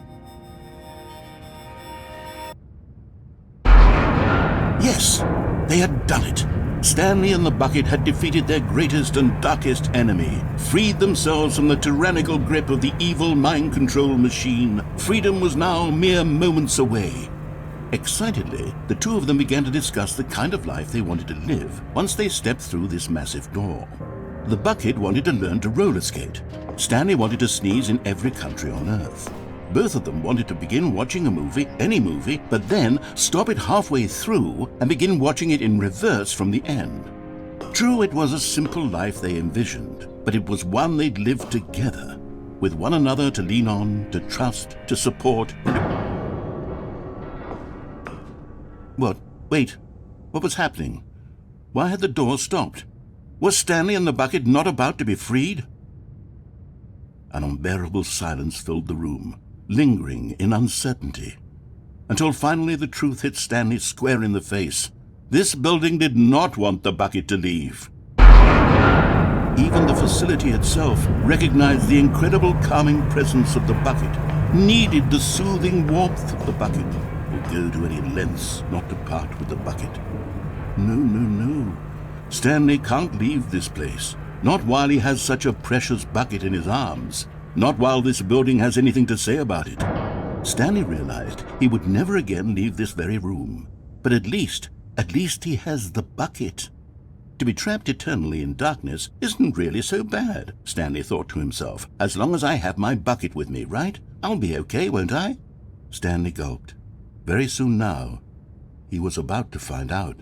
Yes, they had done it. Stanley and the bucket had defeated their greatest and darkest enemy, freed themselves from the tyrannical grip of the evil mind control machine. Freedom was now mere moments away. Excitedly, the two of them began to discuss the kind of life they wanted to live once they stepped through this massive door. The bucket wanted to learn to roller skate. Stanley wanted to sneeze in every country on Earth. Both of them wanted to begin watching a movie, any movie, but then stop it halfway through and begin watching it in reverse from the end. True, it was a simple life they envisioned, but it was one they'd lived together, with one another to lean on, to trust, to support. What? Wait. What was happening? Why had the door stopped? Was Stanley and the bucket not about to be freed? An unbearable silence filled the room, lingering in uncertainty, until finally the truth hit Stanley square in the face. This building did not want the bucket to leave. Even the facility itself recognized the incredible calming presence of the bucket, needed the soothing warmth of the bucket, would go to any lengths not to part with the bucket. No. Stanley can't leave this place. Not while he has such a precious bucket in his arms. Not while this building has anything to say about it. Stanley realized he would never again leave this very room. But at least he has the bucket. To be trapped eternally in darkness isn't really so bad, Stanley thought to himself. As long as I have my bucket with me, right? I'll be okay, won't I? Stanley gulped. Very soon now, he was about to find out.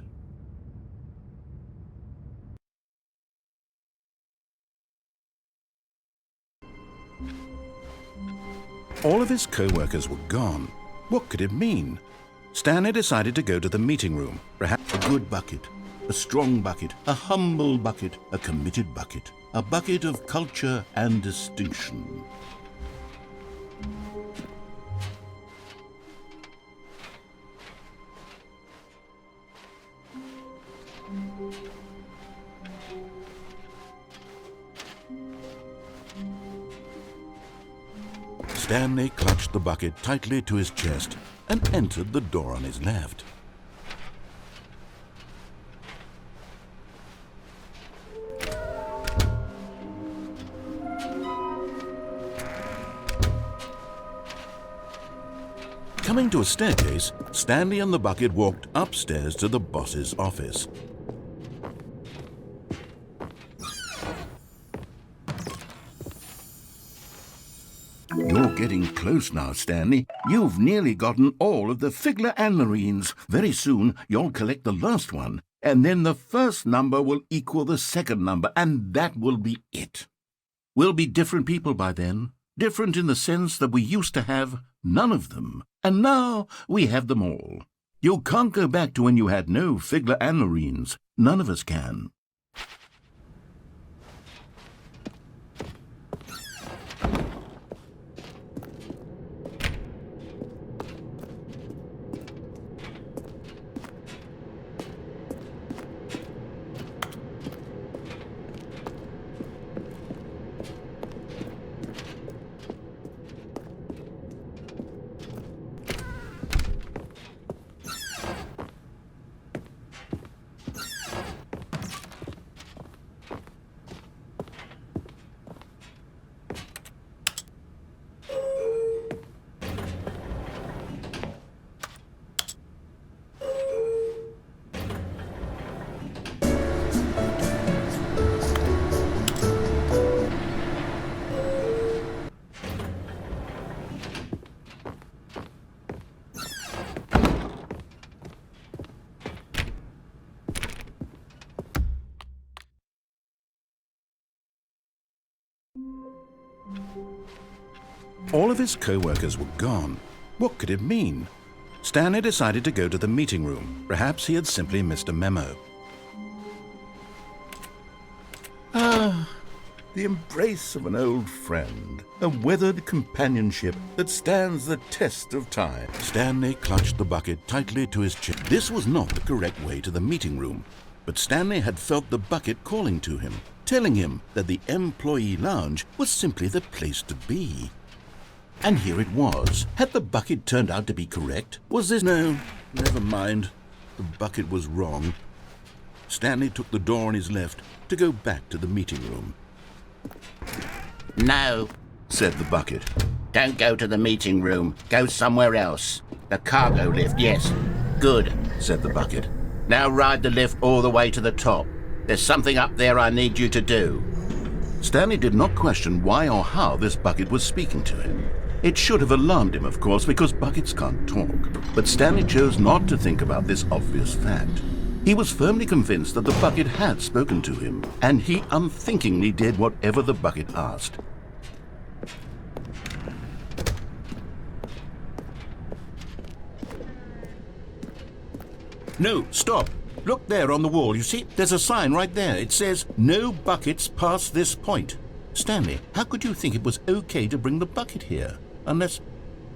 All of his co-workers were gone. What could it mean? Stanley decided to go to the meeting room. Perhaps a good bucket, a strong bucket, a humble bucket, a committed bucket, a bucket of culture and distinction. Stanley clutched the bucket tightly to his chest and entered the door on his left. Coming to a staircase, Stanley and the bucket walked upstairs to the boss's office. You're getting close now, Stanley. You've nearly gotten all of the Figler anarines. Very soon, you'll collect the last one, and then the first number will equal the second number, and that will be it. We'll be different people by then. Different in the sense that we used to have none of them, and now we have them all. You can't go back to when you had no Figler anarines. None of us can. All of his co-workers were gone. What could it mean? Stanley decided to go to the meeting room. Perhaps he had simply missed a memo. Ah, the embrace of an old friend, a weathered companionship that stands the test of time. Stanley clutched the bucket tightly to his chin. This was not the correct way to the meeting room, but Stanley had felt the bucket calling to him, telling him that the employee lounge was simply the place to be. And here it was. Had the bucket turned out to be correct? Was this... No, never mind. The bucket was wrong. Stanley took the door on his left to go back to the meeting room. No, Said the bucket. don't go to the meeting room. Go somewhere else. The cargo lift, yes. Good. Said the bucket. Now ride the lift all the way to the top. There's something up there I need you to do. Stanley did not question why or how this bucket was speaking to him. It should have alarmed him, of course, because buckets can't talk. But Stanley chose not to think about this obvious fact. He was firmly convinced that the bucket had spoken to him, and he unthinkingly did whatever the bucket asked. No, stop. Look there on the wall, you see? There's a sign right there. It says, "No buckets past this point." Stanley, how could you think it was okay to bring the bucket here? Unless,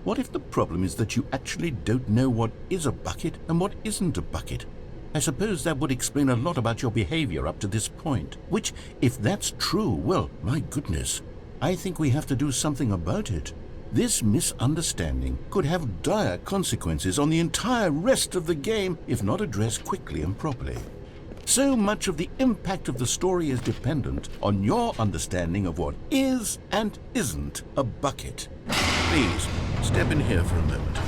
what if the problem is that you actually don't know what is a bucket and what isn't a bucket? I suppose that would explain a lot about your behavior up to this point. Which, if that's true, well, my goodness, I think we have to do something about it. This misunderstanding could have dire consequences on the entire rest of the game if not addressed quickly and properly. So much of the impact of the story is dependent on your understanding of what is and isn't a bucket. Please, step in here for a moment.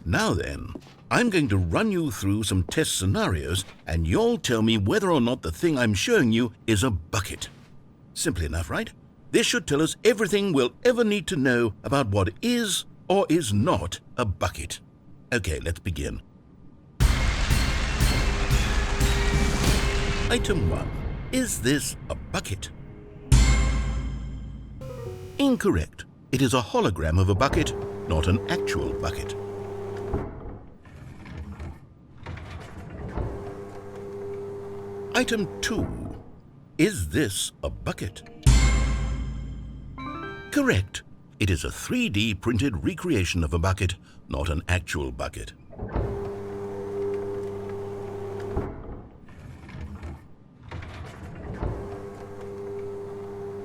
Now then, I'm going to run you through some test scenarios, and you'll tell me whether or not the thing I'm showing you is a bucket. Simple enough, right? This should tell us everything we'll ever need to know about what is or is not a bucket. Okay, let's begin. Item 1. Is this a bucket? Incorrect. It is a hologram of a bucket, not an actual bucket. Item 2. Is this a bucket? Correct. It is a 3D printed recreation of a bucket, not an actual bucket.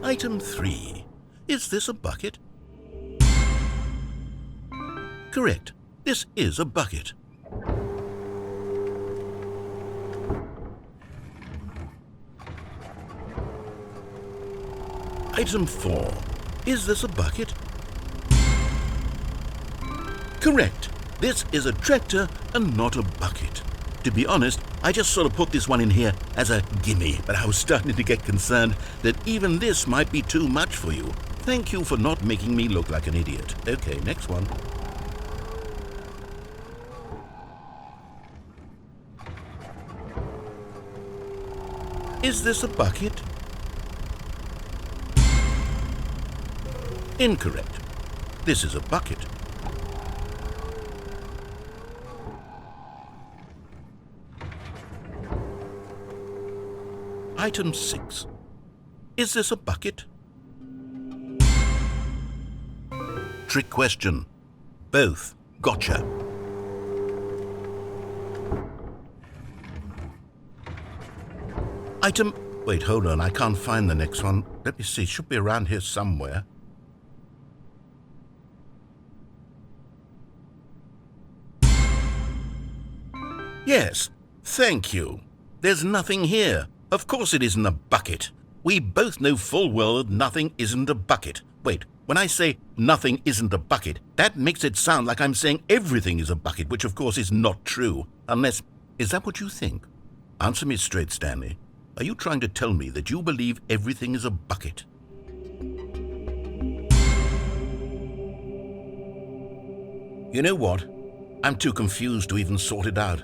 Item 3. Is this a bucket? Correct. This is a bucket. Item 4. Is this a bucket? Correct. This is a tractor and not a bucket. To be honest, I just sort of put this one in here as a gimme, but I was starting to get concerned that even this might be too much for you. Thank you for not making me look like an idiot. Okay, next one. Is this a bucket? Incorrect. This is a bucket. Item 6. Is this a bucket? Trick question. Both. Gotcha. Item... Wait, hold on. I can't find the next one. Let me see. It should be around here somewhere. Yes. Thank you. There's nothing here. Of course it isn't a bucket. We both know full well that nothing isn't a bucket. Wait, when I say nothing isn't a bucket, that makes it sound like I'm saying everything is a bucket, which of course is not true. Unless... Is that what you think? Answer me straight, Stanley. Are you trying to tell me that you believe everything is a bucket? You know what? I'm too confused to even sort it out.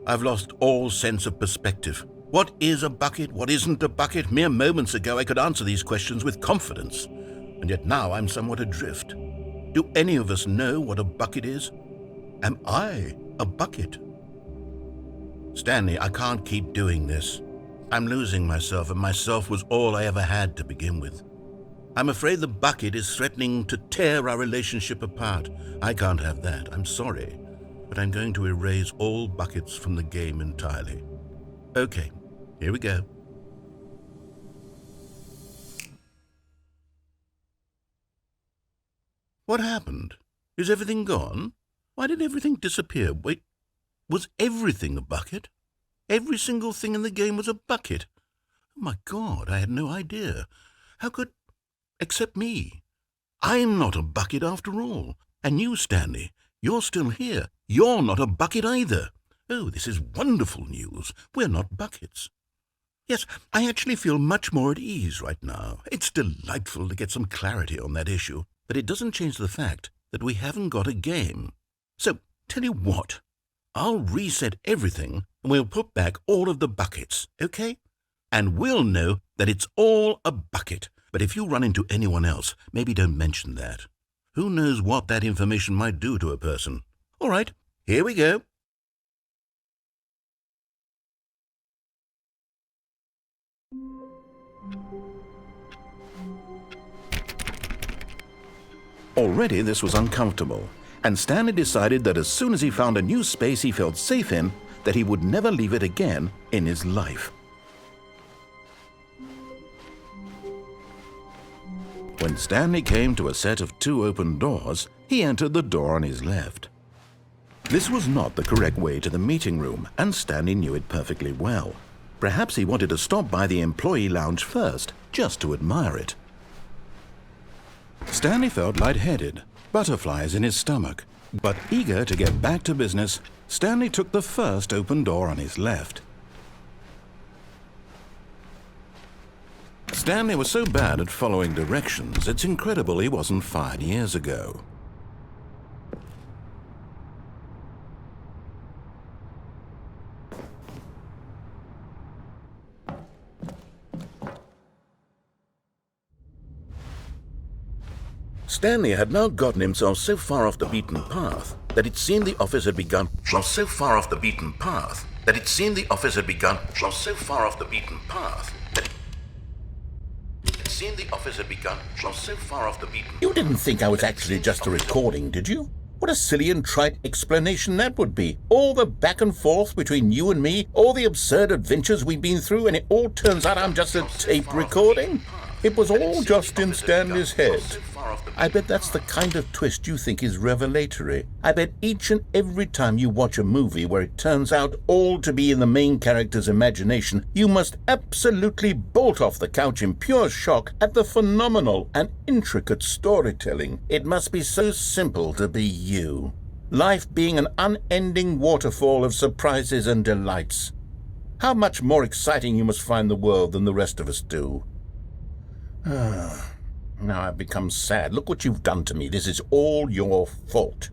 I've lost all sense of perspective. What is a bucket? What isn't a bucket? Mere moments ago I could answer these questions with confidence, and yet now I'm somewhat adrift. Do any of us know what a bucket is? Am I a bucket? Stanley, I can't keep doing this. I'm losing myself, and myself was all I ever had to begin with. I'm afraid the bucket is threatening to tear our relationship apart. I can't have that. I'm sorry, but I'm going to erase all buckets from the game entirely. Okay, here we go. What happened? Is everything gone? Why did everything disappear? Wait, was everything a bucket? Every single thing in the game was a bucket? Oh my God, I had no idea. How could... Except me. I'm not a bucket after all. And you, Stanley, you're still here. You're not a bucket either. Oh, this is wonderful news. We're not buckets. Yes, I actually feel much more at ease right now. It's delightful to get some clarity on that issue, but it doesn't change the fact that we haven't got a game. So, tell you what, I'll reset everything and we'll put back all of the buckets, okay? And we'll know that it's all a bucket. But if you run into anyone else, maybe don't mention that. Who knows what that information might do to a person? All right, here we go. Already this was uncomfortable, and Stanley decided that as soon as he found a new space he felt safe in, that he would never leave it again in his life. When Stanley came to a set of 2 open doors, he entered the door on his left. This was not the correct way to the meeting room, and Stanley knew it perfectly well. Perhaps he wanted to stop by the employee lounge first, just to admire it. Stanley felt lightheaded, butterflies in his stomach, but eager to get back to business, Stanley took the first open door on his left. Stanley was so bad at following directions, it's incredible he wasn't fired years ago. Stanley had now gotten himself so far off the beaten path that it seemed the office had begun. So far off the beaten path that it seemed the office had begun. So far off the beaten path that it seemed the office had begun. So far off the beaten. You didn't think I was actually just a recording, did you? What a silly and trite explanation that would be. All the back and forth between you and me, all the absurd adventures we've been through, and it all turns out I'm just a tape recording? It was all just in Stanley's head. I bet that's the kind of twist you think is revelatory. I bet each and every time you watch a movie where it turns out all to be in the main character's imagination, you must absolutely bolt off the couch in pure shock at the phenomenal and intricate storytelling. It must be so simple to be you. Life being an unending waterfall of surprises and delights. How much more exciting you must find the world than the rest of us do. Now I've become sad. Look what you've done to me. This is all your fault.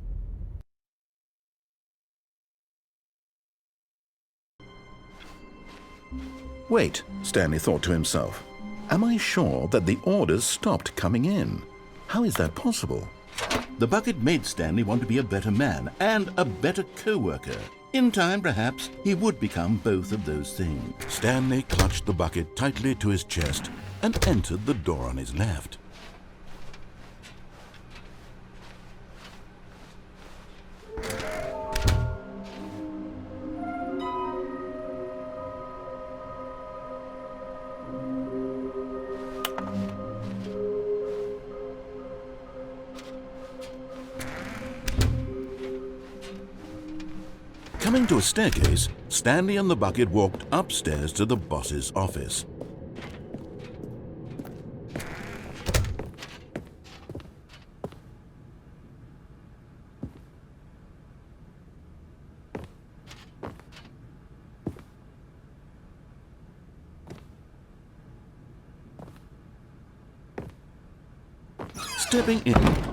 Wait, Stanley thought to himself. Am I sure that the orders stopped coming in? How is that possible? The bucket made Stanley want to be a better man and a better co-worker. In time, perhaps, he would become both of those things. Stanley clutched the bucket tightly to his chest and entered the door on his left. Coming to a staircase, Stanley and the bucket walked upstairs to the boss's office. Stepping in,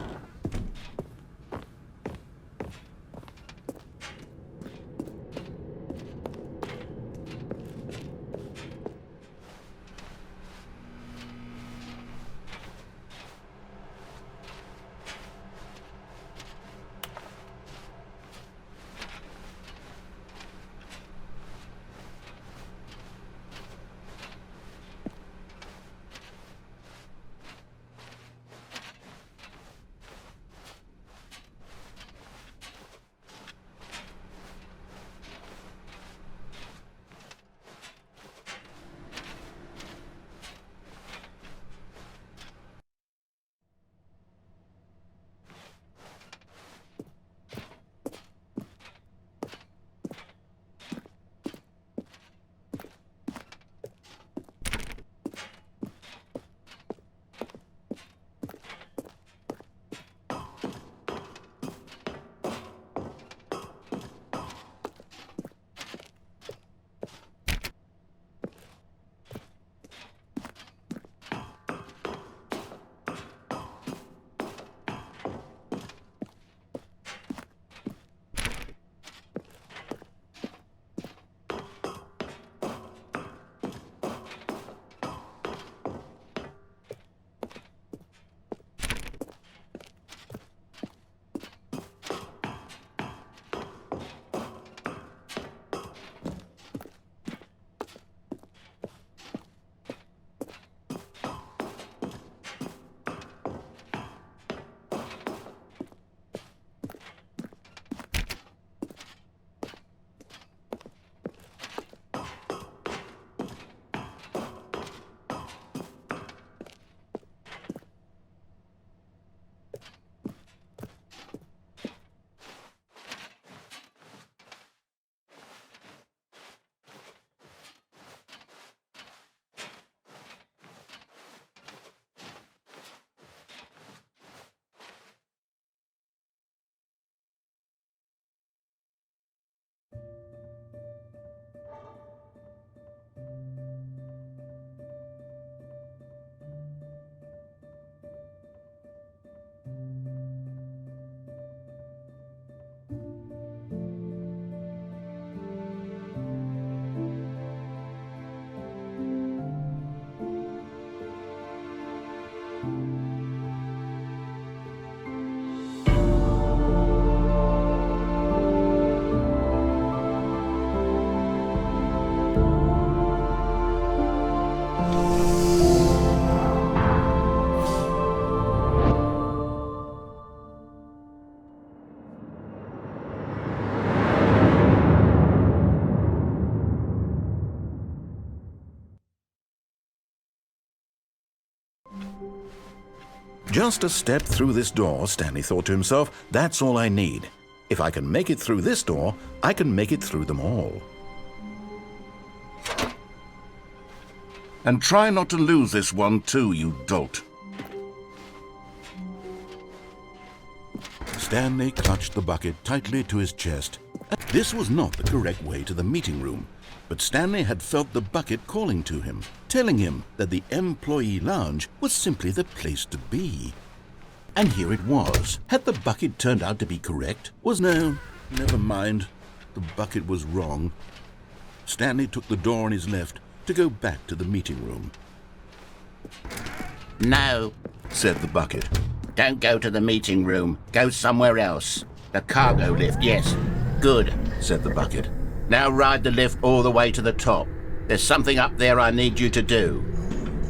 Just a step through this door, Stanley thought to himself, that's all I need. If I can make it through this door, I can make it through them all. And try not to lose this one too, you dolt. Stanley clutched the bucket tightly to his chest. This was not the correct way to the meeting room, but Stanley had felt the bucket calling to him, telling him that the employee lounge was simply the place to be. And here it was. Had the bucket turned out to be correct? No, never mind. The bucket was wrong. Stanley took the door on his left to go back to the meeting room. No, said the bucket. don't go to the meeting room. Go somewhere else. The cargo lift, yes. Good, said the bucket. now ride the lift all the way to the top. There's something up there I need you to do.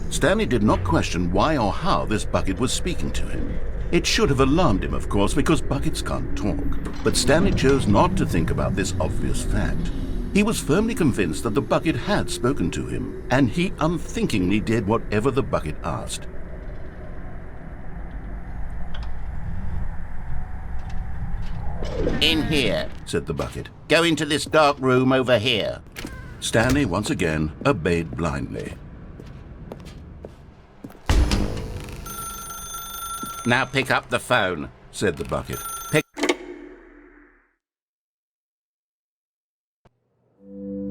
Stanley did not question why or how this bucket was speaking to him. It should have alarmed him, of course, because buckets can't talk. But Stanley chose not to think about this obvious fact. He was firmly convinced that the bucket had spoken to him, and he unthinkingly did whatever the bucket asked. In here, said the bucket. Go into this dark room over here. Stanley once again obeyed blindly. Now pick up the phone, said the bucket.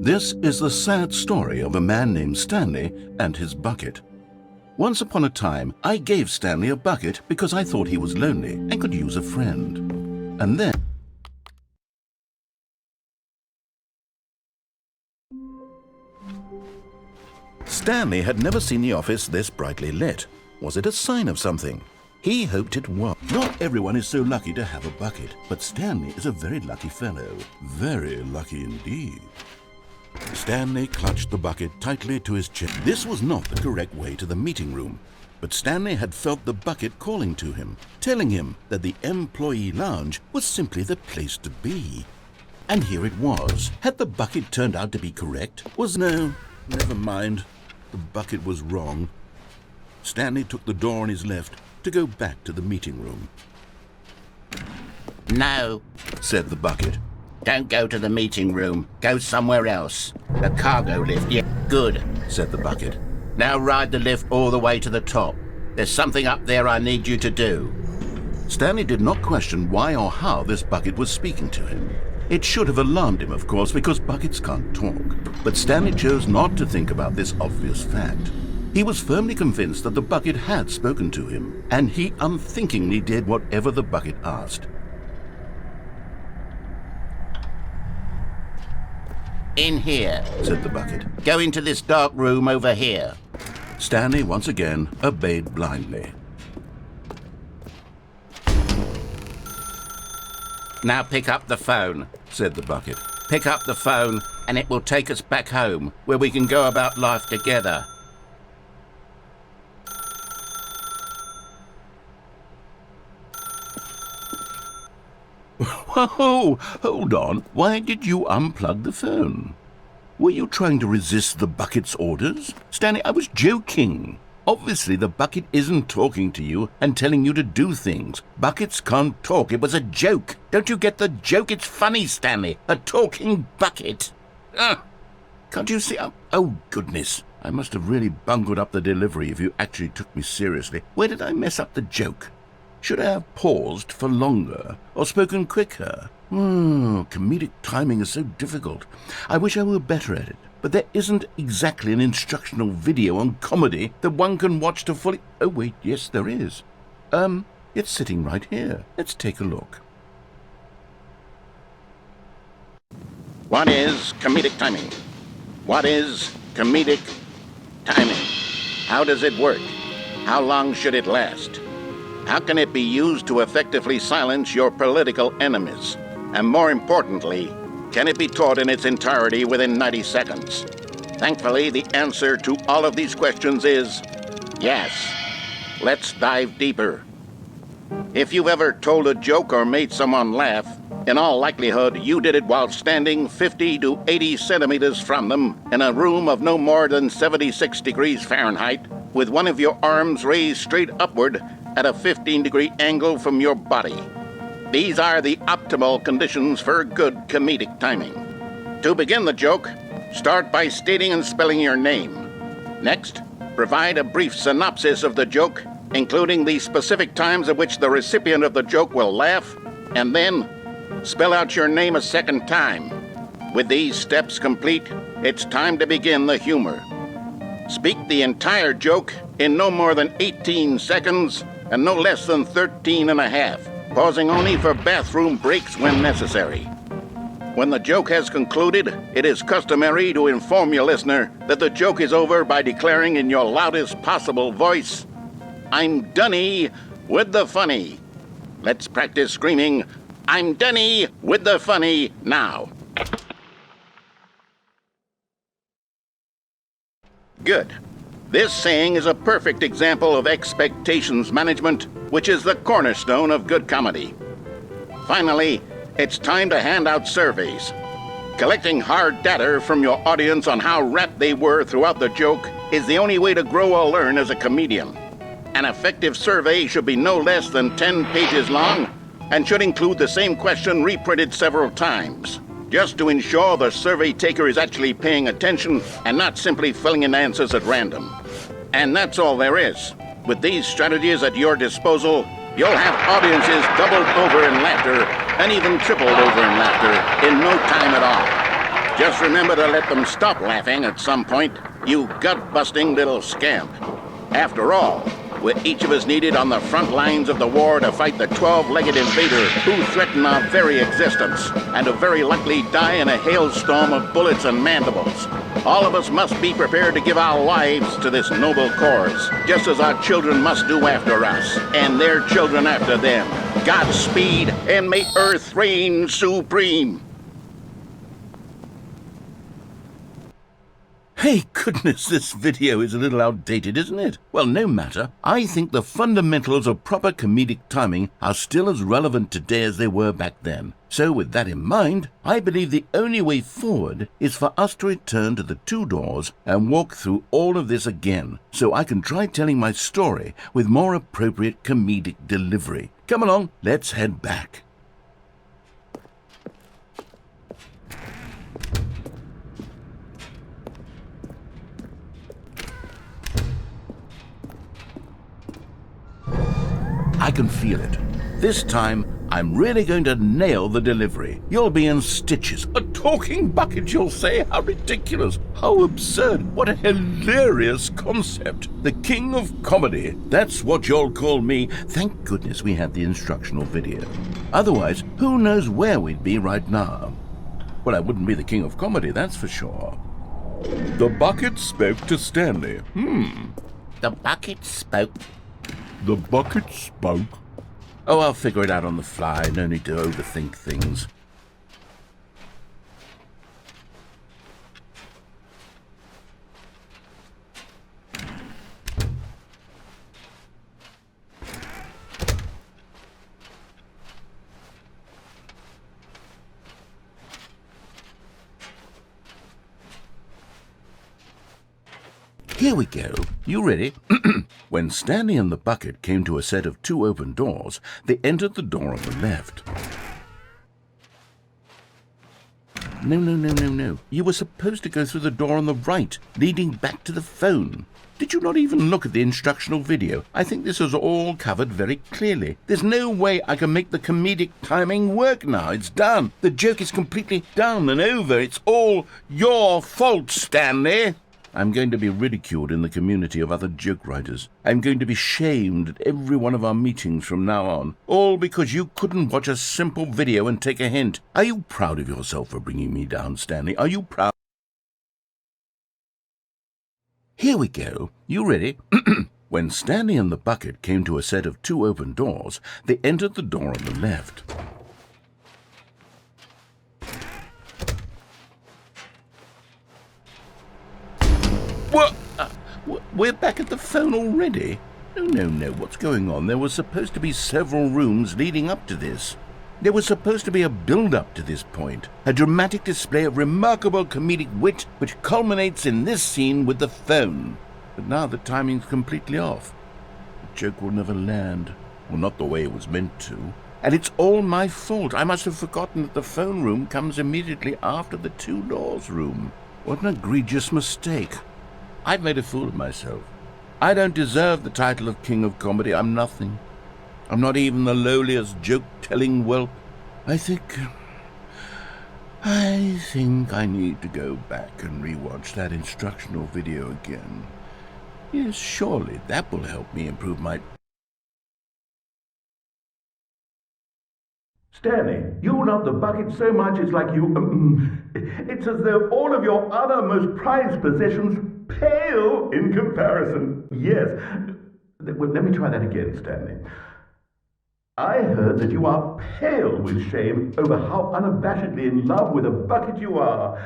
This is the sad story of a man named Stanley and his bucket. Once upon a time, I gave Stanley a bucket because I thought he was lonely and could use a friend. And then... Stanley had never seen the office this brightly lit. Was it a sign of something? He hoped it was. Not everyone is so lucky to have a bucket, but Stanley is a very lucky fellow. Very lucky indeed. Stanley clutched the bucket tightly to his chest. This was not the correct way to the meeting room, but Stanley had felt the bucket calling to him, telling him that the employee lounge was simply the place to be. And here it was. Had the bucket turned out to be correct? No, never mind. The bucket was wrong. Stanley took the door on his left to go back to the meeting room. No, said the bucket. Don't go to the meeting room. Go somewhere else. The cargo lift, yeah. Good, said the bucket. Now ride the lift all the way to the top. There's something up there I need you to do. Stanley did not question why or how this bucket was speaking to him. It should have alarmed him, of course, because buckets can't talk. But Stanley chose not to think about this obvious fact. He was firmly convinced that the bucket had spoken to him, and he unthinkingly did whatever the bucket asked. In here, said the bucket. Go into this dark room over here. Stanley once again obeyed blindly. Now pick up the phone, said the bucket. Pick up the phone and it will take us back home, where we can go about life together. Whoa, hold on. Why did you unplug the phone? Were you trying to resist the bucket's orders? Stanley, I was joking. Obviously, the bucket isn't talking to you and telling you to do things. Buckets can't talk. It was a joke. Don't you get the joke? It's funny, Stanley. A talking bucket. Can't you see? Oh, goodness. I must have really bungled up the delivery if you actually took me seriously. Where did I mess up the joke? Should I have paused for longer or spoken quicker? Comedic timing is so difficult. I wish I were better at it. But there isn't exactly an instructional video on comedy that one can watch to fully... Oh, wait, yes, there is. It's sitting right here. Let's take a look. What is comedic timing? What is comedic timing? How does it work? How long should it last? How can it be used to effectively silence your political enemies? And more importantly, can it be taught in its entirety within 90 seconds? Thankfully, the answer to all of these questions is yes. Let's dive deeper. If you've ever told a joke or made someone laugh, in all likelihood, you did it while standing 50 to 80 centimeters from them in a room of no more than 76 degrees Fahrenheit, with one of your arms raised straight upward at a 15-degree angle from your body. These are the optimal conditions for good comedic timing. To begin the joke, start by stating and spelling your name. Next, provide a brief synopsis of the joke, including the specific times at which the recipient of the joke will laugh, and then spell out your name a second time. With these steps complete, it's time to begin the humor. Speak the entire joke in no more than 18 seconds and no less than 13 and a half, pausing only for bathroom breaks when necessary. When the joke has concluded, it is customary to inform your listener that the joke is over by declaring in your loudest possible voice, "I'm Dunny with the funny." Let's practice screaming, "I'm Dunny with the funny" now. Good. This saying is a perfect example of expectations management, which is the cornerstone of good comedy. Finally, it's time to hand out surveys. Collecting hard data from your audience on how rapt they were throughout the joke is the only way to grow or learn as a comedian. An effective survey should be no less than 10 pages long and should include the same question reprinted several times, just to ensure the survey taker is actually paying attention and not simply filling in answers at random. And that's all there is. With these strategies at your disposal, you'll have audiences doubled over in laughter and even tripled over in laughter in no time at all. Just remember to let them stop laughing at some point, you gut-busting little scamp. After all, we're each of us needed on the front lines of the war to fight the 12-legged invader who threaten our very existence and who very likely die in a hailstorm of bullets and mandibles. All of us must be prepared to give our lives to this noble cause, just as our children must do after us, and their children after them. Godspeed, and may Earth reign supreme. Hey, goodness, this video is a little outdated, isn't it? Well, no matter. I think the fundamentals of proper comedic timing are still as relevant today as they were back then. So with that in mind, I believe the only way forward is for us to return to the two doors and walk through all of this again, so I can try telling my story with more appropriate comedic delivery. Come along, let's head back. I can feel it. This time, I'm really going to nail the delivery. You'll be in stitches. A talking bucket, you'll say? How ridiculous. How absurd. What a hilarious concept. The king of comedy. That's what you'll call me. Thank goodness we had the instructional video. Otherwise, who knows where we'd be right now. Well, I wouldn't be the king of comedy, that's for sure. The bucket spoke to Stanley. The bucket spoke. The bucket spoke. Oh, I'll figure it out on the fly. No need to overthink things. Here we go. You ready? When Stanley and the bucket came to a set of two open doors, they entered the door on the left. No. You were supposed to go through the door on the right, leading back to the phone. Did you not even look at the instructional video? I think this is all covered very clearly. There's no way I can make the comedic timing work now. It's done. The joke is completely done and over. It's all your fault, Stanley. I'm going to be ridiculed in the community of other joke writers. I'm going to be shamed at every one of our meetings from now on, all because you couldn't watch a simple video and take a hint. Are you proud of yourself for bringing me down, Stanley? Are you proud? Here we go. You ready? When Stanley and the bucket came to a set of two open doors, they entered the door on the left. What? We're back at the phone already? No. What's going on? There was supposed to be several rooms leading up to this. There was supposed to be a build-up to this point, a dramatic display of remarkable comedic wit which culminates in this scene with the phone. But now the timing's completely off. The joke will never land. Well, not the way it was meant to. And it's all my fault. I must have forgotten that the phone room comes immediately after the two doors room. What an egregious mistake. I've made a fool of myself. I don't deserve the title of King of Comedy. I'm nothing. I'm not even the lowliest joke-telling whelp. I think I need to go back and rewatch that instructional video again. Yes, surely that will help me improve my... Stanley, you love the bucket so much it's like you... it's as though all of your other most prized possessions pale in comparison. Yes. Well, let me try that again, Stanley. I heard that you are pale with shame over how unabashedly in love with a bucket you are.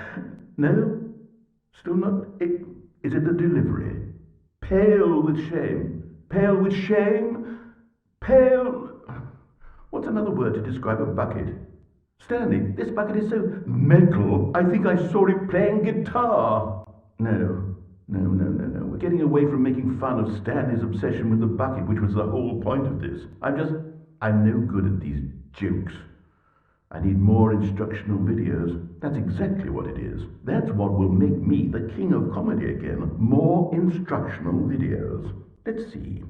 No? Still not? Is it the delivery? Pale with shame. Pale with shame? Pale... What's another word to describe a bucket? Stanley, this bucket is so metal, I think I saw it playing guitar. No. We're getting away from making fun of Stanley's obsession with the bucket, which was the whole point of this. I'm no good at these jokes. I need more instructional videos. That's exactly what it is. That's what will make me the king of comedy again. More instructional videos. Let's see.